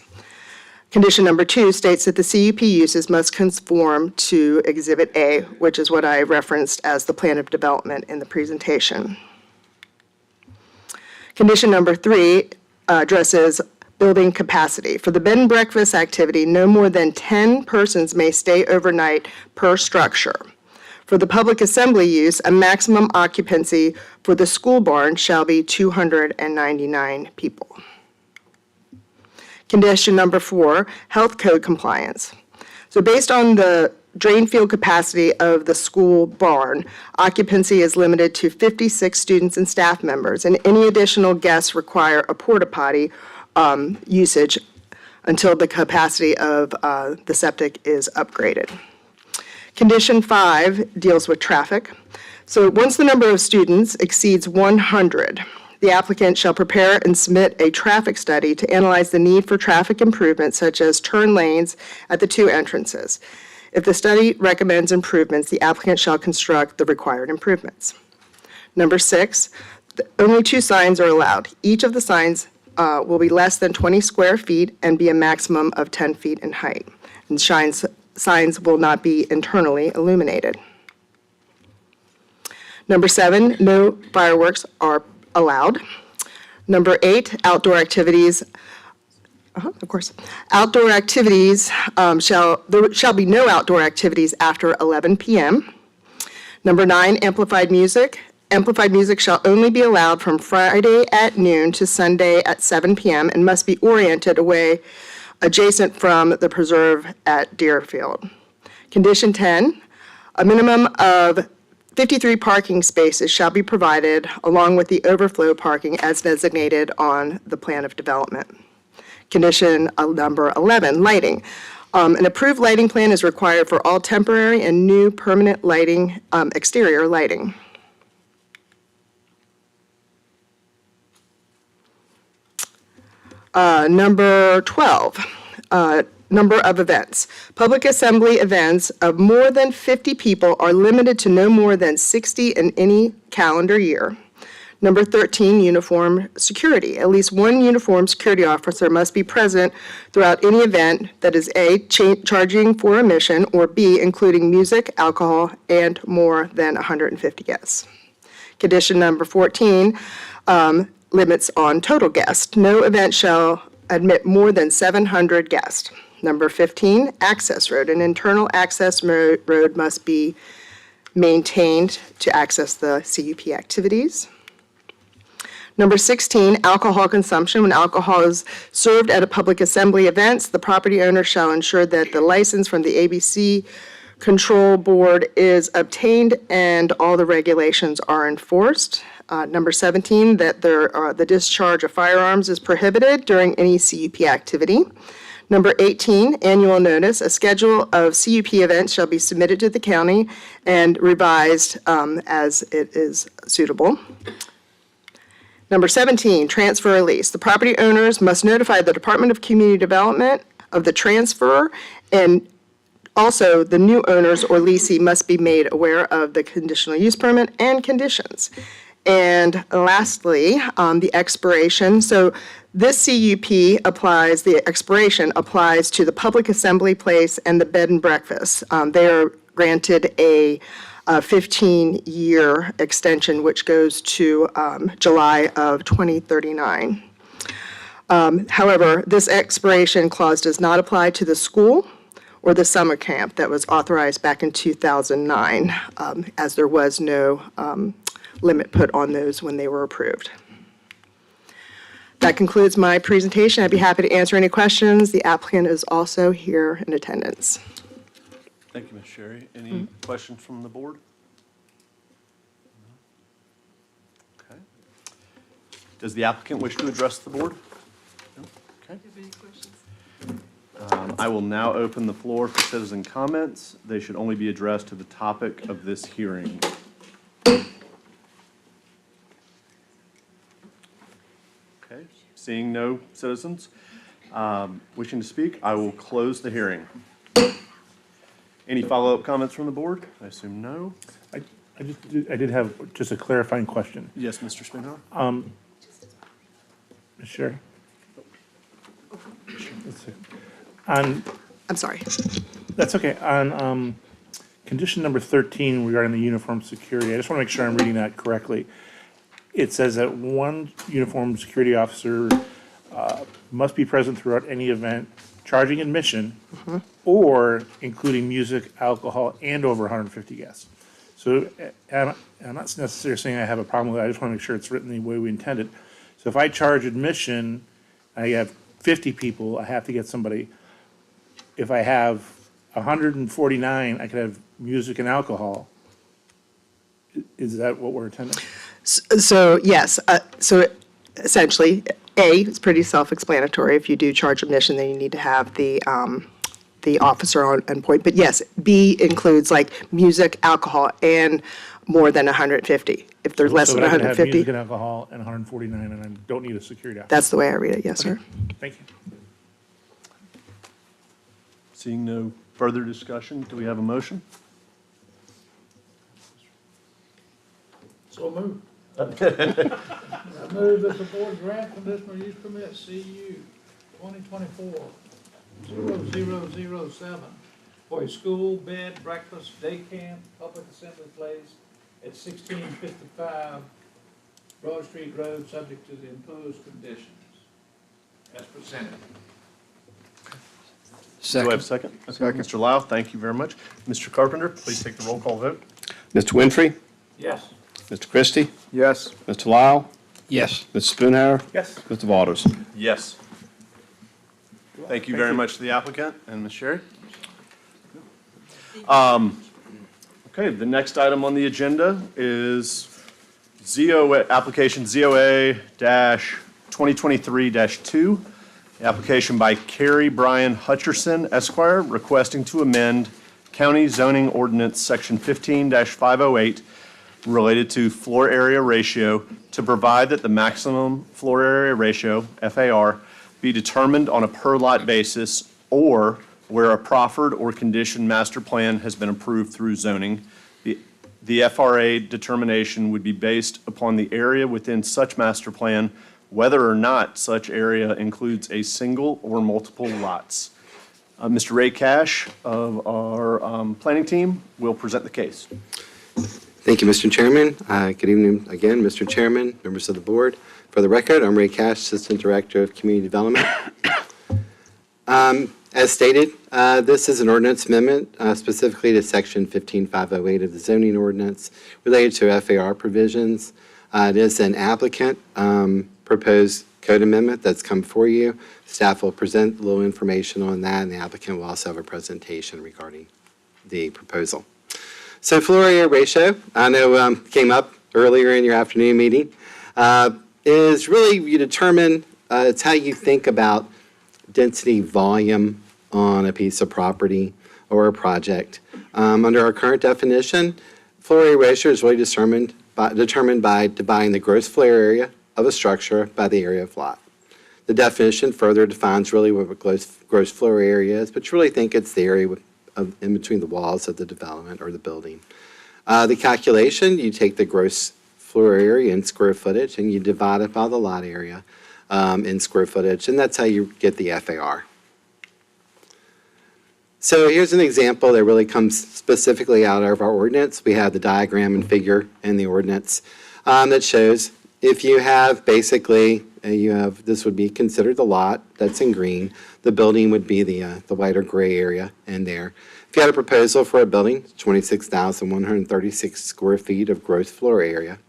Condition number 2 states that the CUP uses must conform to Exhibit A, which is what I referenced as the plan of development in the presentation. Condition number 3 addresses building capacity. For the bed and breakfast activity, no more than 10 persons may stay overnight per structure. For the public assembly use, a maximum occupancy for the school barn shall be 299 people. Condition number 4, health code compliance. So based on the drain field capacity of the school barn, occupancy is limited to 56 students and staff members, and any additional guests require a porta potty usage until the capacity of the septic is upgraded. Condition 5 deals with traffic. So once the number of students exceeds 100, the applicant shall prepare and submit a traffic study to analyze the need for traffic improvements such as turn lanes at the 2 entrances. If the study recommends improvements, the applicant shall construct the required improvements. Number 6, only 2 signs are allowed. Each of the signs will be less than 20 square feet and be a maximum of 10 feet in height. And signs will not be internally illuminated. Number 7, no fireworks are allowed. Number 8, outdoor activities. Outdoor activities there shall be no outdoor activities after 11 p.m. Number 9, amplified music. Amplified music shall only be allowed from Friday at noon to Sunday at 7 p.m. and must be oriented away adjacent from the preserve at Deerfield. Condition 10, a minimum of 53 parking spaces shall be provided along with the overflow parking as designated on the plan of development. Condition number 11, lighting. An approved lighting plan is required for all temporary and new permanent lighting, exterior lighting. Number 12, number of events. Public assembly events of more than 50 people are limited to no more than 60 in any calendar year. Number 13, uniform security. At least 1 uniformed security officer must be present throughout any event that is A, charging for admission, or B, including music, alcohol, and more than 150 guests. Condition number 14, limits on total guests. No event shall admit more than 700 guests. Number 15, access road. An internal access road must be maintained to access the CUP activities. Number 16, alcohol consumption. When alcohol is served at a public assembly events, the property owner shall ensure that the license from the ABC Control Board is obtained and all the regulations are enforced. Number 17, that the discharge of firearms is prohibited during any CUP activity. Number 18, annual notice. A schedule of CUP events shall be submitted to the county and revised as it is suitable. Number 17, transfer or lease. The property owners must notify the Department of Community Development of the transfer, and also the new owners or leasee must be made aware of the conditional use permit and conditions. And lastly, the expiration. So this CUP applies, the expiration applies to the public assembly place and the bed and breakfast. They are granted a 15-year extension, which goes to July of 2039. However, this expiration clause does not apply to the school or the summer camp that was authorized back in 2009, as there was no limit put on those when they were approved. That concludes my presentation. I'd be happy to answer any questions. The applicant is also here in attendance. Thank you, Ms. Sherry. Any questions from the board? No? Okay. Does the applicant wish to address the board? No? Okay. I will now open the floor for citizen comments. They should only be addressed to the topic of this hearing. Okay, seeing no citizens wishing to speak, I will close the hearing. Any follow-up comments from the board? I assume no. I did have just a clarifying question. Yes, Mr. Spinhour? Ms. Sherry? I'm sorry. That's okay. On condition number 13 regarding the uniform security, I just want to make sure I'm reading that correctly. It says that one uniformed security officer must be present throughout any event charging admission or including music, alcohol, and over 150 guests. So I'm not necessarily saying I have a problem with it. I just want to make sure it's written the way we intended. So if I charge admission, I have 50 people, I have to get somebody. If I have 149, I could have music and alcohol. Is that what we're intending? So, yes, so essentially, A, it's pretty self-explanatory. If you do charge admission, then you need to have the officer on point. But yes, B includes like music, alcohol, and more than 150. If there's less than So I could have 150, music and alcohol and 149, and I don't need a security officer. that's the way I read it, yes, sir. Thank you. Seeing no further discussion, do we have a motion? So moved. I move that the board grant conditional use permit CU 2024-0007 for a school, bed, breakfast, day camp, public assembly place at 1655 Broad Street Road, subject to the imposed conditions as presented. Do I have a second? Okay, Mr. Lau, thank you very much. Mr. Carpenter, please take the roll call vote. Mr. Winfrey? Yes. Mr. Christie? Yes. Mr. Lyle? Yes. Mr. Spoonhour? Yes. Mr. Waters? Yes. Thank you very much to the applicant and Ms. Sherry. Okay, the next item on the agenda is application ZOA-2023-2. Application by Carrie Brian Hutcherson, Esquire, requesting to amend County Zoning Ordinance Section 15-508 related to floor area ratio to provide that the maximum floor area ratio, FAR, be determined on a per-lot basis or where a proffered or conditioned master plan has been approved through zoning. The FRA determination would be based upon the area within such master plan, whether or not such area includes a single or multiple lots. Mr. Ray Cash of our planning team will present the case. Thank you, Mr. Chairman. Good evening again, Mr. Chairman, members of the board. For the record, I'm Ray Cash, Assistant Director of Community Development. As stated, this is an ordinance amendment specifically to Section 15508 of the zoning ordinance related to FAR provisions. It is an applicant proposed code amendment that's come for you. Staff will present a little information on that, and the applicant will also have a presentation regarding the proposal. So floor area ratio, I know came up earlier in your afternoon meeting, is really you determine, it's how you think about density volume on a piece of property or a project. Under our current definition, floor area ratio is really determined by dividing the gross floor area of a structure by the area of lot. The definition further defines really what gross floor area is, but you really think it's the area in between the walls of the development or the building. The calculation, you take the gross floor area in square footage and you divide it by the lot area in square footage, and that's how you get the FAR. So here's an example that really comes specifically out of our ordinance. We have the diagram and figure in the ordinance that shows if you have basically, this would be considered the lot, that's in green. The building would be the white or gray area in there. If you had a proposal for a building, 26,136 square feet of gross floor area.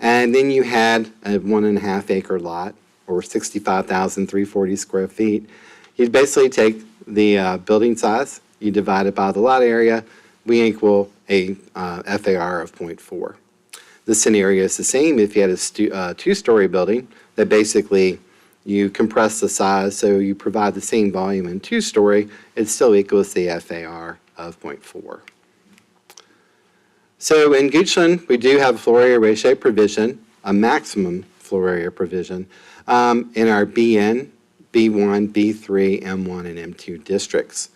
And then you had a 1.5 acre lot, or 65,340 square feet. You'd basically take the building size, you divide it by the lot area, we equal a FAR of 0.4. The scenario is the same if you had a two-story building that basically you compress the size, so you provide the same volume in two-story, it still equals the FAR of 0.4. So in Goochland, we do have a floor area ratio provision, a maximum floor area provision, in our BN, B1, B3, M1, and M2 districts.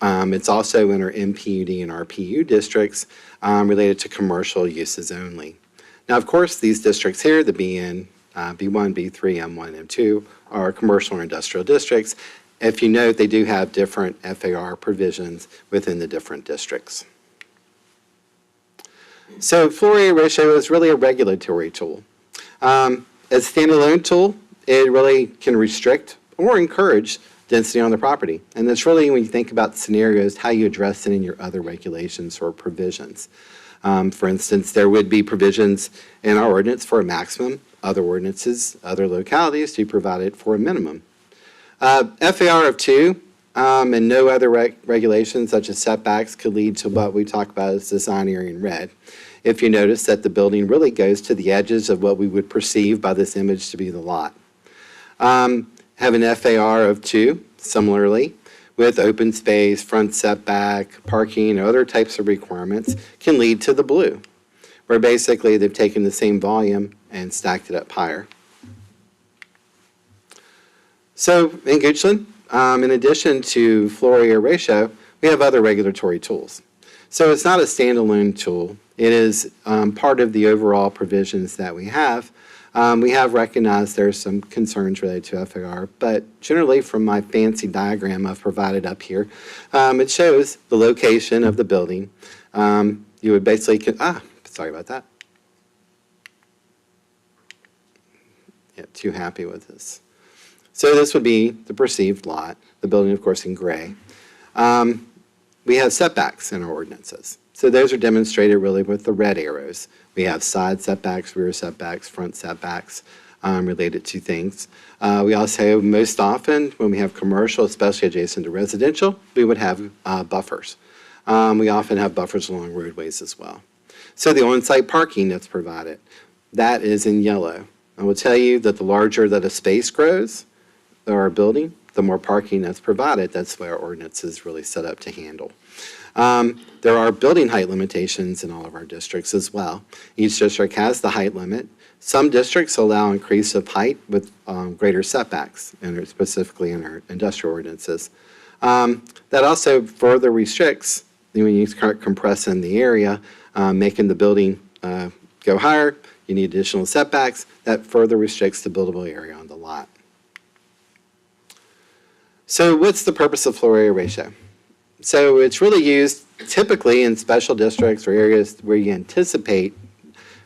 It's also in our MPUD and RPU districts related to commercial uses only. Now, of course, these districts here, the BN, B1, B3, M1, and M2, are commercial or industrial districts. If you note, they do have different FAR provisions within the different districts. So floor area ratio is really a regulatory tool. As a standalone tool, it really can restrict or encourage density on the property. And that's really, when you think about scenarios, how you address it in your other regulations or provisions. For instance, there would be provisions in our ordinance for a maximum, other ordinances, other localities to provide it for a minimum. FAR of 2 and no other regulations such as setbacks could lead to what we talk about as design area in red. If you notice that the building really goes to the edges of what we would perceive by this image to be the lot. Have an FAR of 2, similarly, with open space, front setback, parking, and other types of requirements can lead to the blue, where basically they've taken the same volume and stacked it up higher. So in Goochland, in addition to floor area ratio, we have other regulatory tools. So it's not a standalone tool. It is part of the overall provisions that we have. We have recognized there's some concerns related to FAR, but generally from my fancy diagram I've provided up here, it shows the location of the building. You would basically, sorry about that. Yeah, too happy with this. So this would be the perceived lot, the building, of course, in gray. We have setbacks in our ordinances. So those are demonstrated really with the red arrows. We have side setbacks, rear setbacks, front setbacks related to things. We also, most often, when we have commercial, especially adjacent to residential, we would have buffers. We often have buffers along roadways as well. So the on-site parking that's provided, that is in yellow. I will tell you that the larger that a space grows, or a building, the more parking that's provided. That's what our ordinance is really set up to handle. There are building height limitations in all of our districts as well. Each district has the height limit. Some districts allow increase of height with greater setbacks, and specifically in our industrial ordinances. That also further restricts when you start compressing the area, making the building go higher. You need additional setbacks. That further restricts the buildable area on the lot. So what's the purpose of floor area ratio? So it's really used typically in special districts or areas where you anticipate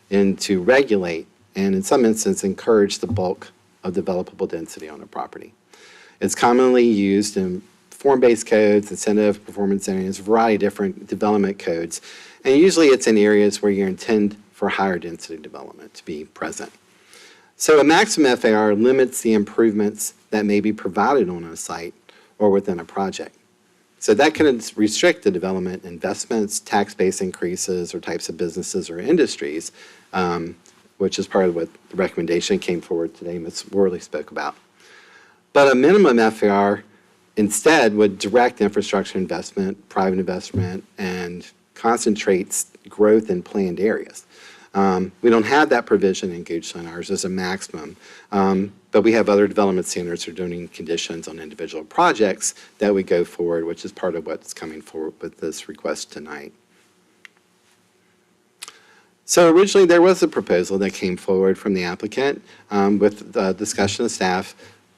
and to regulate and in some instances encourage the bulk of developable density on a property. It's commonly used in form-based codes, incentive, performance areas, a variety of different development codes. And usually it's in areas where you intend for higher density development to be present. So a maximum FAR limits the improvements that may be provided on a site or within a project. So that can restrict the development investments, tax base increases, or types of businesses or industries, which is part of what the recommendation came forward today, Ms. Worley spoke about. But a minimum FAR instead would direct infrastructure investment, private investment, and concentrates growth in planned areas. We don't have that provision in Goochland. Ours is a maximum. But we have other development standards for doing conditions on individual projects that we go forward, which is part of what's coming forward with this request tonight. So originally there was a proposal that came forward from the applicant with the discussion of staff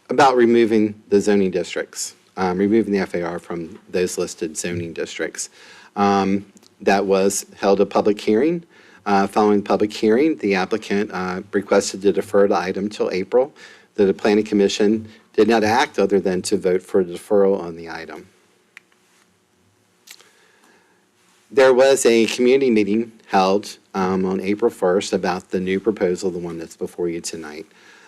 about removing the zoning districts, removing the FAR from those listed zoning districts. That was held a public hearing. Following the public hearing, the applicant requested to defer the item till April. The Planning Commission did not act other than to vote for deferral on the item. There was a community meeting held on April 1st about the new proposal, the one that's before you tonight.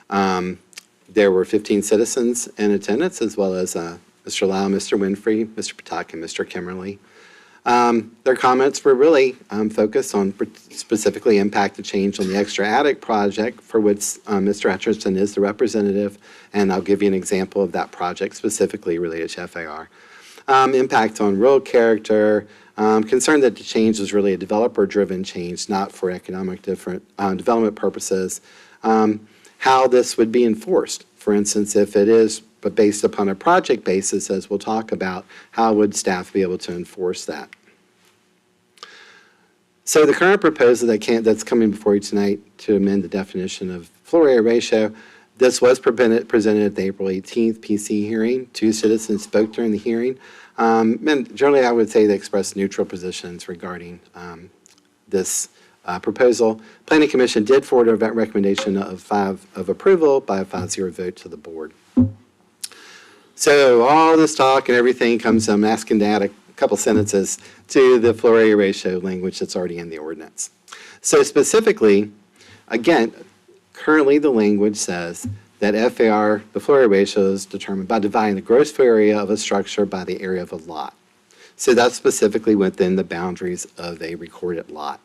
There were 15 citizens in attendance, as well as Mr. Lau, Mr. Winfrey, Mr. Patak, and Mr. Kimmerly. Their comments were really focused on specifically impact to change on the extra attic project, for which Mr. Etcherson is the representative, and I'll give you an example of that project specifically related to FAR. Impact on road character, concern that the change was really a developer-driven change, not for economic development purposes. How this would be enforced. For instance, if it is but based upon a project basis, as we'll talk about, how would staff be able to enforce that? So the current proposal that's coming before you tonight to amend the definition of floor area ratio, this was presented at the April 18th PC hearing. 2 citizens spoke during the hearing. And generally, I would say they expressed neutral positions regarding this proposal. Planning Commission did forward a recommendation of approval by a 5-0 vote to the board. So all this talk and everything comes, I'm asking to add a couple sentences to the floor area ratio language that's already in the ordinance. So specifically, again, currently the language says that FAR, the floor area ratio, is determined by dividing the gross floor area of a structure by the area of a lot. So that's specifically within the boundaries of a recorded lot.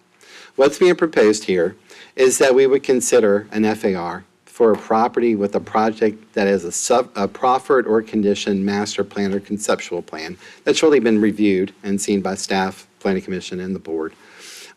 What's being proposed here is that we would consider an FAR for a property with a project that is a proffered or conditioned master plan or conceptual plan that's really been reviewed and seen by staff, planning commission, and the board.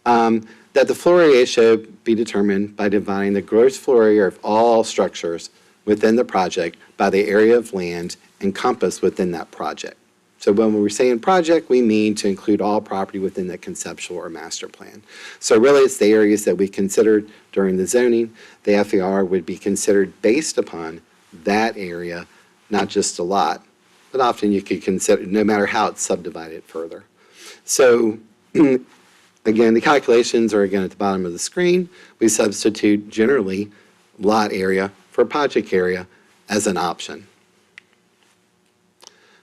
That the floor area should be determined by dividing the gross floor area of all structures within the project by the area of land encompassed within that project. So when we're saying project, we mean to include all property within the conceptual or master plan. So really, it's the areas that we considered during the zoning. The FAR would be considered based upon that area, not just a lot. But often you could consider, no matter how it's subdivided further. So again, the calculations are again at the bottom of the screen. We substitute generally lot area for project area as an option.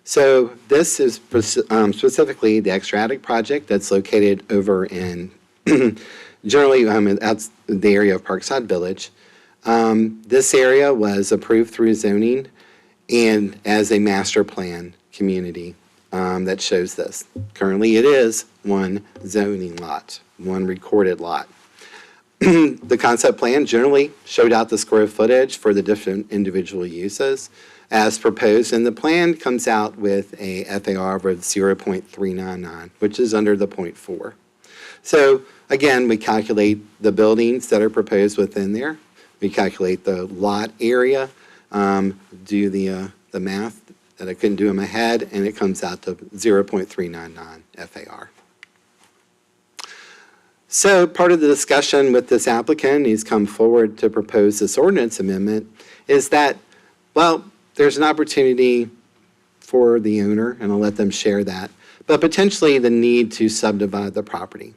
So this is specifically the extra attic project that's located over in, generally that's the area of Parkside Village. This area was approved through zoning and as a master plan community that shows this. Currently it is one zoning lot, one recorded lot. The concept plan generally showed out the square footage for the different individual uses. As proposed in the plan, comes out with a FAR of 0.399, which is under the 0.4. So again, we calculate the buildings that are proposed within there. We calculate the lot area, do the math that I couldn't do in my head, and it comes out to 0.399 FAR. So part of the discussion with this applicant, he's come forward to propose this ordinance amendment, is that, well, there's an opportunity for the owner, and I'll let them share that, but potentially the need to subdivide the property.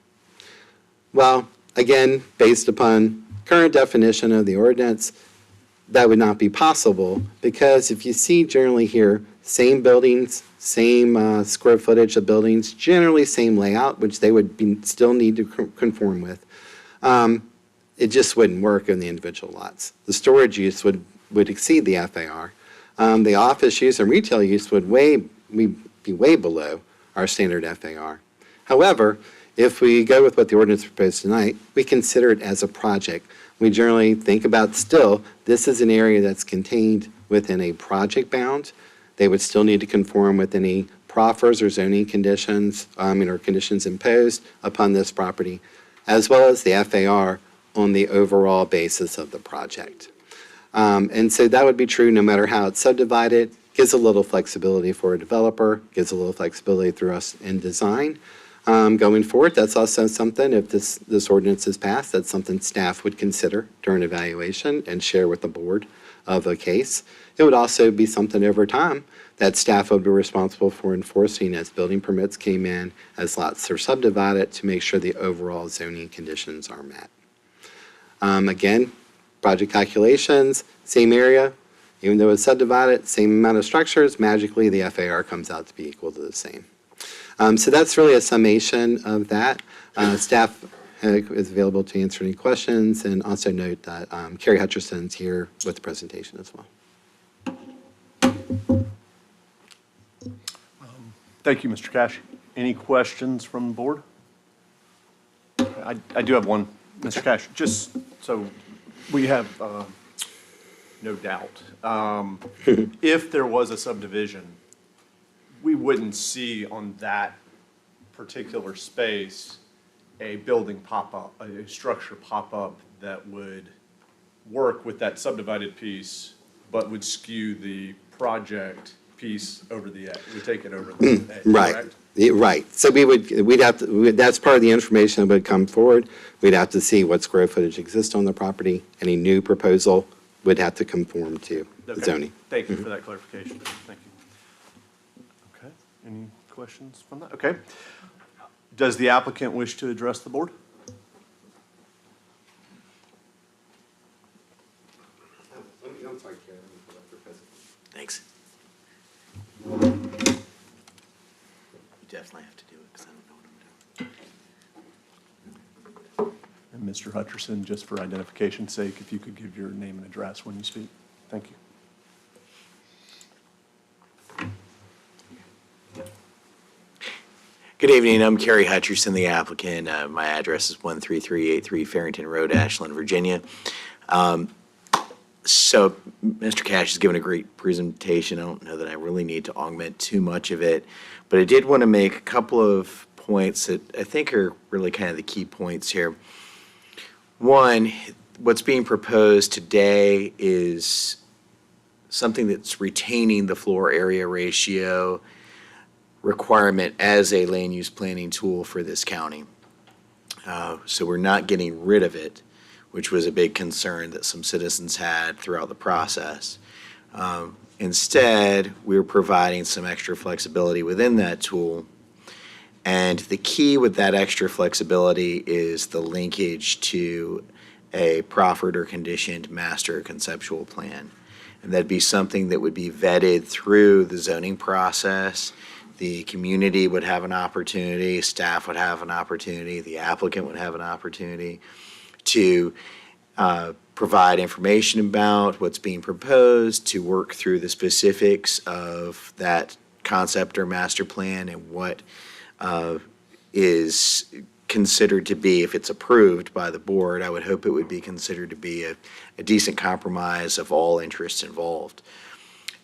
Well, again, based upon current definition of the ordinance, that would not be possible, because if you see generally here, same buildings, same square footage of buildings, generally same layout, which they would still need to conform with, it just wouldn't work in the individual lots. The storage use would exceed the FAR. The office use and retail use would be way below our standard FAR. However, if we go with what the ordinance proposed tonight, we consider it as a project. We generally think about still, this is an area that's contained within a project bound. They would still need to conform with any proffers or zoning conditions, or conditions imposed upon this property, as well as the FAR on the overall basis of the project. And so that would be true no matter how it's subdivided. Gives a little flexibility for a developer, gives a little flexibility through us in design. Going forward, that's also something, if this ordinance is passed, that's something staff would consider during evaluation and share with the board of a case. It would also be something over time that staff would be responsible for enforcing as building permits came in, as lots are subdivided, to make sure the overall zoning conditions are met. Again, project calculations, same area, even though it's subdivided, same amount of structures, magically the FAR comes out to be equal to the same. So that's really a summation of that. Staff is available to answer any questions, and also note that Carrie Hutcherson's here with the presentation as well. Thank you, Mr. Cash. Any questions from the board? I do have one, Mr. Cash, just so we have no doubt. If there was a subdivision, we wouldn't see on that particular space a building pop up, a structure pop up that would work with that subdivided piece, but would skew the project piece over the edge, would take it over the edge, Right. correct? Yeah, right. So we'd have to, that's part of the information that would come forward. We'd have to see what square footage exists on the property. Any new proposal would have to conform to Okay. zoning. Thank you for that clarification. Thank you. Okay, any questions from that? Okay. Does the applicant wish to address the board? Thanks. You definitely have to do it, because I don't know what I'm doing. And Mr. Hutcherson, just for identification's sake, if you could give your name and address when you speak. Thank you. Good evening, I'm Kerry Hutcherson, the applicant. My address is 13383 Farrington Road, Ashland, Virginia. So Mr. Cash has given a great presentation. I don't know that I really need to augment too much of it, but I did want to make a couple of points that I think are really kind of the key points here. One, what's being proposed today is something that's retaining the floor area ratio requirement as a land use planning tool for this county. So we're not getting rid of it, which was a big concern that some citizens had throughout the process. Instead, we're providing some extra flexibility within that tool. And the key with that extra flexibility is the linkage to a proffered or conditioned master conceptual plan. And that'd be something that would be vetted through the zoning process. The community would have an opportunity, staff would have an opportunity, the applicant would have an opportunity to provide information about what's being proposed, to work through the specifics of that concept or master plan and what is considered to be, if it's approved by the board, I would hope it would be considered to be a decent compromise of all interests involved.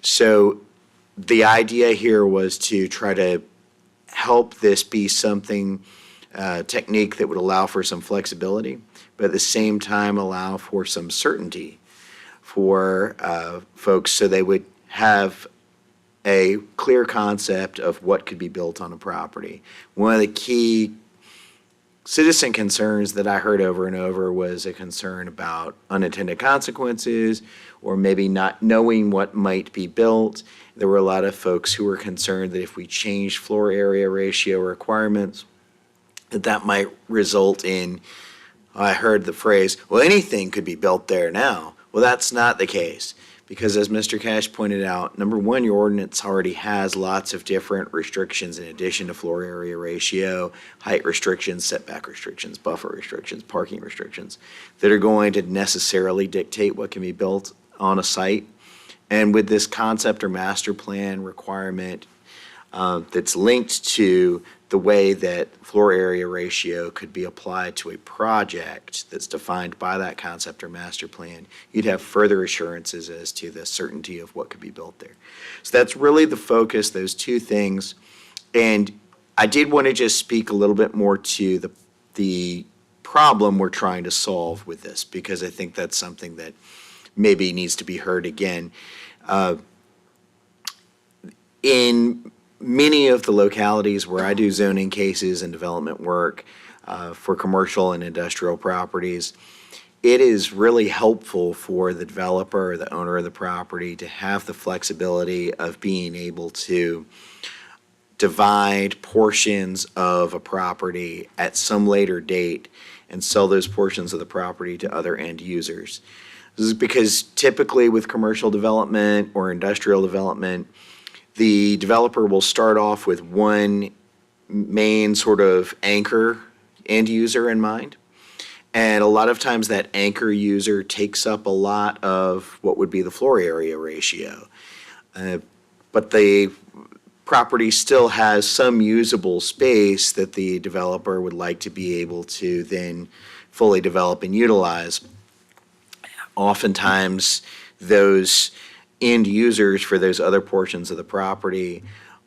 So the idea here was to try to help this be something, technique that would allow for some flexibility, but at the same time allow for some certainty for folks so they would have a clear concept of what could be built on a property. One of the key citizen concerns that I heard over and over was a concern about unintended consequences or maybe not knowing what might be built. There were a lot of folks who were concerned that if we changed floor area ratio requirements, that might result in, I heard the phrase, well, anything could be built there now. Well, that's not the case. Because as Mr. Cash pointed out, number one, your ordinance already has lots of different restrictions in addition to floor area ratio, height restrictions, setback restrictions, buffer restrictions, parking restrictions that are going to necessarily dictate what can be built on a site. And with this concept or master plan requirement that's linked to the way that floor area ratio could be applied to a project that's defined by that concept or master plan, you'd have further assurances as to the certainty of what could be built there. So that's really the focus, those two things. And I did want to just speak a little bit more to the problem we're trying to solve with this, because I think that's something that maybe needs to be heard again. In many of the localities where I do zoning cases and development work for commercial and industrial properties, it is really helpful for the developer or the owner of the property to have the flexibility of being able to divide portions of a property at some later date and sell those portions of the property to other end users. This is because typically with commercial development or industrial development, the developer will start off with one main sort of anchor end user in mind. And a lot of times that anchor user takes up a lot of what would be the floor area ratio. But the property still has some usable space that the developer would like to be able to then fully develop and utilize. Oftentimes, those end users for those other portions of the property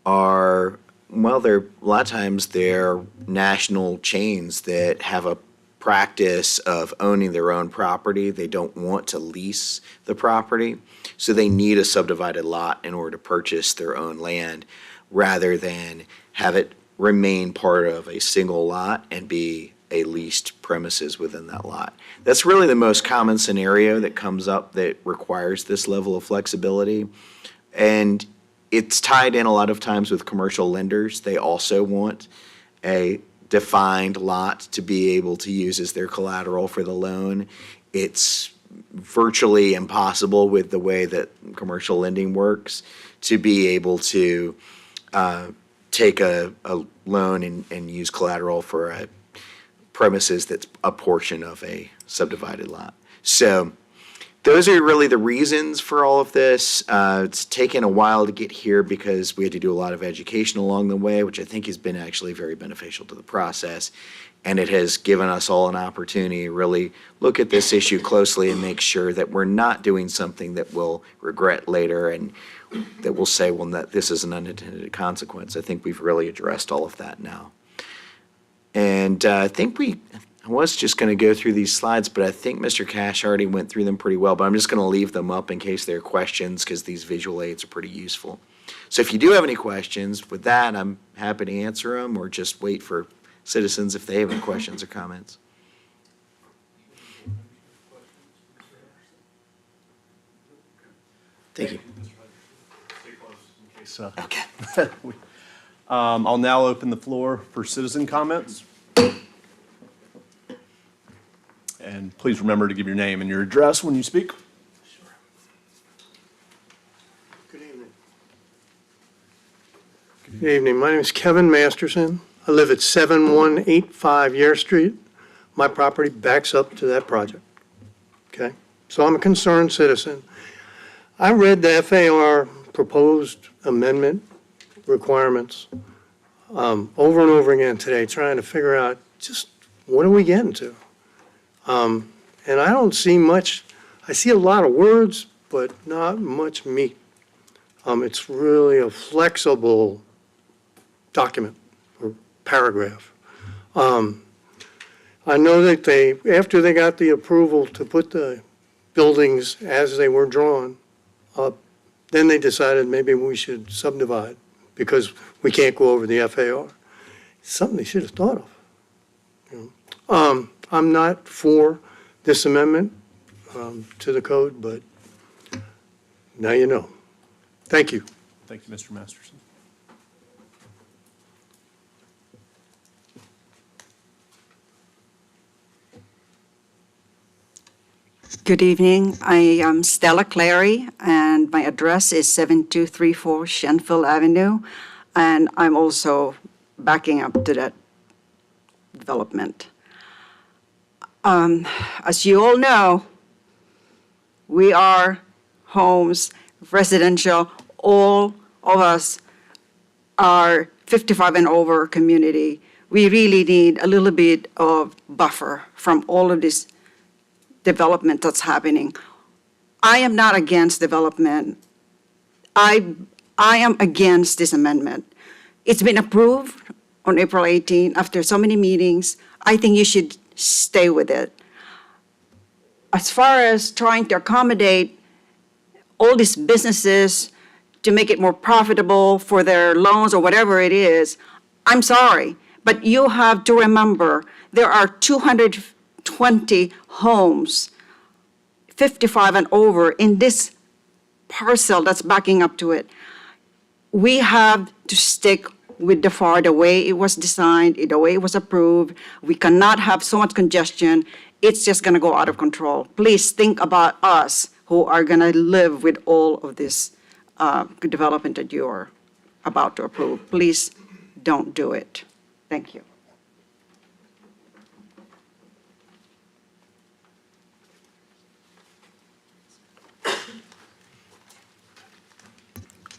are, well, a lot of times they're national chains that have a practice of owning their own property. They don't want to lease the property, so they need a subdivided lot in order to purchase their own land rather than have it remain part of a single lot and be a leased premises within that lot. That's really the most common scenario that comes up that requires this level of flexibility. And it's tied in a lot of times with commercial lenders. They also want a defined lot to be able to use as their collateral for the loan. It's virtually impossible with the way that commercial lending works to be able to take a loan and use collateral for a premises that's a portion of a subdivided lot. So those are really the reasons for all of this. It's taken a while to get here because we had to do a lot of education along the way, which I think has been actually very beneficial to the process. And it has given us all an opportunity to really look at this issue closely and make sure that we're not doing something that we'll regret later and that we'll say, well, this is an unintended consequence. I think we've really addressed all of that now. And I was just going to go through these slides, but I think Mr. Cash already went through them pretty well, but I'm just going to leave them up in case there are questions because these visual aids are pretty useful. So if you do have any questions with that, I'm happy to answer them or just wait for citizens if they have any questions or comments. Thank you. Okay. I'll now open the floor for citizen comments. And please remember to give your name and your address when you speak. Good evening. Good evening. My name is Kevin Masterson. I live at 7185 Yare Street. My property backs up to that project. Okay? So I'm a concerned citizen. I read the FAR proposed amendment requirements over and over again today, trying to figure out just what are we getting to? And I don't see much. I see a lot of words, but not much meat. It's really a flexible document or paragraph. I know that after they got the approval to put the buildings as they were drawn up, then they decided maybe we should subdivide because we can't go over the FAR. Something they should have thought of. You know? I'm not for this amendment to the code, but now you know. Thank you. Thank you, Mr. Masterson. Good evening. I am Stella Clary, and my address is 7234 Shenfield Avenue, and I'm also backing up to that development. As you all know, we are homes, residential, all of us are 55 and over community. We really need a little bit of buffer from all of this development that's happening. I am not against development. I am against this amendment. It's been approved on April 18 after so many meetings. I think you should stay with it. As far as trying to accommodate all these businesses to make it more profitable for their loans or whatever it is, I'm sorry, but you have to remember there are 220 homes, 55 and over, in this parcel that's backing up to it. We have to stick with the FAR, the way it was designed, the way it was approved. We cannot have so much congestion. It's just going to go out of control. Please think about us who are going to live with all of this development that you're about to approve. Please don't do it. Thank you.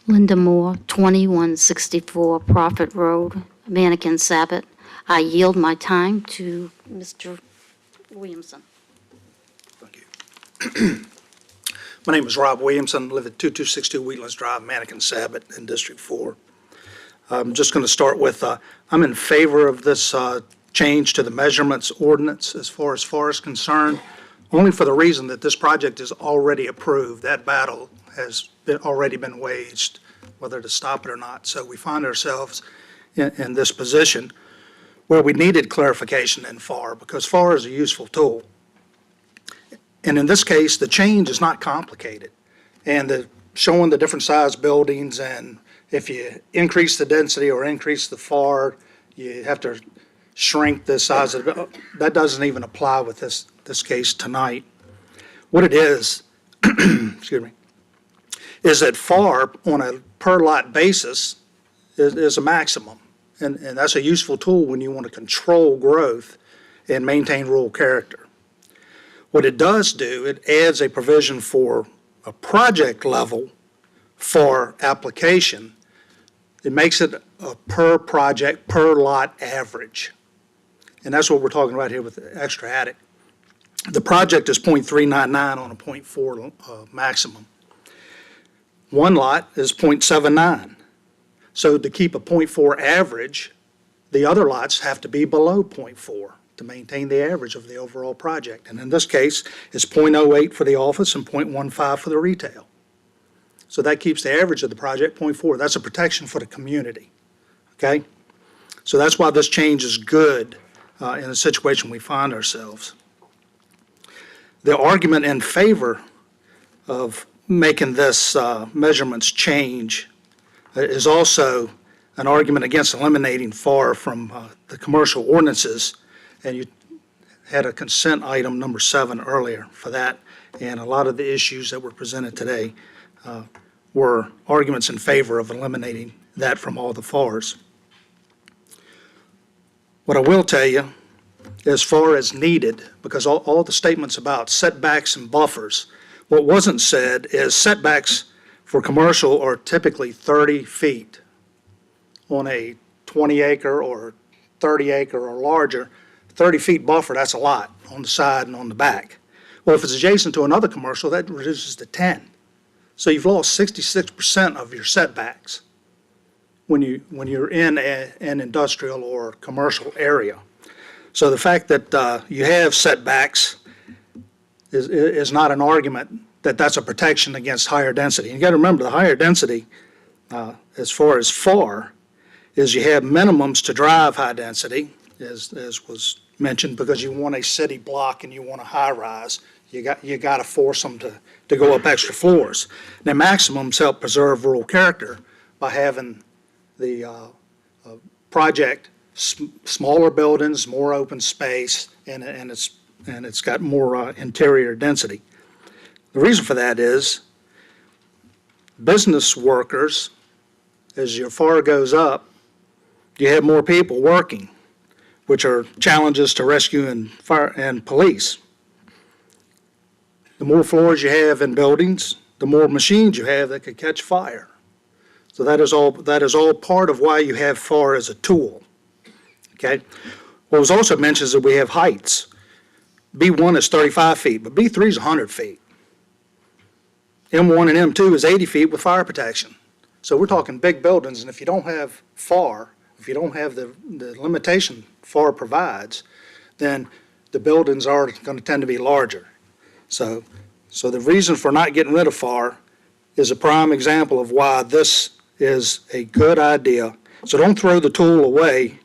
Linda Moore, 2164 Prophet Road, Mannequin Sabbath. I yield my time to Mr. Williamson. My name is Rob Williamson, live at 2262 Wheatlands Drive, Mannequin Sabbath in District 4. I'm just going to start with, I'm in favor of this change to the measurements ordinance as far as concerned, only for the reason that this project is already approved. That battle has already been waged, whether to stop it or not. So we find ourselves in this position where we needed clarification in FAR, because FAR is a useful tool. And in this case, the change is not complicated. And showing the different size buildings, and if you increase the density or increase the FAR, you have to shrink the size of it. That doesn't even apply with this case tonight. What it is, excuse me, is that FAR on a per lot basis is a maximum. And that's a useful tool when you want to control growth and maintain rural character. What it does do, it adds a provision for a project level FAR application. It makes it a per project, per lot average. And that's what we're talking about here with the extra attic. The project is 0.399 on a 0.4 maximum. One lot is 0.79. So to keep a 0.4 average, the other lots have to be below 0.4 to maintain the average of the overall project. And in this case, it's 0.08 for the office and 0.15 for the retail. So that keeps the average of the project 0.4. That's a protection for the community, okay? So that's why this change is good in the situation we find ourselves. The argument in favor of making this measurements change is also an argument against eliminating FAR from the commercial ordinances. And you had a consent item number 7 earlier for that. And a lot of the issues that were presented today were arguments in favor of eliminating that from all the FARs. What I will tell you, as far as needed, because all the statements about setbacks and buffers, what wasn't said is setbacks for commercial are typically 30 feet on a 20-acre or 30-acre or larger. 30 feet buffer, that's a lot on the side and on the back. Well, if it's adjacent to another commercial, that reduces to 10. So you've lost 66% of your setbacks when you're in an industrial or commercial area. So the fact that you have setbacks is not an argument that that's a protection against higher density. You got to remember, the higher density, as far as FAR, is you have minimums to drive high density, as was mentioned, because you want a city block and you want a high rise. You got to force them to go up extra floors. Now, maximums help preserve rural character by having the project smaller buildings, more open space, and it's got more interior density. The reason for that is business workers, as your FAR goes up, you have more people working, which are challenges to rescue and fire and police. The more floors you have in buildings, the more machines you have that could catch fire. So that is all part of why you have FAR as a tool. Okay? What was also mentioned is that we have heights. B1 is 35 feet, but B3 is 100 feet. M1 and M2 is 80 feet with fire protection. So we're talking big buildings, and if you don't have FAR, if you don't have the limitation FAR provides, then the buildings are going to tend to be larger. So the reason for not getting rid of FAR is a prime example of why this is a good idea. So don't throw the tool away.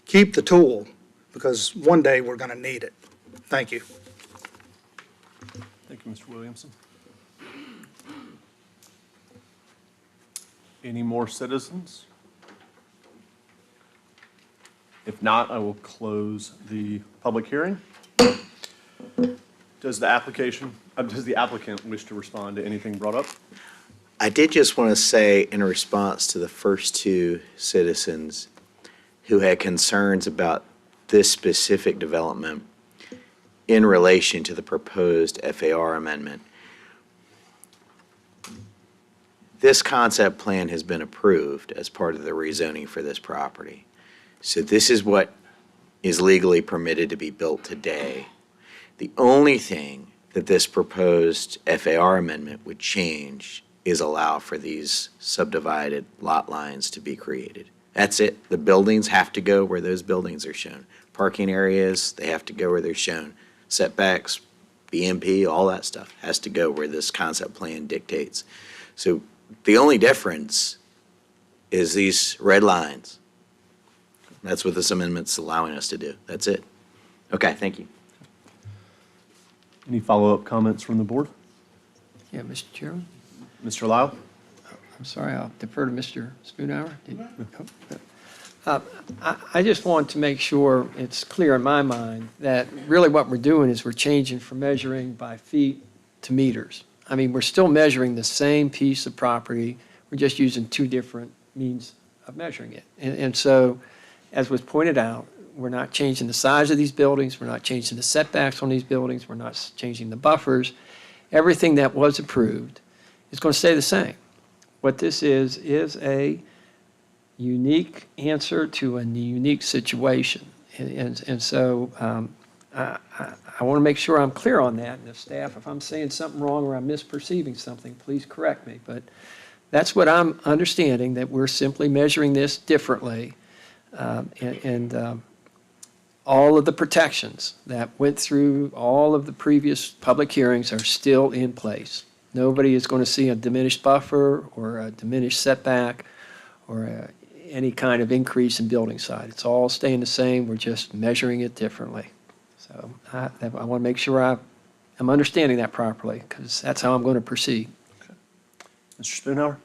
Keep the tool, because one day we're going to need it. Thank you. Thank you, Mr. Williamson. Any more citizens? If not, I will close the public hearing. Does the applicant wish to respond to anything brought up? I did just want to say in response to the first two citizens who had concerns about this specific development in relation to the proposed FAR amendment. This concept plan has been approved as part of the rezoning for this property. So this is what is legally permitted to be built today. The only thing that this proposed FAR amendment would change is allow for these subdivided lot lines to be created. That's it. The buildings have to go where those buildings are shown. Parking areas, they have to go where they're shown. Setbacks, BMP, all that stuff has to go where this concept plan dictates. So the only difference is these red lines. That's what this amendment's allowing us to do. That's it. Okay, thank you. Any follow-up comments from the board? Yeah, Mr. Chairman, Mr. Lau? I'm sorry, I'll defer to Mr. Spoonhour. I just want to make sure it's clear in my mind that really what we're doing is we're changing from measuring by feet to meters. I mean, we're still measuring the same piece of property, we're just using two different means of measuring it. And so, as was pointed out, we're not changing the size of these buildings, we're not changing the setbacks on these buildings, we're not changing the buffers. Everything that was approved is going to stay the same. What this is a unique answer to a unique situation. And so I want to make sure I'm clear on that. And the staff, if I'm saying something wrong or I'm misperceiving something, please correct me. But that's what I'm understanding, that we're simply measuring this differently. All of the protections that went through all of the previous public hearings are still in place. Nobody is going to see a diminished buffer or a diminished setback or any kind of increase in building side. It's all staying the same. We're just measuring it differently. So I want to make sure I'm understanding that properly, because that's how I'm going to proceed. Mr.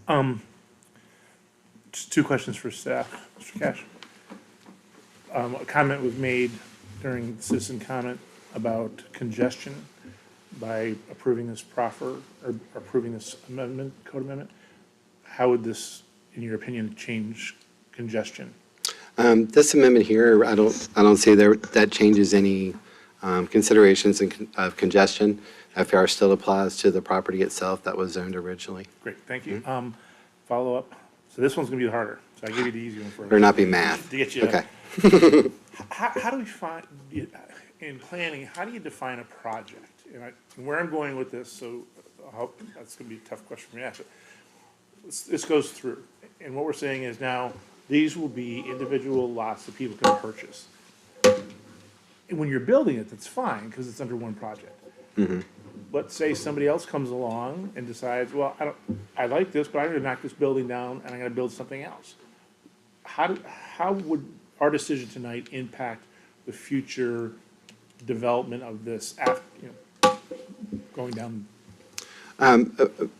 Spoonhour? Just two questions for staff. Mr. Cash? A comment was made during citizen comment about congestion by approving this proffer, or approving this amendment, code amendment. How would this, in your opinion, change congestion? This amendment here, I don't see that changes any considerations of congestion. FAR still applies to the property itself that was zoned originally. Great, thank you. Follow up. So this one's gonna be harder. So I give you the easy one first. Better not be math. To get you. Okay. How do we find, in planning, how do you define a project? And where I'm going with this, so I hope that's gonna be a tough question for me to ask. This goes through, and what we're saying is now, these will be individual lots that people can purchase. And when you're building it, that's fine, because it's under one project. Let's say somebody else comes along and decides, well, I like this, but I'm gonna knock this building down and I'm gonna build something else. How would our decision tonight impact the future development of this after, going down?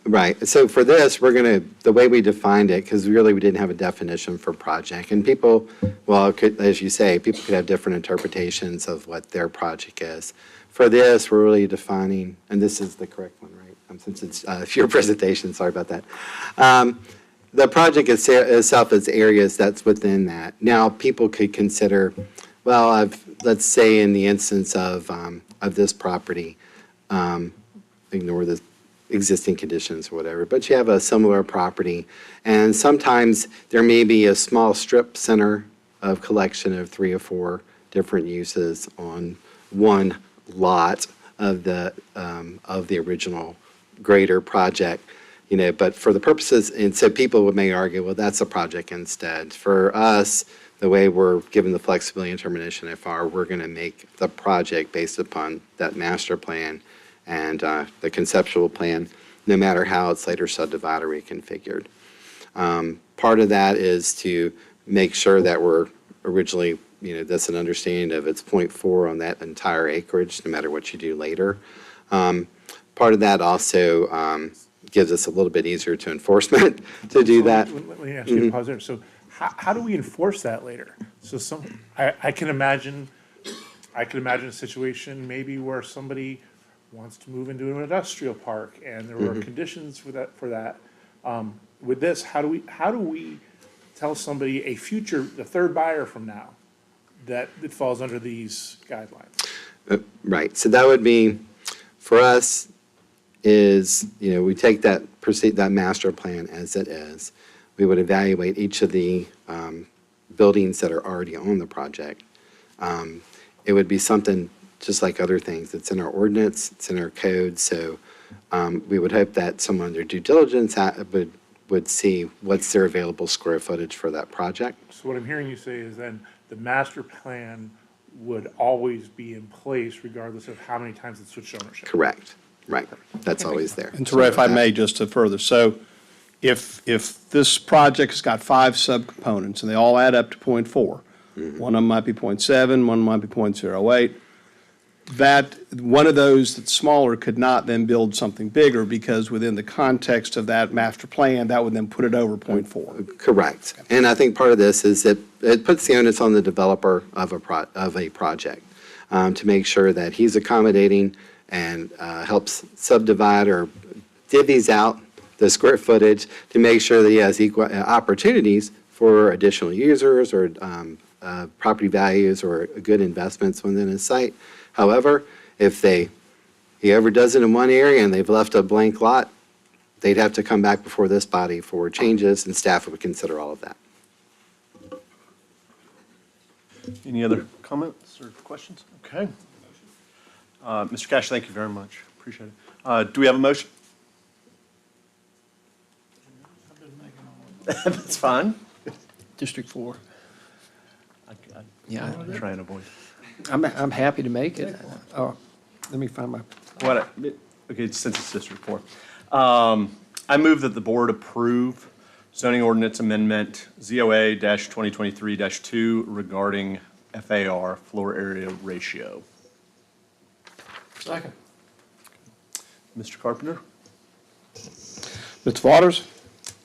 Right. So for this, the way we defined it, because really we didn't have a definition for project, and people, well, as you say, people could have different interpretations of what their project is. For this, we're really defining, and this is the correct one, right? Since it's your presentation, sorry about that. The project itself is areas that's within that. Now, people could consider, well, let's say in the instance of this property, ignore the existing conditions or whatever, but you have a similar property, and sometimes there may be a small strip center of collection of 3 or 4 different uses on one lot of the original greater project, but for the purposes, and so people may argue, well, that's a project instead. For us, the way we're given the flexibility and termination FR, we're going to make the project based upon that master plan and the conceptual plan, no matter how it's later subdivided or reconfigured. Part of that is to make sure that we're originally, that's an understanding of it's 0.4 on that entire acreage, no matter what you do later. Part of that also gives us a little bit easier to enforcement to do that. Let me ask you to pause there. So how do we enforce that later? So I can imagine a situation maybe where somebody wants to move into an industrial park, and there are conditions for that. With this, how do we tell somebody the third buyer from now, that it falls under these guidelines? Right, so that would be, for us, is, we take that master plan as it is. We would evaluate each of the buildings that are already on the project. It would be something just like other things. It's in our ordinance, it's in our code, so we would hope that someone under due diligence would see what's their available square footage for that project. So what I'm hearing you say is then the master plan would always be in place regardless of how many times it's switched ownership? Correct, right, that's always there. And Terray, if I may, just to further, so if this project has got 5 subcomponents and they all add up to .4, one of them might be .7, one might be .08, that one of those that's smaller could not then build something bigger because within the context of that master plan, that would then put it over .4. Correct. And I think part of this is that it puts the onus on the developer of a project to make sure that he's accommodating and helps subdivide or divvies out the square footage to make sure that he has equal opportunities for additional users or property values or good investments within his site. However, if he overdoes it in one area and they've left a blank lot, they'd have to come back before this body for changes, and staff would consider all of that. Any other comments or questions? Okay. Mr. Cash, thank you very much. Appreciate it. Do we have a motion? That's fine. District 4. Yeah. I'm trying to avoid. I'm happy to make it. Oh, let me find my. Okay, since it's District 4. I move that the board approve zoning ordinance amendment ZOA-2023-2 regarding FAR, floor area ratio. Second. Mr. Carpenter? Mr. Waters?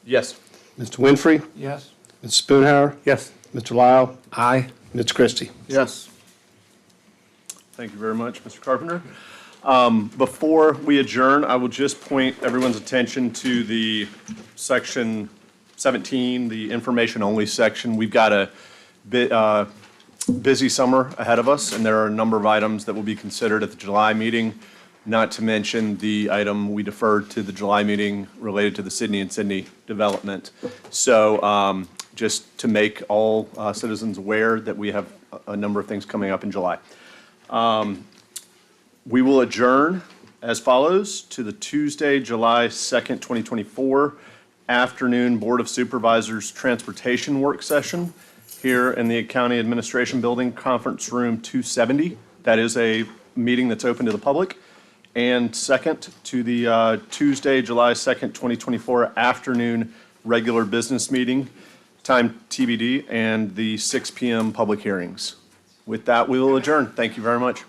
Yes. Mr. Winfrey? Yes. Mr. Spoonhour? Yes. Mr. Lyle? Aye. Ms. Christie? Yes. Thank you very much, Mr. Carpenter. Before we adjourn, I will just point everyone's attention to the section 17, the information-only section. We've got a busy summer ahead of us, and there are a number of items that will be considered at the July meeting, not to mention the item we deferred to the July meeting related to the Sydney and Sydney development. So just to make all citizens aware that we have a number of things coming up in July. We will adjourn as follows to the Tuesday, July 2nd, 2024 afternoon Board of Supervisors Transportation Work Session here in the County Administration Building, Conference Room 270. That is a meeting that's open to the public. And second, to the Tuesday, July 2nd, 2024 afternoon regular business meeting, time TBD, and the 6 p.m. public hearings. With that, we will adjourn. Thank you very much.